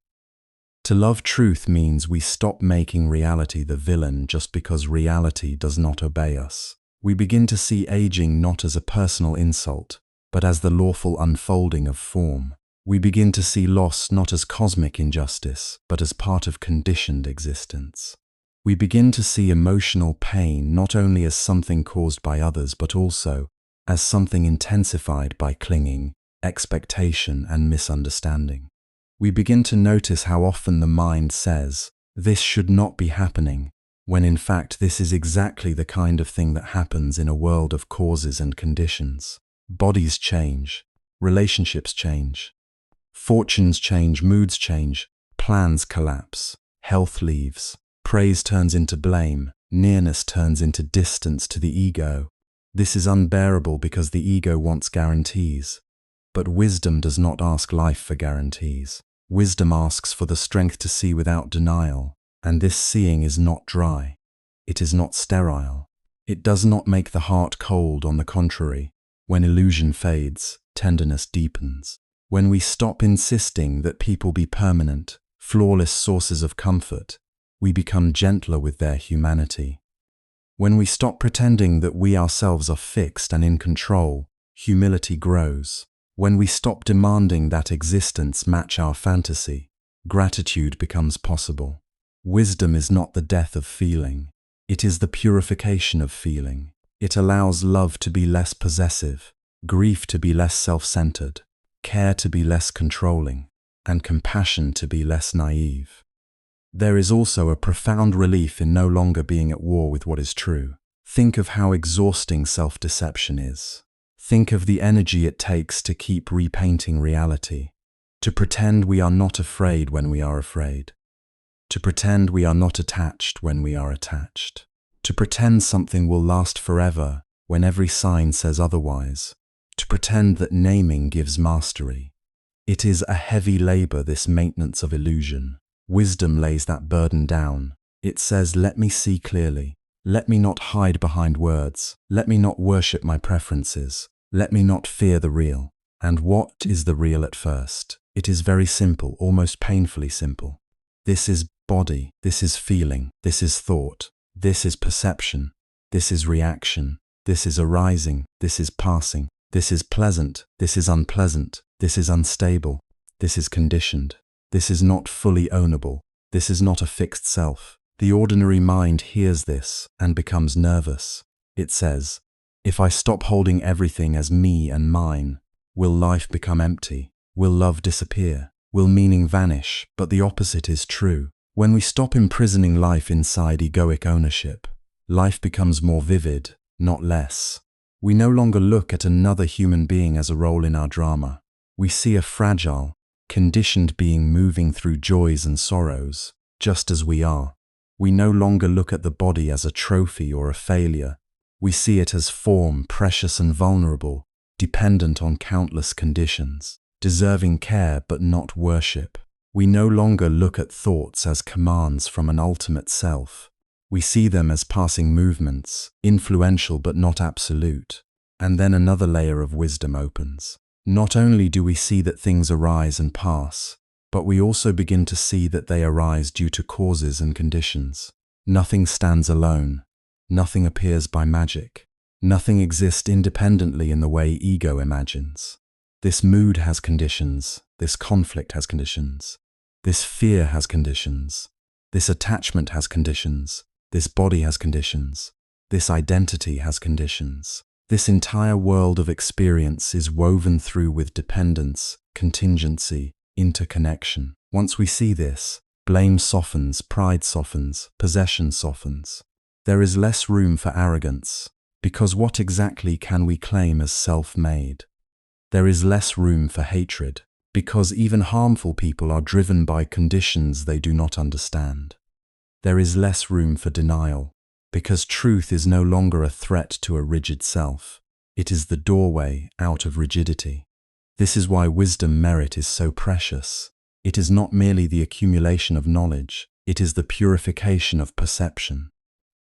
To love truth means we stop making reality the villain just because reality does not obey us. We begin to see aging not as a personal insult, but as the lawful unfolding of form. We begin to see loss not as cosmic injustice, but as part of conditioned existence. We begin to see emotional pain not only as something caused by others, but also as something intensified by clinging, expectation, and misunderstanding. We begin to notice how often the mind says, "This should not be happening," when in fact this is exactly the kind of thing that happens in a world of causes and conditions. Bodies change, relationships change, fortunes change, moods change, plans collapse, health leaves, praise turns into blame, nearness turns into distance to the ego. This is unbearable because the ego wants guarantees. But wisdom does not ask life for guarantees. Wisdom asks for the strength to see without denial, and this seeing is not dry. It is not sterile. It does not make the heart cold, on the contrary. When illusion fades, tenderness deepens. When we stop insisting that people be permanent, flawless sources of comfort, we become gentler with their humanity. When we stop pretending that we ourselves are fixed and in control, humility grows. When we stop demanding that existence match our fantasy, gratitude becomes possible. Wisdom is not the death of feeling. It is the purification of feeling. It allows love to be less possessive, grief to be less self-centered, care to be less controlling, and compassion to be less naive. There is also a profound relief in no longer being at war with what is true. Think of how exhausting self-deception is. Think of the energy it takes to keep repainting reality, to pretend we are not afraid when we are afraid, to pretend we are not attached when we are attached, to pretend something will last forever when every sign says otherwise, to pretend that naming gives mastery. It is a heavy labor, this maintenance of illusion. Wisdom lays that burden down. It says, let me see clearly. Let me not hide behind words. Let me not worship my preferences. Let me not fear the real. And what is the real at first? It is very simple, almost painfully simple. This is body. This is feeling. This is thought. This is perception. This is reaction. This is arising. This is passing. This is pleasant. This is unpleasant. This is unstable. This is conditioned. This is not fully ownable. This is not a fixed self. The ordinary mind hears this and becomes nervous. It says, if I stop holding everything as me and mine, will life become empty? Will love disappear? Will meaning vanish? But the opposite is true. When we stop imprisoning life inside egoic ownership, life becomes more vivid, not less. We no longer look at another human being as a role in our drama. We see a fragile, conditioned being moving through joys and sorrows, just as we are. We no longer look at the body as a trophy or a failure. We see it as form, precious and vulnerable, dependent on countless conditions, deserving care but not worship. We no longer look at thoughts as commands from an ultimate self. We see them as passing movements, influential but not absolute. And then another layer of wisdom opens. Not only do we see that things arise and pass, but we also begin to see that they arise due to causes and conditions. Nothing stands alone. Nothing appears by magic. Nothing exists independently in the way ego imagines. This mood has conditions. This conflict has conditions. This fear has conditions. This attachment has conditions. This body has conditions. This identity has conditions. This entire world of experience is woven through with dependence, contingency, interconnection. Once we see this, blame softens, pride softens, possession softens. There is less room for arrogance, because what exactly can we claim as self-made? There is less room for hatred, because even harmful people are driven by conditions they do not understand. There is less room for denial, because truth is no longer a threat to a rigid self. It is the doorway out of rigidity. This is why wisdom merit is so precious. It is not merely the accumulation of knowledge, it is the purification of perception.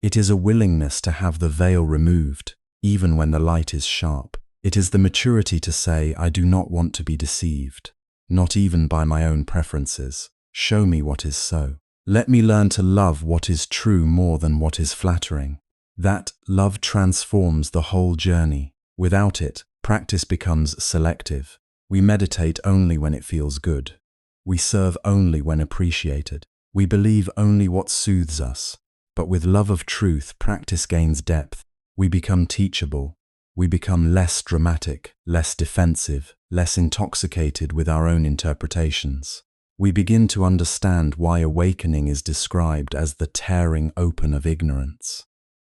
It is a willingness to have the veil removed, even when the light is sharp. It is the maturity to say, I do not want to be deceived, not even by my own preferences. Show me what is so. Let me learn to love what is true more than what is flattering. That love transforms the whole journey. Without it, practice becomes selective. We meditate only when it feels good. We serve only when appreciated. We believe only what soothes us. But with love of truth, practice gains depth. We become teachable. We become less dramatic, less defensive, less intoxicated with our own interpretations. We begin to understand why awakening is described as the tearing open of ignorance.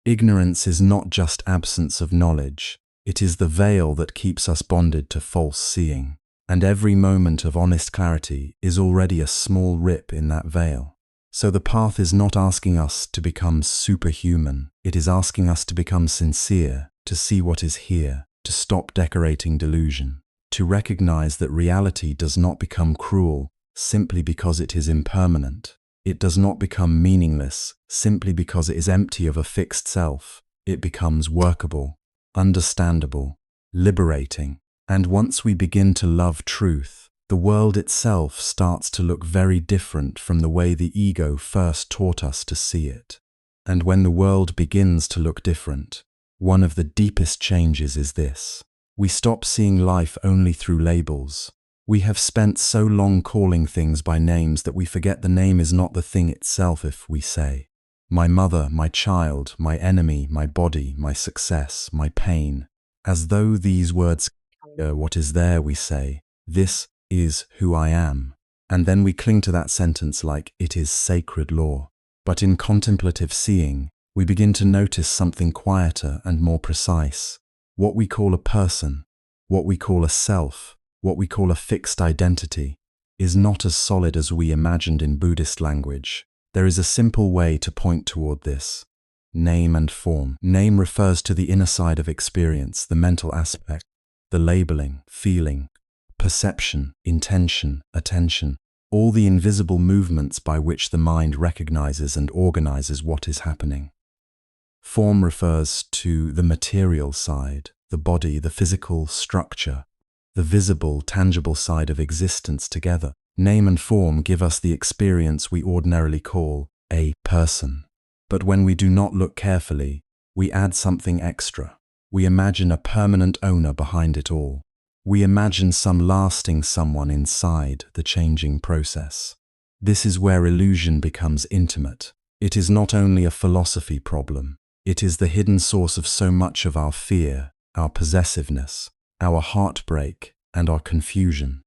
Ignorance is not just absence of knowledge. It is the veil that keeps us bonded to false seeing. And every moment of honest clarity is already a small rip in that veil. So the path is not asking us to become superhuman. It is asking us to become sincere, to see what is here, to stop decorating delusion, to recognize that reality does not become cruel simply because it is impermanent. It does not become meaningless simply because it is empty of a fixed self. It becomes workable, understandable, liberating. And once we begin to love truth, the world itself starts to look very different from the way the ego first taught us to see it. And when the world begins to look different, one of the deepest changes is this. We stop seeing life only through labels. We have spent so long calling things by names that we forget the name is not the thing itself. If we say, my mother, my child, my enemy, my body, my success, my pain, as though these words are what is there, we say, this is who I am. And then we cling to that sentence like it is sacred law. But in contemplative seeing, we begin to notice something quieter and more precise. What we call a person, what we call a self, what we call a fixed identity, is not as solid as we imagined in Buddhist language. There is a simple way to point toward this: name and form. Name refers to the inner side of experience, the mental aspect, the labeling, feeling, perception, intention, attention, all the invisible movements by which the mind recognizes and organizes what is happening. Form refers to the material side, the body, the physical structure, the visible, tangible side of existence together. Name and form give us the experience we ordinarily call a person. But when we do not look carefully, we add something extra. We imagine a permanent owner behind it all. We imagine some lasting someone inside the changing process. This is where illusion becomes intimate. It is not only a philosophy problem. It is the hidden source of so much of our fear, our possessiveness, our heartbreak, and our confusion.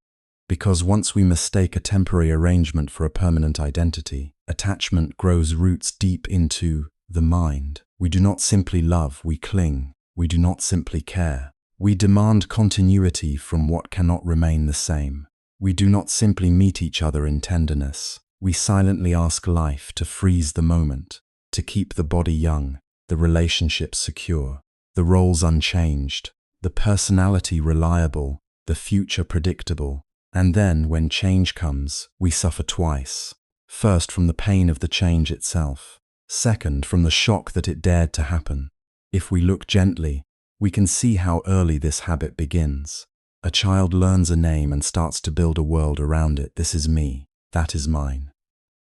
Because once we mistake a temporary arrangement for a permanent identity, attachment grows roots deep into the mind. We do not simply love, we cling. We do not simply care. We demand continuity from what cannot remain the same. We do not simply meet each other in tenderness. We silently ask life to freeze the moment, to keep the body young, the relationships secure, the roles unchanged, the personality reliable, the future predictable. And then, when change comes, we suffer twice. First, from the pain of the change itself. Second, from the shock that it dared to happen. If we look gently, we can see how early this habit begins. A child learns a name and starts to build a world around it. This is me. That is mine.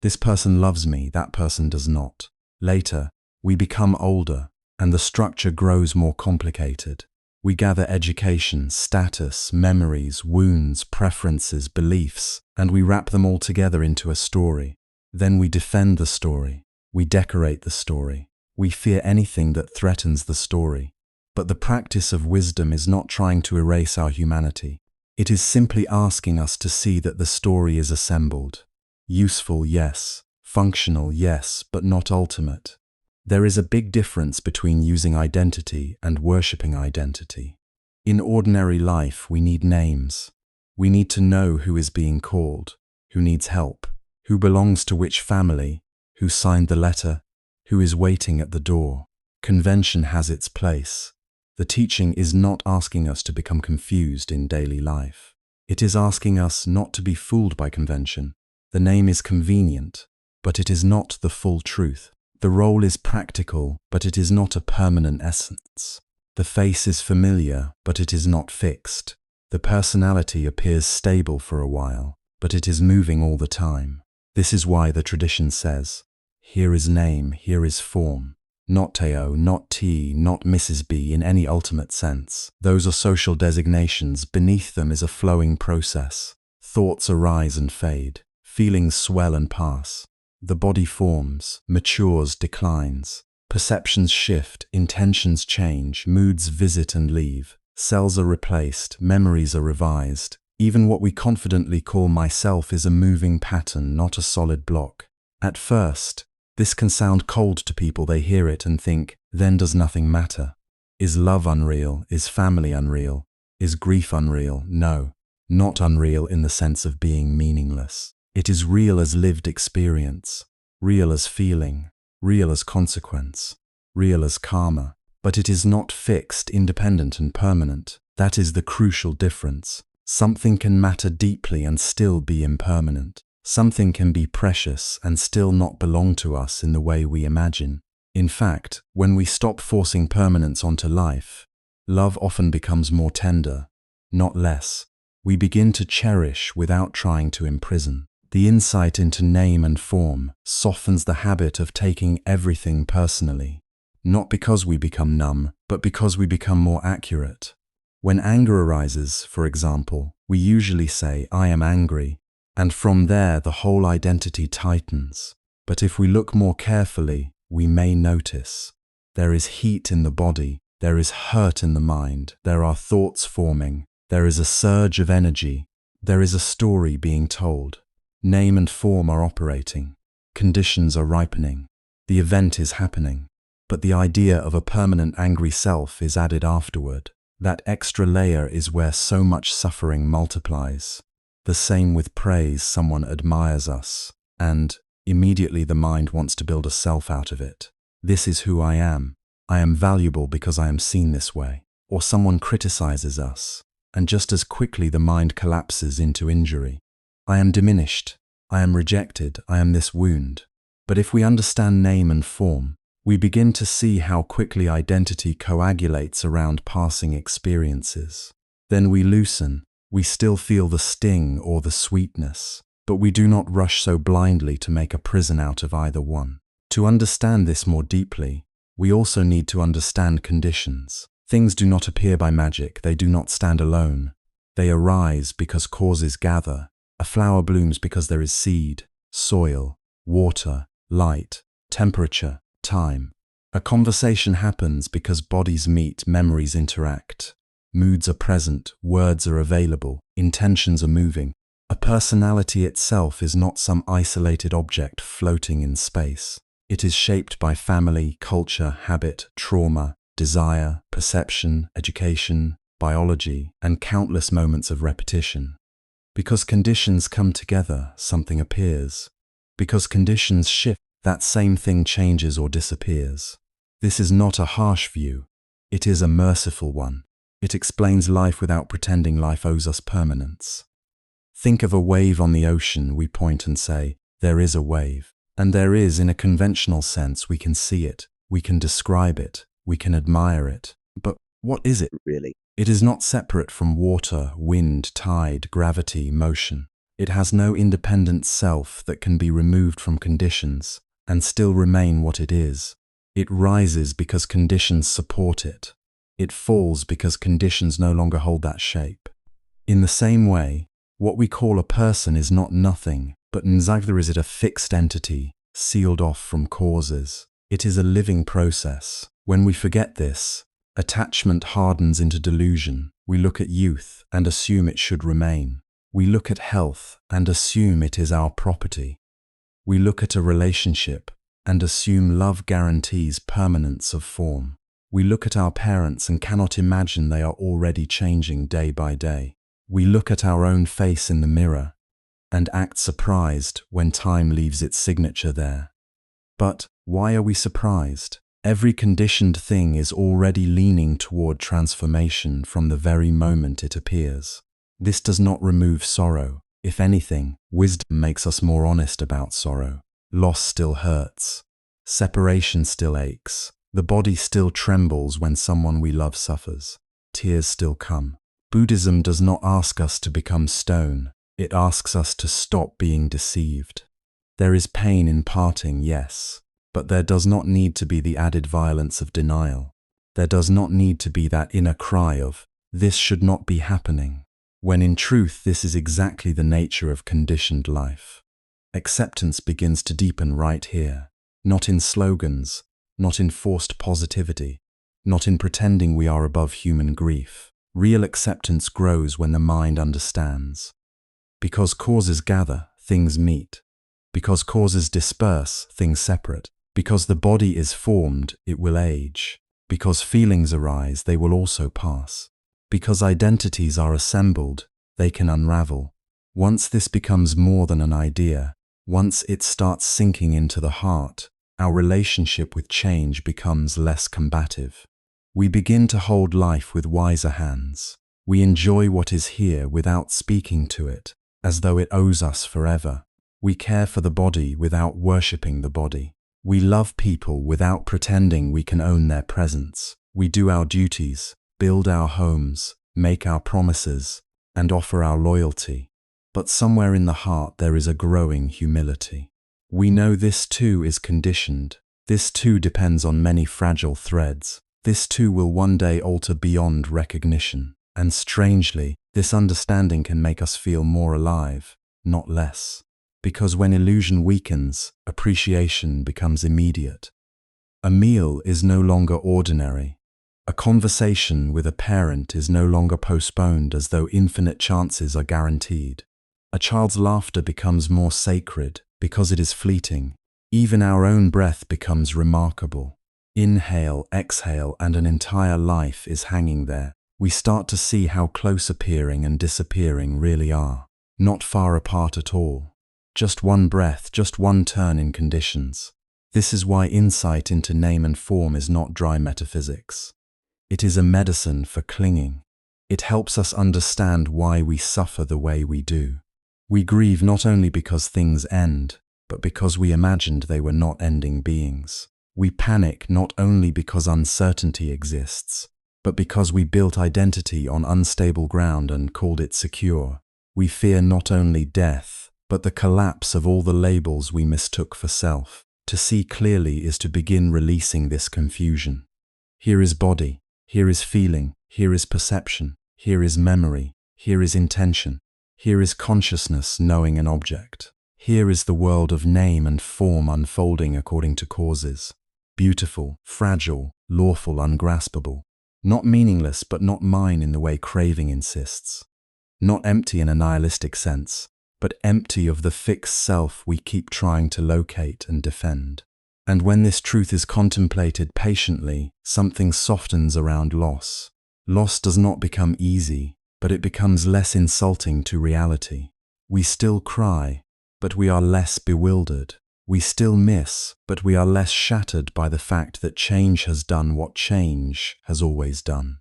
This person loves me. That person does not. Later, we become older, and the structure grows more complicated. We gather education, status, memories, wounds, preferences, beliefs, and we wrap them all together into a story. Then we defend the story. We decorate the story. We fear anything that threatens the story. But the practice of wisdom is not trying to erase our humanity. It is simply asking us to see that the story is assembled. Useful, yes. Functional, yes, but not ultimate. There is a big difference between using identity and worshipping identity. In ordinary life, we need names. We need to know who is being called, who needs help, who belongs to which family, who signed the letter, who is waiting at the door. Convention has its place. The teaching is not asking us to become confused in daily life. It is asking us not to be fooled by convention. The name is convenient, but it is not the full truth. The role is practical, but it is not a permanent essence. The face is familiar, but it is not fixed. The personality appears stable for a while, but it is moving all the time. This is why the tradition says, here is name, here is form. Not Teo, not T, not Mrs. B in any ultimate sense. Those are social designations. Beneath them is a flowing process. Thoughts arise and fade. Feelings swell and pass. The body forms, matures, declines. Perceptions shift, intentions change, moods visit and leave. Cells are replaced, memories are revised. Even what we confidently call myself is a moving pattern, not a solid block. At first, this can sound cold to people. They hear it and think, then does nothing matter? Is love unreal? Is family unreal? Is grief unreal? No, not unreal in the sense of being meaningless. It is real as lived experience, real as feeling, real as consequence, real as karma. But it is not fixed, independent, and permanent. That is the crucial difference. Something can matter deeply and still be impermanent. Something can be precious and still not belong to us in the way we imagine. In fact, when we stop forcing permanence onto life, love often becomes more tender, not less. We begin to cherish without trying to imprison. The insight into name and form softens the habit of taking everything personally, not because we become numb, but because we become more accurate. When anger arises, for example, we usually say, "I am angry," and from there the whole identity tightens. But if we look more carefully, we may notice there is heat in the body, there is hurt in the mind, there are thoughts forming, there is a surge of energy, there is a story being told. Name and form are operating, conditions are ripening, the event is happening, but the idea of a permanent angry self is added afterward. That extra layer is where so much suffering multiplies. The same with praise. Someone admires us, and immediately the mind wants to build a self out of it. This is who I am. I am valuable because I am seen this way. Or someone criticizes us, and just as quickly the mind collapses into injury. I am diminished. I am rejected. I am this wound. But if we understand name and form, we begin to see how quickly identity coagulates around passing experiences. Then we loosen. We still feel the sting or the sweetness, but we do not rush so blindly to make a prison out of either one. To understand this more deeply, we also need to understand conditions. Things do not appear by magic. They do not stand alone. They arise because causes gather. A flower blooms because there is seed, soil, water, light, temperature, time. A conversation happens because bodies meet, memories interact. Moods are present, words are available, intentions are moving. A personality itself is not some isolated object floating in space. It is shaped by family, culture, habit, trauma, desire, perception, education, biology, and countless moments of repetition. Because conditions come together, something appears. Because conditions shift, that same thing changes or disappears. This is not a harsh view. It is a merciful one. It explains life without pretending life owes us permanence. Think of a wave on the ocean. We point and say, there is a wave. And there is, in a conventional sense. We can see it. We can describe it. We can admire it. But what is it really? It is not separate from water, wind, tide, gravity, motion. It has no independent self that can be removed from conditions and still remain what it is. It rises because conditions support it. It falls because conditions no longer hold that shape. In the same way, what we call a person is not nothing, but neither is it a fixed entity, sealed off from causes. It is a living process. When we forget this, attachment hardens into delusion. We look at youth and assume it should remain. We look at health and assume it is our property. We look at a relationship and assume love guarantees permanence of form. We look at our parents and cannot imagine they are already changing day by day. We look at our own face in the mirror and act surprised when time leaves its signature there. But why are we surprised? Every conditioned thing is already leaning toward transformation from the very moment it appears. This does not remove sorrow. If anything, wisdom makes us more honest about sorrow. Loss still hurts. Separation still aches. The body still trembles when someone we love suffers. Tears still come. Buddhism does not ask us to become stone. It asks us to stop being deceived. There is pain in parting, yes, but there does not need to be the added violence of denial. There does not need to be that inner cry of, this should not be happening, when in truth this is exactly the nature of conditioned life. Acceptance begins to deepen right here, not in slogans, not in forced positivity, not in pretending we are above human grief. Real acceptance grows when the mind understands. Because causes gather, things meet. Because causes disperse, things separate. Because the body is formed, it will age. Because feelings arise, they will also pass. Because identities are assembled, they can unravel. Once this becomes more than an idea, once it starts sinking into the heart, our relationship with change becomes less combative. We begin to hold life with wiser hands. We enjoy what is here without speaking to it, as though it owes us forever. We care for the body without worshipping the body. We love people without pretending we can own their presence. We do our duties, build our homes, make our promises, and offer our loyalty. But somewhere in the heart there is a growing humility. We know this too is conditioned. This too depends on many fragile threads. This too will one day alter beyond recognition. And strangely, This understanding can make us feel more alive, not less. Because when illusion weakens, appreciation becomes immediate. A meal is no longer ordinary. A conversation with a parent is no longer postponed as though infinite chances are guaranteed. A child's laughter becomes more sacred because it is fleeting. Even our own breath becomes remarkable. Inhale, exhale, and an entire life is hanging there. We start to see how close appearing and disappearing really are. Not far apart at all. Just one breath, just one turn in conditions. This is why insight into name and form is not dry metaphysics. It is a medicine for clinging. It helps us understand why we suffer the way we do. We grieve not only because things end, but because we imagined they were not ending beings. We panic not only because uncertainty exists, but because we built identity on unstable ground and called it secure. We fear not only death, but the collapse of all the labels we mistook for self. To see clearly is to begin releasing this confusion. Here is body, here is feeling, here is perception, here is memory, here is intention, here is consciousness knowing an object. Here is the world of name and form unfolding according to causes. Beautiful, fragile, lawful, ungraspable. Not meaningless, but not mine in the way craving insists. Not empty in a nihilistic sense, but empty of the fixed self we keep trying to locate and defend. And when this truth is contemplated patiently, something softens around loss. Loss does not become easy, but it becomes less insulting to reality. We still cry, but we are less bewildered. We still miss, but we are less shattered by the fact that change has done what change has always done.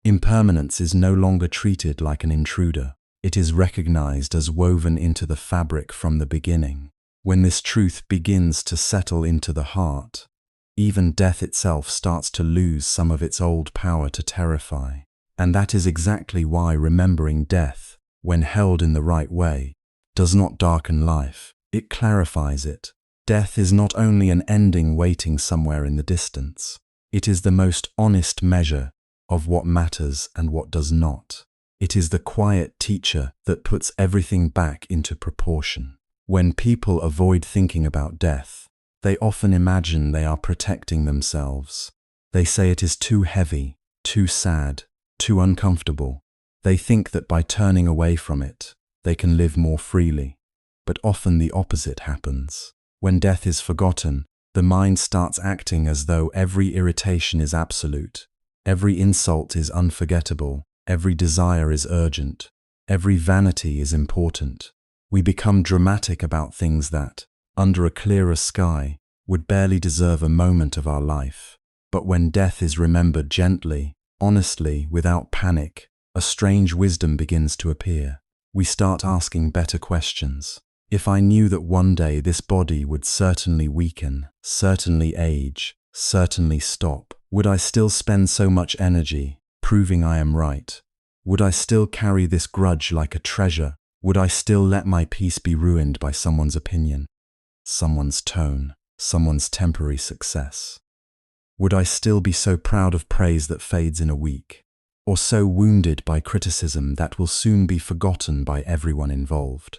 Impermanence is no longer treated like an intruder. It is recognized as woven into the fabric from the beginning. When this truth begins to settle into the heart, even death itself starts to lose some of its old power to terrify. And that is exactly why remembering death, when held in the right way, does not darken life. It clarifies it. Death is not only an ending waiting somewhere in the distance. It is the most honest measure of what matters and what does not. It is the quiet teacher that puts everything back into proportion. When people avoid thinking about death, they often imagine they are protecting themselves. They say it is too heavy, too sad, too uncomfortable. They think that by turning away from it, they can live more freely. But often the opposite happens. When death is forgotten, the mind starts acting as though every irritation is absolute, every insult is unforgettable, every desire is urgent, every vanity is important. We become dramatic about things that, under a clearer sky, would barely deserve a moment of our life. But when death is remembered gently, honestly, without panic, a strange wisdom begins to appear. We start asking better questions. If I knew that one day this body would certainly weaken, certainly age, certainly stop, would I still spend so much energy proving I am right? Would I still carry this grudge like a treasure? Would I still let my peace be ruined by someone's opinion, someone's tone, someone's temporary success? Would I still be so proud of praise that fades in a week, or so wounded by criticism that will soon be forgotten by everyone involved?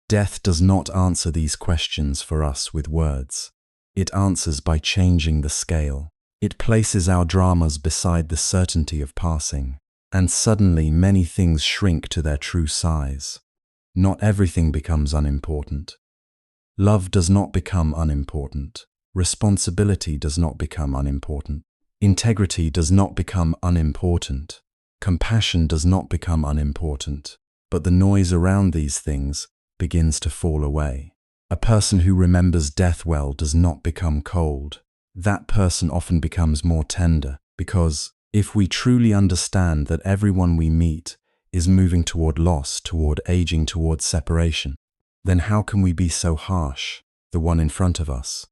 Death does not answer these questions for us with words. It answers by changing the scale. It places our dramas beside the certainty of passing, and suddenly many things shrink to their true size. Not everything becomes unimportant. Love does not become unimportant. Responsibility does not become unimportant. Integrity does not become unimportant. Compassion does not become unimportant. But the noise around these things begins to fall away. A person who remembers death well does not become cold. That person often becomes more tender, because if we truly understand that everyone we meet is moving toward loss, toward aging, toward separation, then how can we be so harsh? The one in front of us,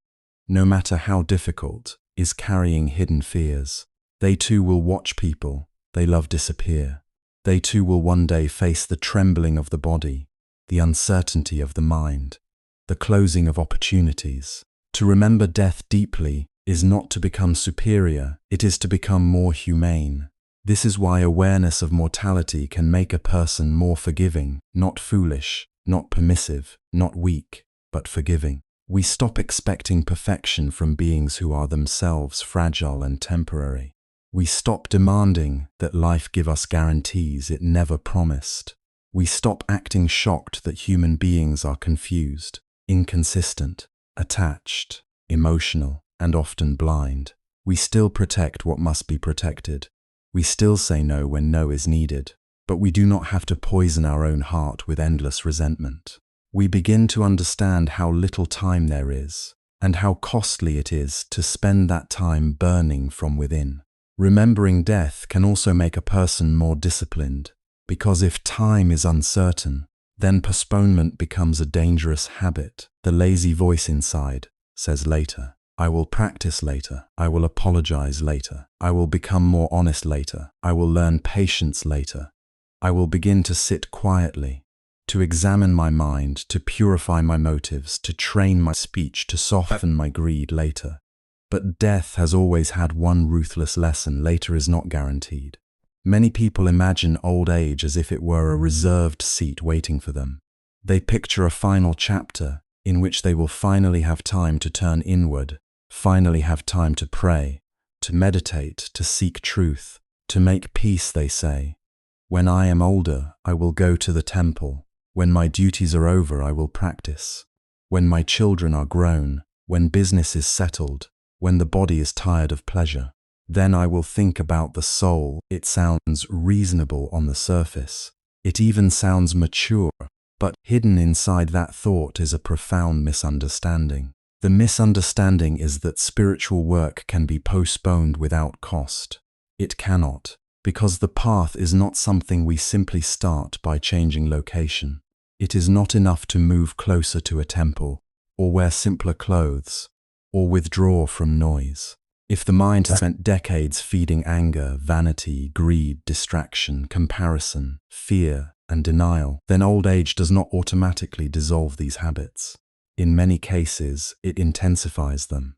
no matter how difficult, is carrying hidden fears. They too will watch people they love disappear. They too will one day face the trembling of the body, the uncertainty of the mind, the closing of opportunities. To remember death deeply is not to become superior, it is to become more humane. This is why awareness of mortality can make a person more forgiving, not foolish, not permissive, not weak, but forgiving. We stop expecting perfection from beings who are themselves fragile and temporary. We stop demanding that life give us guarantees it never promised. We stop acting shocked that human beings are confused, inconsistent, attached, emotional, and often blind. We still protect what must be protected. We still say no when no is needed, but we do not have to poison our own heart with endless resentment. We begin to understand how little time there is, and how costly it is to spend that time burning from within. Remembering death can also make a person more disciplined, because if time is uncertain, then postponement becomes a dangerous habit. The lazy voice inside says later. I will practice later. I will apologize later. I will become more honest later. I will learn patience later. I will begin to sit quietly, to examine my mind, to purify my motives, to train my speech, to soften my greed later. But death has always had one ruthless lesson: later is not guaranteed. Many people imagine old age as if it were a reserved seat waiting for them. They picture a final chapter in which they will finally have time to turn inward, finally have time to pray, to meditate, to seek truth, to make peace, they say. When I am older, I will go to the temple. When my duties are over, I will practice. When my children are grown, when business is settled, when the body is tired of pleasure, then I will think about the soul. It sounds reasonable on the surface. It even sounds mature, but hidden inside that thought is a profound misunderstanding. The misunderstanding is that spiritual work can be postponed without cost. It cannot, because the path is not something we simply start by changing location. It is not enough to move closer to a temple, or wear simpler clothes, or withdraw from noise. If the mind has spent decades feeding anger, vanity, greed, distraction, comparison, fear, and denial, then old age does not automatically dissolve these habits. In many cases, it intensifies them.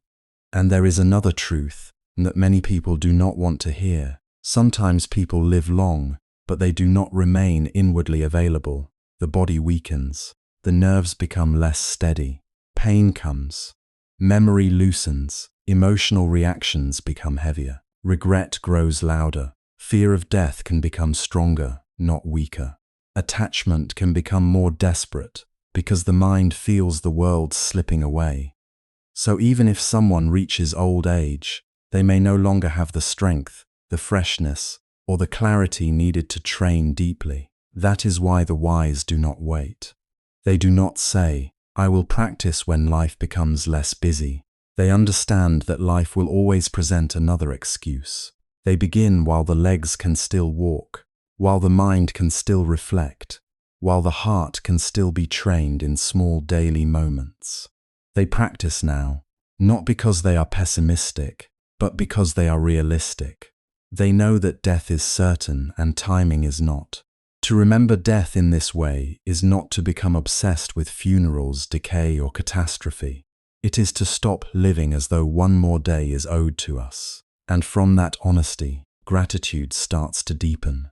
And there is another truth that many people do not want to hear. Sometimes people live long, but they do not remain inwardly available. The body weakens, the nerves become less steady, pain comes, memory loosens, emotional reactions become heavier, regret grows louder, fear of death can become stronger, not weaker. Attachment can become more desperate, because the mind feels the world slipping away. So even if someone reaches old age, they may no longer have the strength, the freshness, or the clarity needed to train deeply. That is why the wise do not wait. They do not say, I will practice when life becomes less busy. They understand that life will always present another excuse. They begin while the legs can still walk, while the mind can still reflect, while the heart can still be trained in small daily moments. They practice now, not because they are pessimistic, but because they are realistic. They know that death is certain and timing is not. To remember death in this way is not to become obsessed with funerals, decay, or catastrophe. It is to stop living as though one more day is owed to us. And from that honesty, gratitude starts to deepen.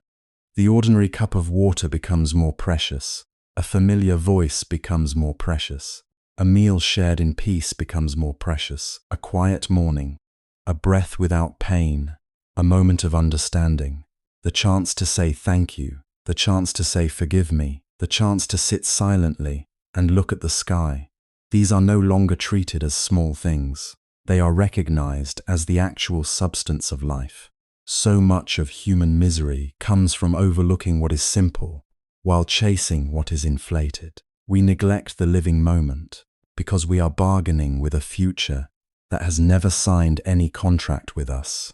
The ordinary cup of water becomes more precious. A familiar voice becomes more precious. A meal shared in peace becomes more precious. A quiet morning, a breath without pain, a moment of understanding, the chance to say thank you, the chance to say forgive me, the chance to sit silently and look at the sky. These are no longer treated as small things. They are recognized as the actual substance of life. So much of human misery comes from overlooking what is simple while chasing what is inflated. We neglect the living moment because we are bargaining with a future that has never signed any contract with us.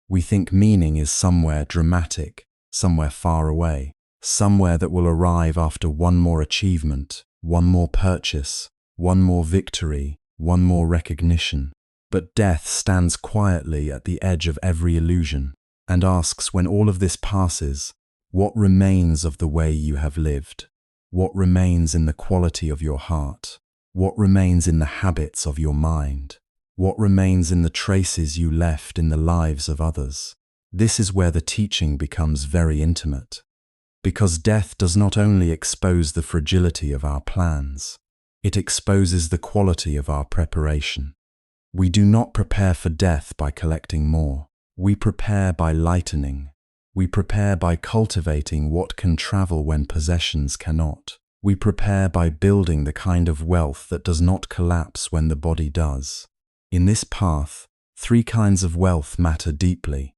We think meaning is somewhere dramatic, somewhere far away, somewhere that will arrive after one more achievement, one more purchase, one more victory, one more recognition. But death stands quietly at the edge of every illusion and asks, when all of this passes, what remains of the way you have lived? What remains in the quality of your heart? What remains in the habits of your mind? What remains in the traces you left in the lives of others? This is where the teaching becomes very intimate. Because death does not only expose the fragility of our plans, it exposes the quality of our preparation. We do not prepare for death by collecting more. We prepare by lightening. We prepare by cultivating what can travel when possessions cannot. We prepare by building the kind of wealth that does not collapse when the body does. In this path, 3 kinds of wealth matter deeply.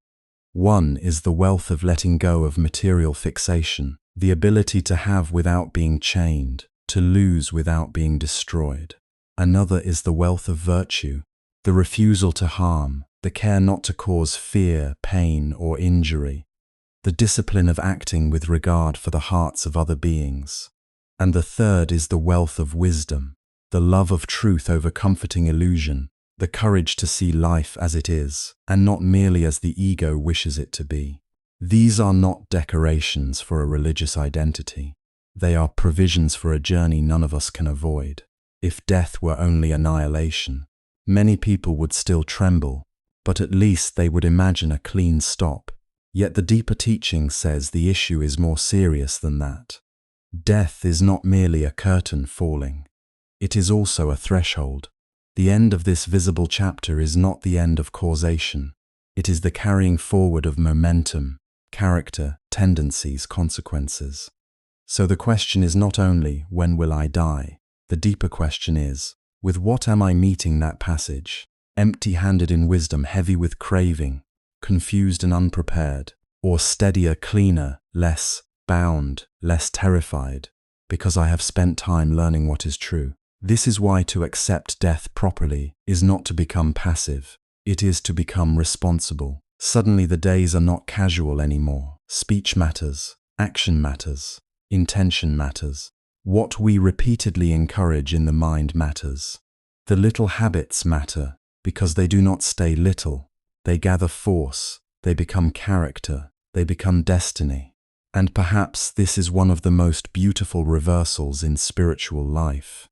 One is the wealth of letting go of material fixation, the ability to have without being chained, to lose without being destroyed. Another is the wealth of virtue, the refusal to harm, the care not to cause fear, pain, or injury, the discipline of acting with regard for the hearts of other beings. And the third is the wealth of wisdom, the love of truth over comforting illusion, the courage to see life as it is, and not merely as the ego wishes it to be. These are not decorations for a religious identity. They are provisions for a journey none of us can avoid. If death were only annihilation, many people would still tremble, but at least they would imagine a clean stop. Yet the deeper teaching says the issue is more serious than that. Death is not merely a curtain falling. It is also a threshold. The end of this visible chapter is not the end of causation. It is the carrying forward of momentum, character, tendencies, consequences. So the question is not only, when will I die? The deeper question is, with what am I meeting that passage? Empty-handed in wisdom, heavy with craving, confused and unprepared, or steadier, cleaner, less bound, less terrified, because I have spent time learning what is true. This is why to accept death properly is not to become passive. It is to become responsible. Suddenly the days are not casual anymore. Speech matters, action matters, intention matters. What we repeatedly encourage in the mind matters. The little habits matter because they do not stay little. They gather force, they become character, they become destiny. And perhaps this is one of the most beautiful reversals in spiritual life.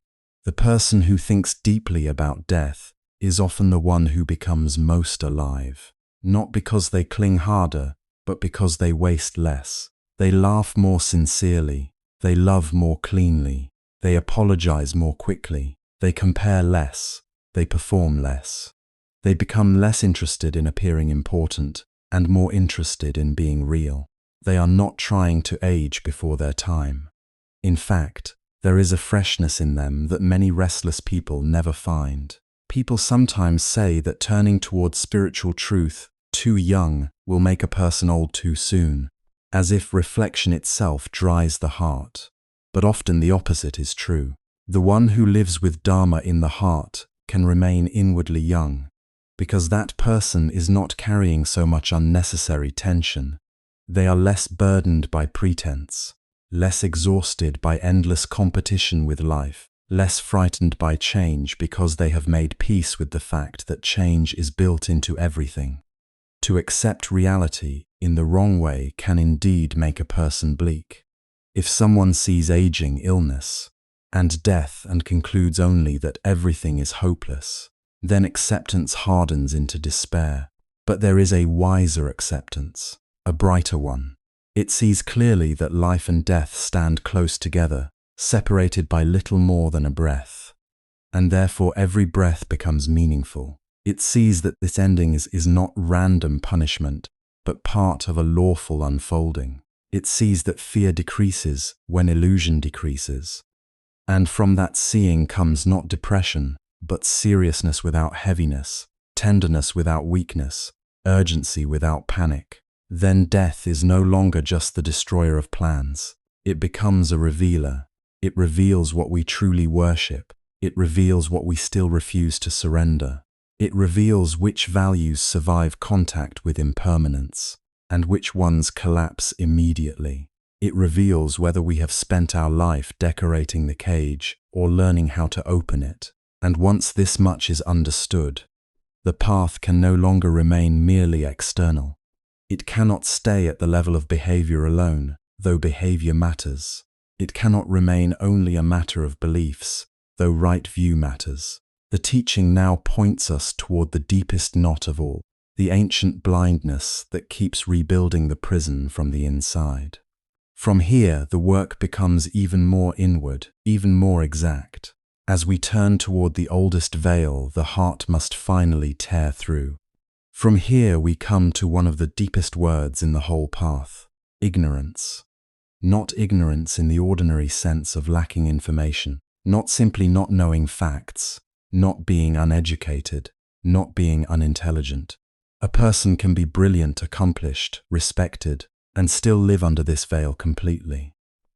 The person who thinks deeply about death is often the one who becomes most alive, not because they cling harder, but because they waste less. They laugh more sincerely, they love more cleanly, they apologize more quickly, they compare less, they perform less. They become less interested in appearing important and more interested in being real. They are not trying to age before their time. In fact, there is a freshness in them that many restless people never find. People sometimes say that turning towards spiritual truth too young will make a person old too soon, as if reflection itself dries the heart. But often the opposite is true. The one who lives with Dharma in the heart can remain inwardly young, because that person is not carrying so much unnecessary tension. They are less burdened by pretense, less exhausted by endless competition with life, less frightened by change because they have made peace with the fact that change is built into everything. To accept reality in the wrong way can indeed make a person bleak. If someone sees aging, illness, and death and concludes only that everything is hopeless, then acceptance hardens into despair. But there is a wiser acceptance, a brighter one. It sees clearly that life and death stand close together, separated by little more than a breath. And therefore every breath becomes meaningful. It sees that this ending is not random punishment, but part of a lawful unfolding. It sees that fear decreases when illusion decreases. And from that seeing comes not depression, but seriousness without heaviness, tenderness without weakness, urgency without panic. Then death is no longer just the destroyer of plans. It becomes a revealer. It reveals what we truly worship. It reveals what we still refuse to surrender. It reveals which values survive contact with impermanence, and which ones collapse immediately. It reveals whether we have spent our life decorating the cage or learning how to open it. And once this much is understood, the path can no longer remain merely external. It cannot stay at the level of behavior alone, though behavior matters. It cannot remain only a matter of beliefs, though right view matters. The teaching now points us toward the deepest knot of all. the ancient blindness that keeps rebuilding the prison from the inside. From here, the work becomes even more inward, even more exact. As we turn toward the oldest veil, the heart must finally tear through. From here we come to one of the deepest words in the whole path: ignorance. Not ignorance in the ordinary sense of lacking information, not simply not knowing facts, not being uneducated, not being unintelligent. A person can be brilliant, accomplished, respected, and still live under this veil completely.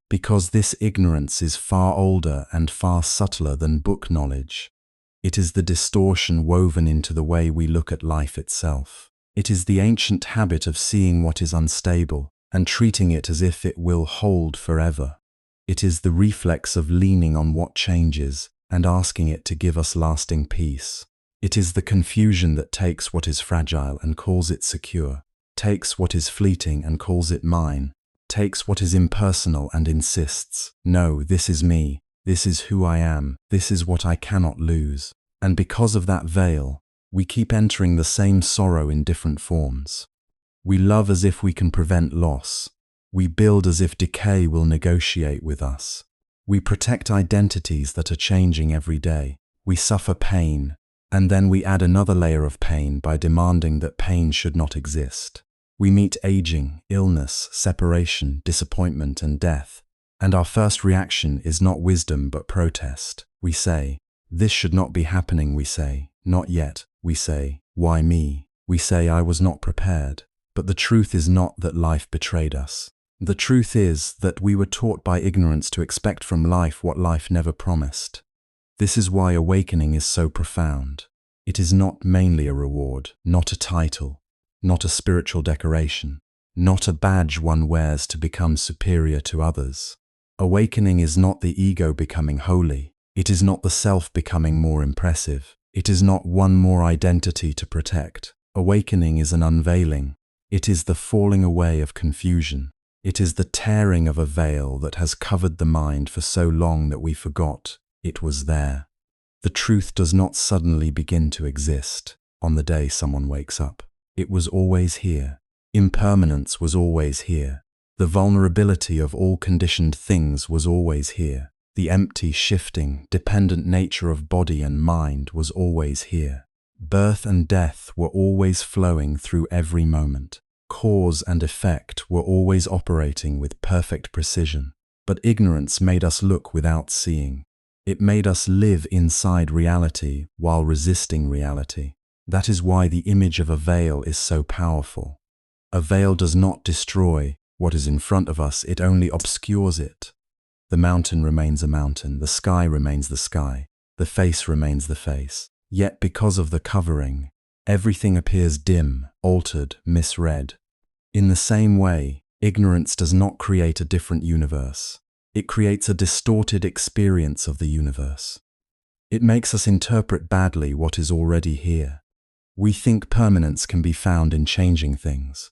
Because this ignorance is far older and far subtler than book knowledge. It is the distortion woven into the way we look at life itself. It is the ancient habit of seeing what is unstable and treating it as if it will hold forever. It is the reflex of leaning on what changes and asking it to give us lasting peace. It is the confusion that takes what is fragile and calls it secure, takes what is fleeting and calls it mine, takes what is impersonal and insists, no, this is me, this is who I am, this is what I cannot lose. And because of that veil, we keep entering the same sorrow in different forms. We love as if we can prevent loss. We build as if decay will negotiate with us. We protect identities that are changing every day. We suffer pain, and then we add another layer of pain by demanding that pain should not exist. We meet aging, illness, separation, disappointment, and death, and our first reaction is not wisdom but protest. We say, this should not be happening, we say, not yet. We say, why me? We say, I was not prepared. But the truth is not that life betrayed us. The truth is that we were taught by ignorance to expect from life what life never promised. This is why awakening is so profound. It is not mainly a reward, not a title, not a spiritual decoration, not a badge one wears to become superior to others. Awakening is not the ego becoming holy. It is not the self becoming more impressive. It is not one more identity to protect. Awakening is an unveiling. It is the falling away of confusion. It is the tearing of a veil that has covered the mind for so long that we forgot it was there. The truth does not suddenly begin to exist on the day someone wakes up. It was always here. Impermanence was always here. The vulnerability of all conditioned things was always here. The empty, shifting, dependent nature of body and mind was always here. Birth and death were always flowing through every moment. Cause and effect were always operating with perfect precision. But ignorance made us look without seeing. It made us live inside reality while resisting reality. That is why the image of a veil is so powerful. A veil does not destroy what is in front of us, it only obscures it. The mountain remains a mountain, the sky remains the sky, the face remains the face. Yet because of the covering, everything appears dim, altered, misread. In the same way, ignorance does not create a different universe. It creates a distorted experience of the universe. It makes us interpret badly what is already here. We think permanence can be found in changing things.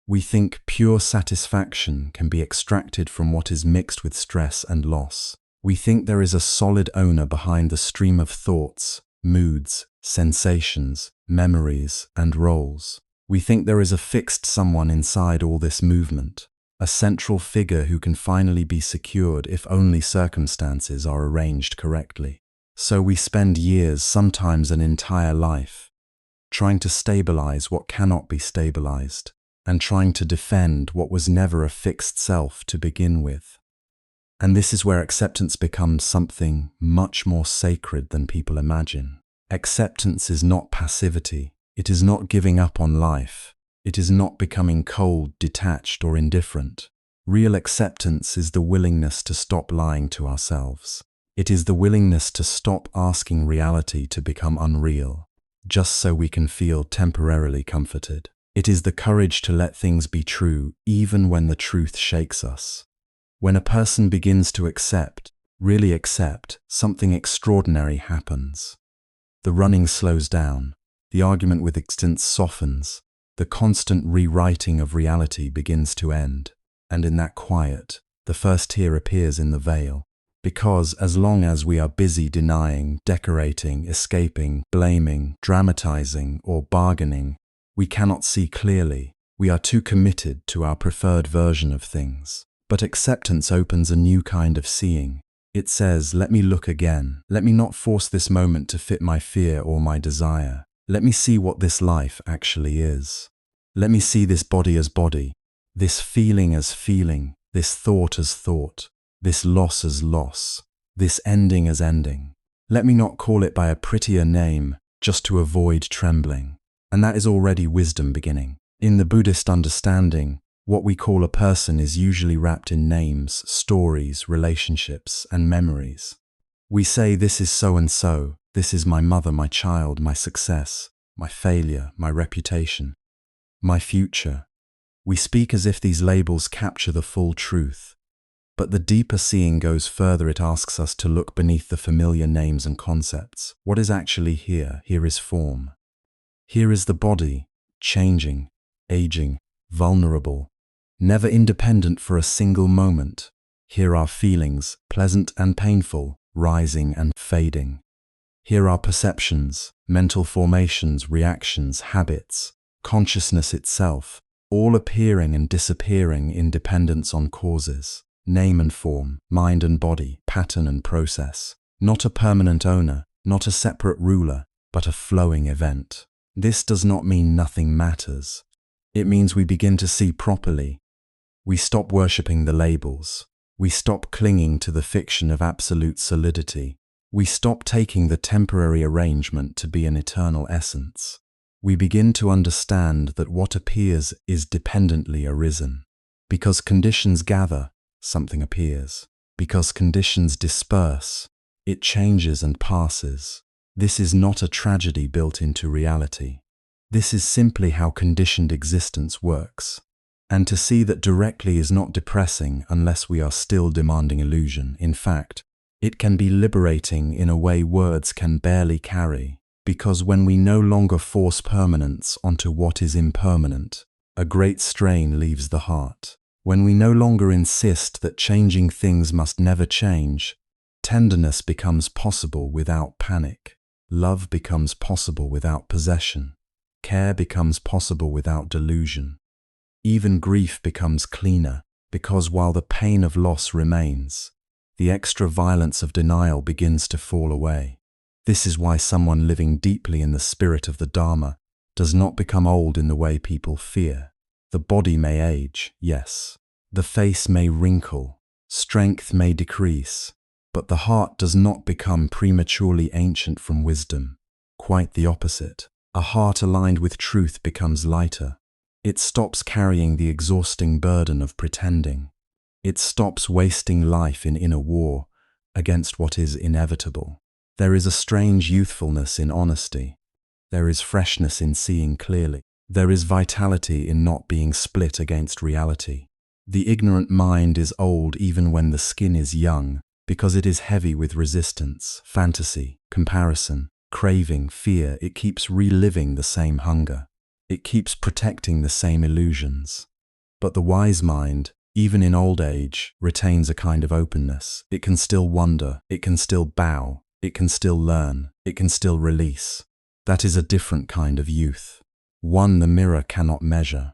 We think pure satisfaction can be extracted from what is mixed with stress and loss. We think there is a solid owner behind the stream of thoughts, moods, sensations, memories, and roles. We think there is a fixed someone inside all this movement, a central figure who can finally be secured if only circumstances are arranged correctly. So we spend years, sometimes an entire life, trying to stabilize what cannot be stabilized, and trying to defend what was never a fixed self to begin with. And this is where acceptance becomes something much more sacred than people imagine. Acceptance is not passivity. It is not giving up on life. It is not becoming cold, detached, or indifferent. Real acceptance is the willingness to stop lying to ourselves. It is the willingness to stop asking reality to become unreal, just so we can feel temporarily comforted. It is the courage to let things be true, even when the truth shakes us. When a person begins to accept, really accept, something extraordinary happens. The running slows down, the argument with existence softens, the constant rewriting of reality begins to end, and in that quiet, the first tear appears in the veil. Because as long as we are busy denying, decorating, escaping, blaming, dramatizing, or bargaining, We cannot see clearly. We are too committed to our preferred version of things. But acceptance opens a new kind of seeing. It says, let me look again. Let me not force this moment to fit my fear or my desire. Let me see what this life actually is. Let me see this body as body, this feeling as feeling, this thought as thought, this loss as loss, this ending as ending. Let me not call it by a prettier name just to avoid trembling. And that is already wisdom beginning. In the Buddhist understanding, what we call a person is usually wrapped in names, stories, relationships, and memories. We say this is so-and-so, this is my mother, my child, my success, my failure, my reputation, my future. We speak as if these labels capture the full truth. But the deeper seeing goes further. It asks us to look beneath the familiar names and concepts. What is actually here? Here is form. Here is the body, changing, aging, vulnerable, never independent for a single moment. Here are feelings, pleasant and painful, rising and fading. Here are perceptions, mental formations, reactions, habits, consciousness itself, all appearing and disappearing in dependence on causes, name and form, mind and body, pattern and process. Not a permanent owner, not a separate ruler, but a flowing event. This does not mean nothing matters. It means we begin to see properly. We stop worshipping the labels. We stop clinging to the fiction of absolute solidity. We stop taking the temporary arrangement to be an eternal essence. We begin to understand that what appears is dependently arisen. Because conditions gather, something appears. Because conditions disperse, it changes and passes. This is not a tragedy built into reality. This is simply how conditioned existence works. And to see that directly is not depressing unless we are still demanding illusion. In fact, it can be liberating in a way words can barely carry. Because when we no longer force permanence onto what is impermanent, a great strain leaves the heart. When we no longer insist that changing things must never change, tenderness becomes possible without panic. Love becomes possible without possession. Care becomes possible without delusion. Even grief becomes cleaner, because while the pain of loss remains, the extra violence of denial begins to fall away. This is why someone living deeply in the spirit of the Dharma does not become old in the way people fear. The body may age, yes. The face may wrinkle. Strength may decrease. But the heart does not become prematurely ancient from wisdom. Quite the opposite. A heart aligned with truth becomes lighter. It stops carrying the exhausting burden of pretending. It stops wasting life in inner war against what is inevitable. There is a strange youthfulness in honesty. There is freshness in seeing clearly. There is vitality in not being split against reality. The ignorant mind is old even when the skin is young, because it is heavy with resistance, fantasy, comparison, craving, fear. It keeps reliving the same hunger. It keeps protecting the same illusions. But the wise mind, even in old age, retains a kind of openness. It can still wonder, it can still bow, it can still learn, it can still release. That is a different kind of youth. One the mirror cannot measure.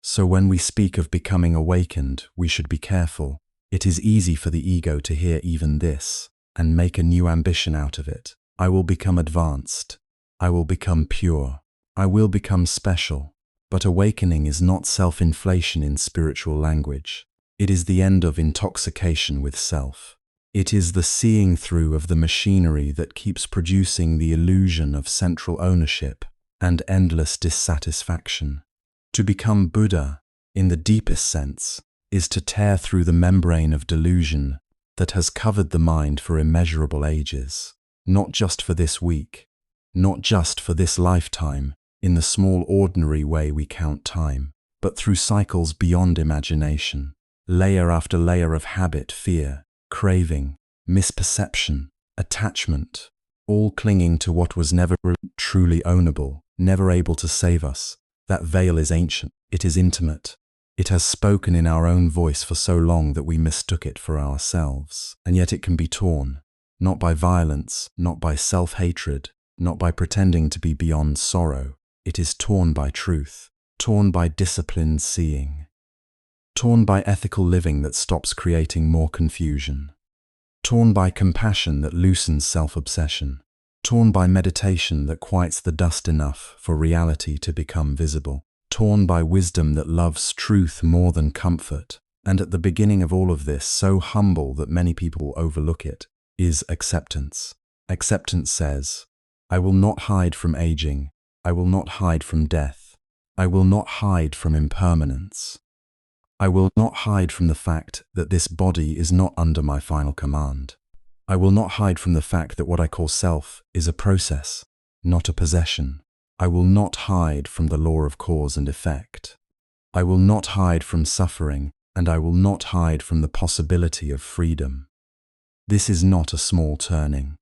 So when we speak of becoming awakened, we should be careful. It is easy for the ego to hear even this and make a new ambition out of it. I will become advanced. I will become pure. I will become special. But awakening is not self-inflation in spiritual language. It is the end of intoxication with self. It is the seeing through of the machinery that keeps producing the illusion of central ownership and endless dissatisfaction. To become Buddha, in the deepest sense, is to tear through the membrane of delusion that has covered the mind for immeasurable ages, not just for this week, not just for this lifetime, in the small ordinary way we count time, but through cycles beyond imagination, layer after layer of habit, fear, craving, misperception, attachment, all clinging to what was never truly ownable, never able to save us. That veil is ancient, it is intimate. It has spoken in our own voice for so long that we mistook it for ourselves. And yet it can be torn, not by violence, not by self-hatred, not by pretending to be beyond sorrow, It is torn by truth, torn by disciplined seeing, torn by ethical living that stops creating more confusion, torn by compassion that loosens self-obsession, torn by meditation that quiets the dust enough for reality to become visible, torn by wisdom that loves truth more than comfort. And at the beginning of all of this, so humble that many people overlook it, is acceptance. Acceptance says, I will not hide from aging. I will not hide from death. I will not hide from impermanence. I will not hide from the fact that this body is not under my final command. I will not hide from the fact that what I call self is a process, not a possession. I will not hide from the law of cause and effect. I will not hide from suffering, and I will not hide from the possibility of freedom. This is not a small turning.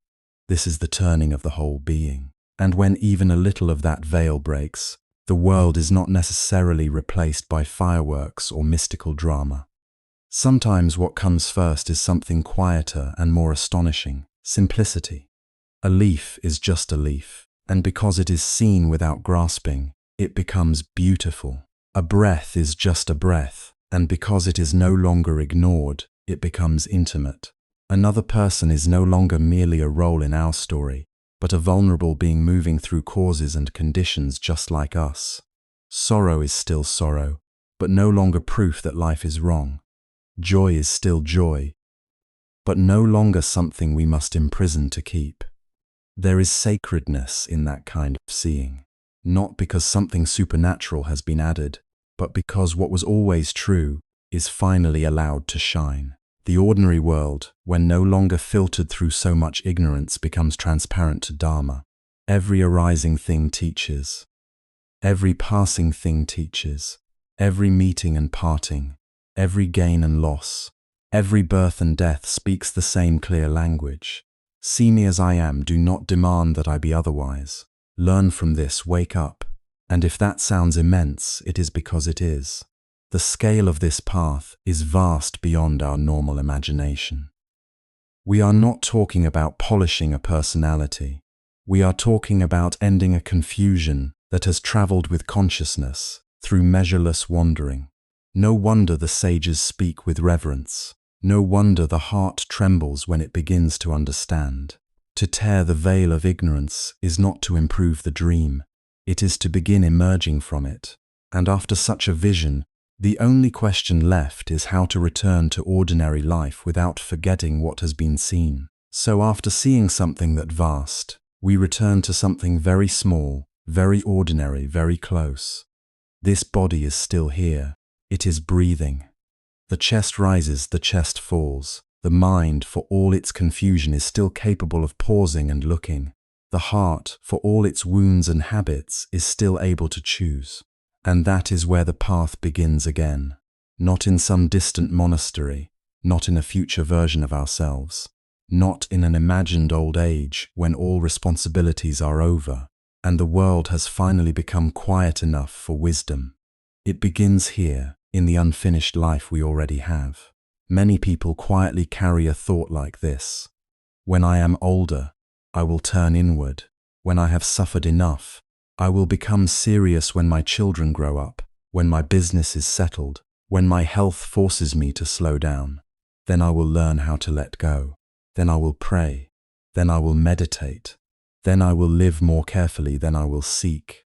This is the turning of the whole being. And when even a little of that veil breaks, the world is not necessarily replaced by fireworks or mystical drama. Sometimes what comes first is something quieter and more astonishing: simplicity. A leaf is just a leaf, and because it is seen without grasping, it becomes beautiful. A breath is just a breath, and because it is no longer ignored, it becomes intimate. Another person is no longer merely a role in our story, but a vulnerable being moving through causes and conditions just like us. Sorrow is still sorrow, but no longer proof that life is wrong. Joy is still joy, but no longer something we must imprison to keep. There is sacredness in that kind of seeing, not because something supernatural has been added, but because what was always true is finally allowed to shine. The ordinary world, when no longer filtered through so much ignorance, becomes transparent to Dharma. Every arising thing teaches. Every passing thing teaches. Every meeting and parting. Every gain and loss. Every birth and death speaks the same clear language. See me as I am, do not demand that I be otherwise. Learn from this, wake up. And if that sounds immense, it is because it is. The scale of this path is vast beyond our normal imagination. We are not talking about polishing a personality. We are talking about ending a confusion that has traveled with consciousness through measureless wandering. No wonder the sages speak with reverence. No wonder the heart trembles when it begins to understand. To tear the veil of ignorance is not to improve the dream. It is to begin emerging from it. And after such a vision, the only question left is how to return to ordinary life without forgetting what has been seen. So after seeing something that vast, we return to something very small, very ordinary, very close. This body is still here. It is breathing. The chest rises, the chest falls. The mind, for all its confusion, is still capable of pausing and looking. The heart, for all its wounds and habits, is still able to choose. And that is where the path begins again. Not in some distant monastery, not in a future version of ourselves, not in an imagined old age when all responsibilities are over and the world has finally become quiet enough for wisdom. It begins here, in the unfinished life we already have. Many people quietly carry a thought like this: when I am older, I will turn inward. When I have suffered enough, I will become serious when my children grow up, when my business is settled, when my health forces me to slow down. Then I will learn how to let go. Then I will pray. Then I will meditate. Then I will live more carefully. Then I will seek.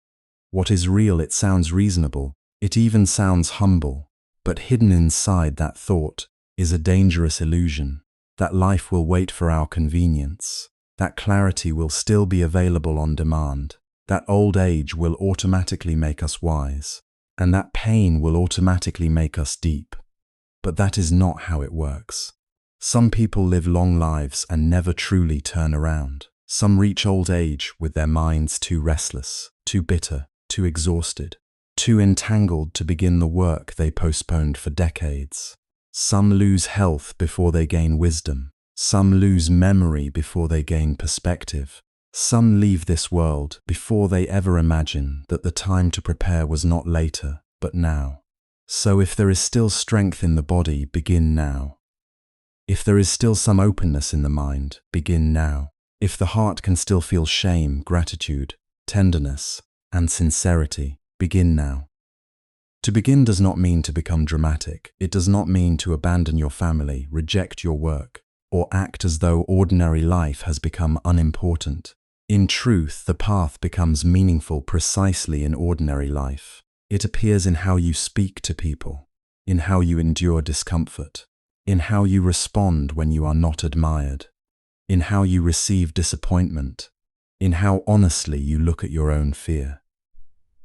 What is real? It sounds reasonable. It even sounds humble. But hidden inside that thought is a dangerous illusion that life will wait for our convenience, that clarity will still be available on demand, that old age will automatically make us wise, and that pain will automatically make us deep. But that is not how it works. Some people live long lives and never truly turn around. Some reach old age with their minds too restless, too bitter, too exhausted, too entangled to begin the work they postponed for decades. Some lose health before they gain wisdom. Some lose memory before they gain perspective. Some leave this world before they ever imagine that the time to prepare was not later, but now. So if there is still strength in the body, begin now. If there is still some openness in the mind, begin now. If the heart can still feel shame, gratitude, tenderness, and sincerity. Begin now. To begin does not mean to become dramatic. It does not mean to abandon your family, reject your work, or act as though ordinary life has become unimportant. In truth, the path becomes meaningful precisely in ordinary life. It appears in how you speak to people, in how you endure discomfort, in how you respond when you are not admired, in how you receive disappointment, in how honestly you look at your own fear,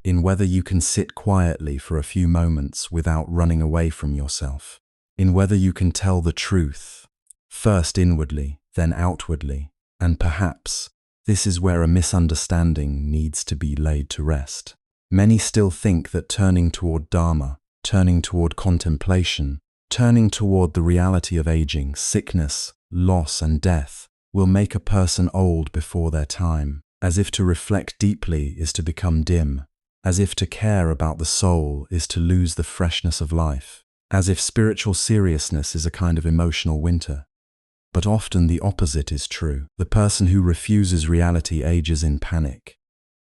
in whether you can sit quietly for a few moments without running away from yourself, in whether you can tell the truth, first inwardly, then outwardly, and perhaps this is where a misunderstanding needs to be laid to rest. Many still think that turning toward Dharma, turning toward contemplation, turning toward the reality of aging, sickness, loss, and death will make a person old before their time, as if to reflect deeply is to become dim, as if to care about the soul is to lose the freshness of life, as if spiritual seriousness is a kind of emotional winter. But often the opposite is true. The person who refuses reality ages in panic.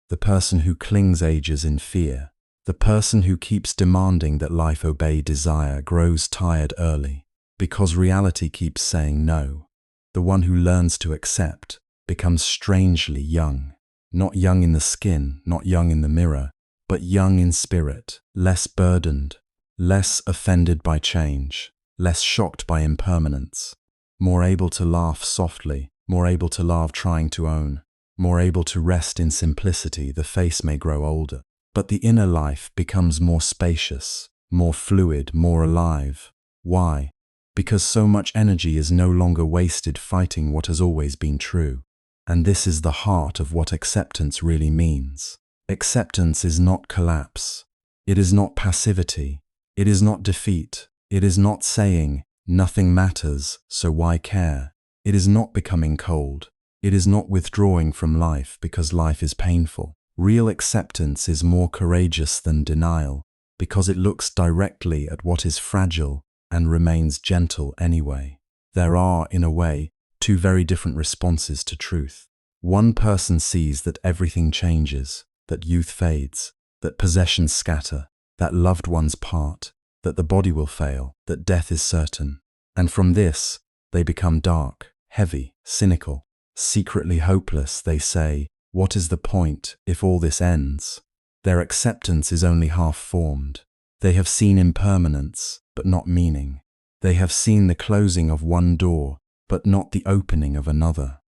The person who clings ages in fear. The person who keeps demanding that life obey desire grows tired early, because reality keeps saying no. The one who learns to accept becomes strangely young. Not young in the skin, not young in the mirror, but young in spirit, less burdened, less offended by change, less shocked by impermanence, more able to laugh softly, more able to laugh trying to own, more able to rest in simplicity. The face may grow older, but the inner life becomes more spacious, more fluid, more alive. Why? Because so much energy is no longer wasted fighting what has always been true. And this is the heart of what acceptance really means. Acceptance is not collapse. It is not passivity. It is not defeat. It is not saying, nothing matters, so why care? It is not becoming cold. It is not withdrawing from life because life is painful. Real acceptance is more courageous than denial because it looks directly at what is fragile and remains gentle anyway. There are, in a way, two very different responses to truth. One person sees that everything changes, that youth fades, that possessions scatter, that loved ones part, that the body will fail, that death is certain. And from this, they become dark, heavy, cynical, secretly hopeless. They say, what is the point if all this ends? Their acceptance is only half formed. They have seen impermanence, but not meaning. They have seen the closing of one door, but not the opening of another.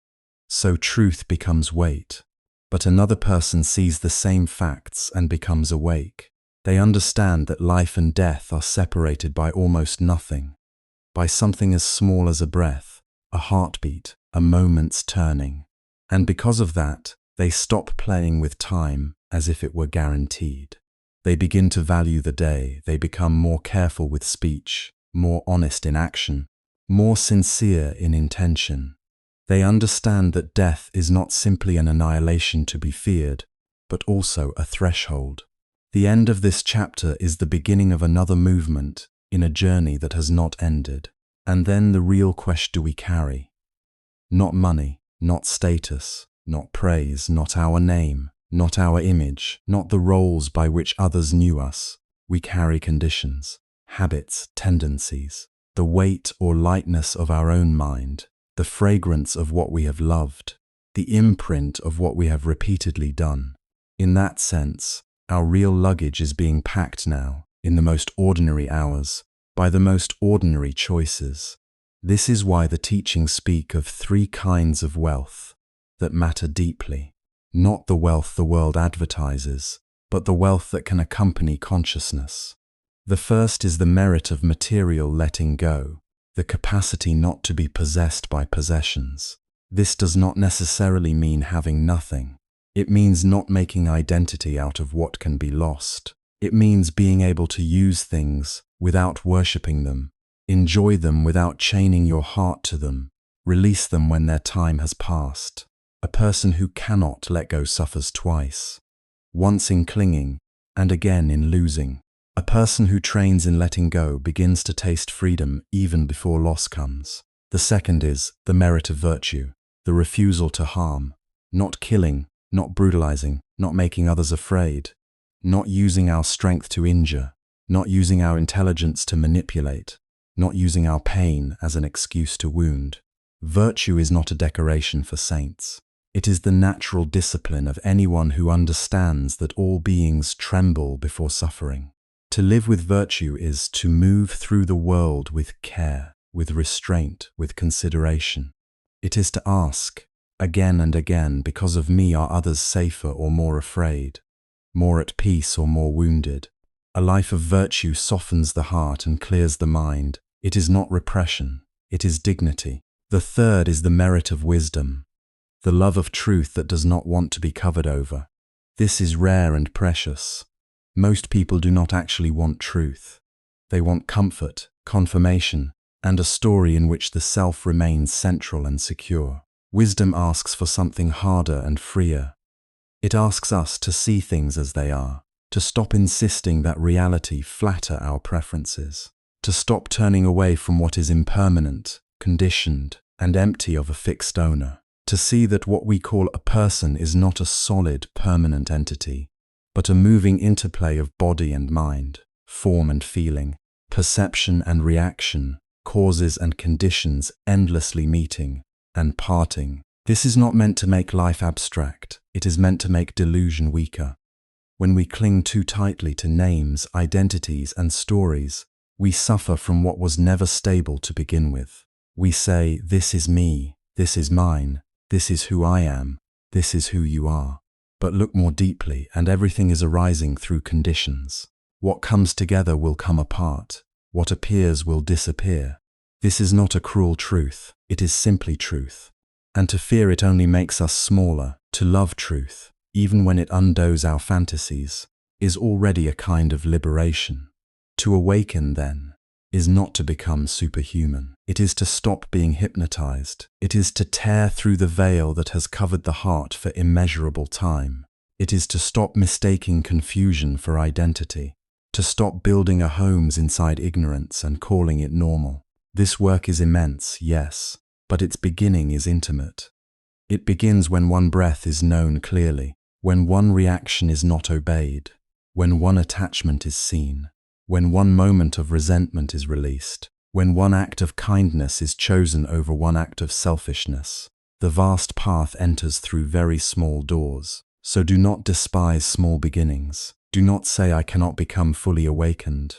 So truth becomes weight. But another person sees the same facts and becomes awake. They understand that life and death are separated by almost nothing, by something as small as a breath, a heartbeat, a moment's turning. And because of that, they stop playing with time as if it were guaranteed. They begin to value the day. They become more careful with speech, more honest in action, more sincere in intention. They understand that death is not simply an annihilation to be feared, but also a threshold. The end of this chapter is the beginning of another movement in a journey that has not ended. And then the real question do we carry? Not money, not status, not praise, not our name, not our image, not the roles by which others knew us. We carry conditions, habits, tendencies, the weight or lightness of our own mind, the fragrance of what we have loved, the imprint of what we have repeatedly done. In that sense, our real luggage is being packed now, in the most ordinary hours, by the most ordinary choices. This is why the teachings speak of three kinds of wealth that matter deeply. Not the wealth the world advertises, but the wealth that can accompany consciousness. The first is the merit of material letting go, the capacity not to be possessed by possessions. This does not necessarily mean having nothing. It means not making identity out of what can be lost. It means being able to use things without worshipping them, enjoy them without chaining your heart to them, release them when their time has passed. A person who cannot let go suffers twice, once in clinging and again in losing. A person who trains in letting go begins to taste freedom even before loss comes. The second is the merit of virtue, the refusal to harm, not killing, not brutalizing, not making others afraid, not using our strength to injure, not using our intelligence to manipulate, not using our pain as an excuse to wound. Virtue is not a decoration for saints. It is the natural discipline of anyone who understands that all beings tremble before suffering. To live with virtue is to move through the world with care, with restraint, with consideration. It is to ask, again and again, because of me are others safer or more afraid, more at peace or more wounded? A life of virtue softens the heart and clears the mind. It is not repression, it is dignity. The third is the merit of wisdom, the love of truth that does not want to be covered over. This is rare and precious. Most people do not actually want truth. They want comfort, confirmation, and a story in which the self remains central and secure. Wisdom asks for something harder and freer. It asks us to see things as they are, to stop insisting that reality flatter our preferences, to stop turning away from what is impermanent, conditioned, and empty of a fixed owner, to see that what we call a person is not a solid, permanent entity, but a moving interplay of body and mind, form and feeling, perception and reaction, causes and conditions endlessly meeting and parting. This is not meant to make life abstract. It is meant to make delusion weaker. When we cling too tightly to names, identities, and stories, we suffer from what was never stable to begin with. We say, this is me, this is mine, this is who I am, this is who you are. But look more deeply, and everything is arising through conditions. What comes together will come apart. What appears will disappear. This is not a cruel truth. It is simply truth. And to fear it only makes us smaller. To love truth, even when it undoes our fantasies, is already a kind of liberation. To awaken, then, is not to become superhuman. It is to stop being hypnotized. It is to tear through the veil that has covered the heart for immeasurable time. It is to stop mistaking confusion for identity, to stop building our homes inside ignorance and calling it normal. This work is immense, yes, but its beginning is intimate. It begins when one breath is known clearly, when one reaction is not obeyed, when one attachment is seen, when one moment of resentment is released, when one act of kindness is chosen over one act of selfishness. The vast path enters through very small doors. So do not despise small beginnings. Do not say I cannot become fully awakened,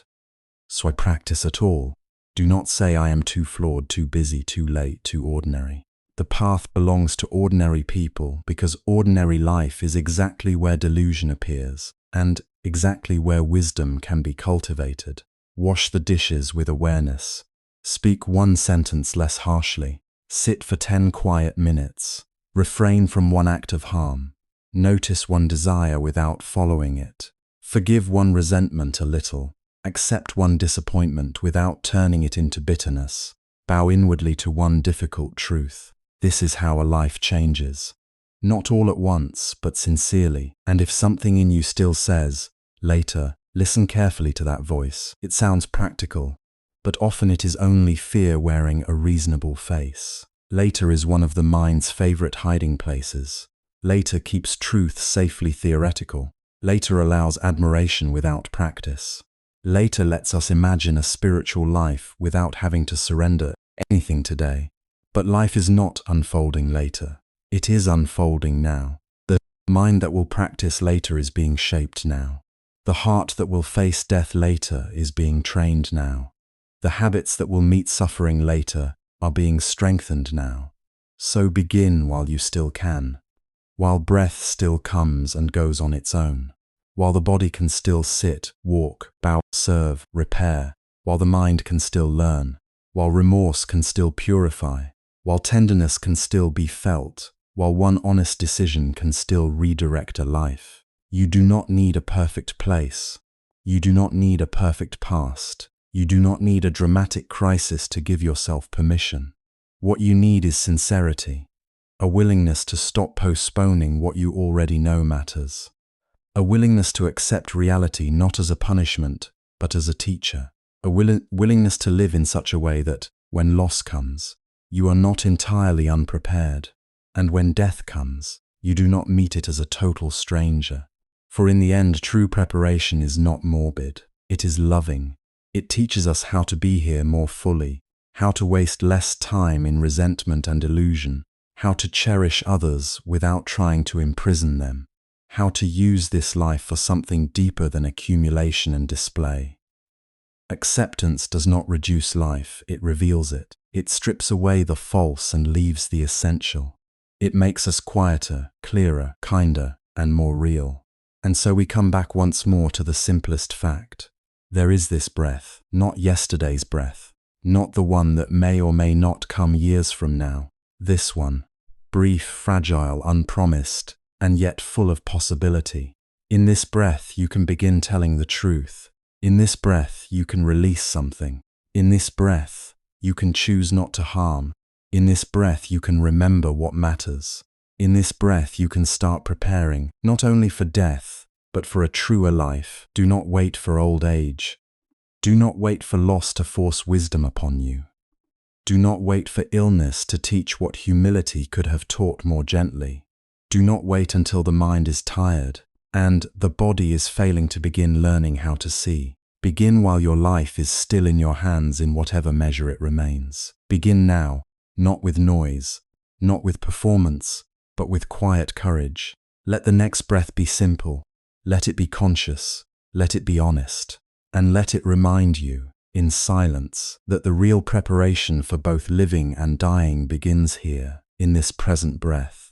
so I practice at all. Do not say I am too flawed, too busy, too late, too ordinary. The path belongs to ordinary people because ordinary life is exactly where delusion appears and exactly where wisdom can be cultivated. Wash the dishes with awareness. Speak one sentence less harshly. Sit for 10 quiet minutes. Refrain from one act of harm. Notice one desire without following it. Forgive one resentment a little. Accept one disappointment without turning it into bitterness. Bow inwardly to one difficult truth. This is how a life changes. Not all at once, but sincerely. And if something in you still says, later, listen carefully to that voice. It sounds practical, but often it is only fear wearing a reasonable face. Later is one of the mind's favorite hiding places. Later keeps truth safely theoretical. Later allows admiration without practice. Later lets us imagine a spiritual life without having to surrender anything today. But life is not unfolding later. It is unfolding now. The mind that will practice later is being shaped now. The heart that will face death later is being trained now. The habits that will meet suffering later are being strengthened now. So begin while you still can. While breath still comes and goes on its own, while the body can still sit, walk, bow, serve, repair, while the mind can still learn, while remorse can still purify, while tenderness can still be felt, while one honest decision can still redirect a life. You do not need a perfect place. You do not need a perfect past. You do not need a dramatic crisis to give yourself permission. What you need is sincerity. A willingness to stop postponing what you already know matters. A willingness to accept reality not as a punishment, but as a teacher. A willingness to live in such a way that, when loss comes, you are not entirely unprepared. And when death comes, You do not meet it as a total stranger. For in the end, true preparation is not morbid. It is loving. It teaches us how to be here more fully, how to waste less time in resentment and illusion, how to cherish others without trying to imprison them, how to use this life for something deeper than accumulation and display. Acceptance does not reduce life, it reveals it. It strips away the false and leaves the essential. It makes us quieter, clearer, kinder, and more real. And so we come back once more to the simplest fact. There is this breath, not yesterday's breath, not the one that may or may not come years from now. This one, brief, fragile, unpromised, and yet full of possibility. In this breath, you can begin telling the truth. In this breath, you can release something. In this breath, you can choose not to harm. In this breath, you can remember what matters. In this breath, you can start preparing, not only for death, but for a truer life. Do not wait for old age. Do not wait for loss to force wisdom upon you. Do not wait for illness to teach what humility could have taught more gently. Do not wait until the mind is tired and the body is failing to begin learning how to see. Begin while your life is still in your hands in whatever measure it remains. Begin now, not with noise, not with performance, but with quiet courage. Let the next breath be simple. Let it be conscious. Let it be honest. And let it remind you, in silence, that the real preparation for both living and dying begins here, in this present breath.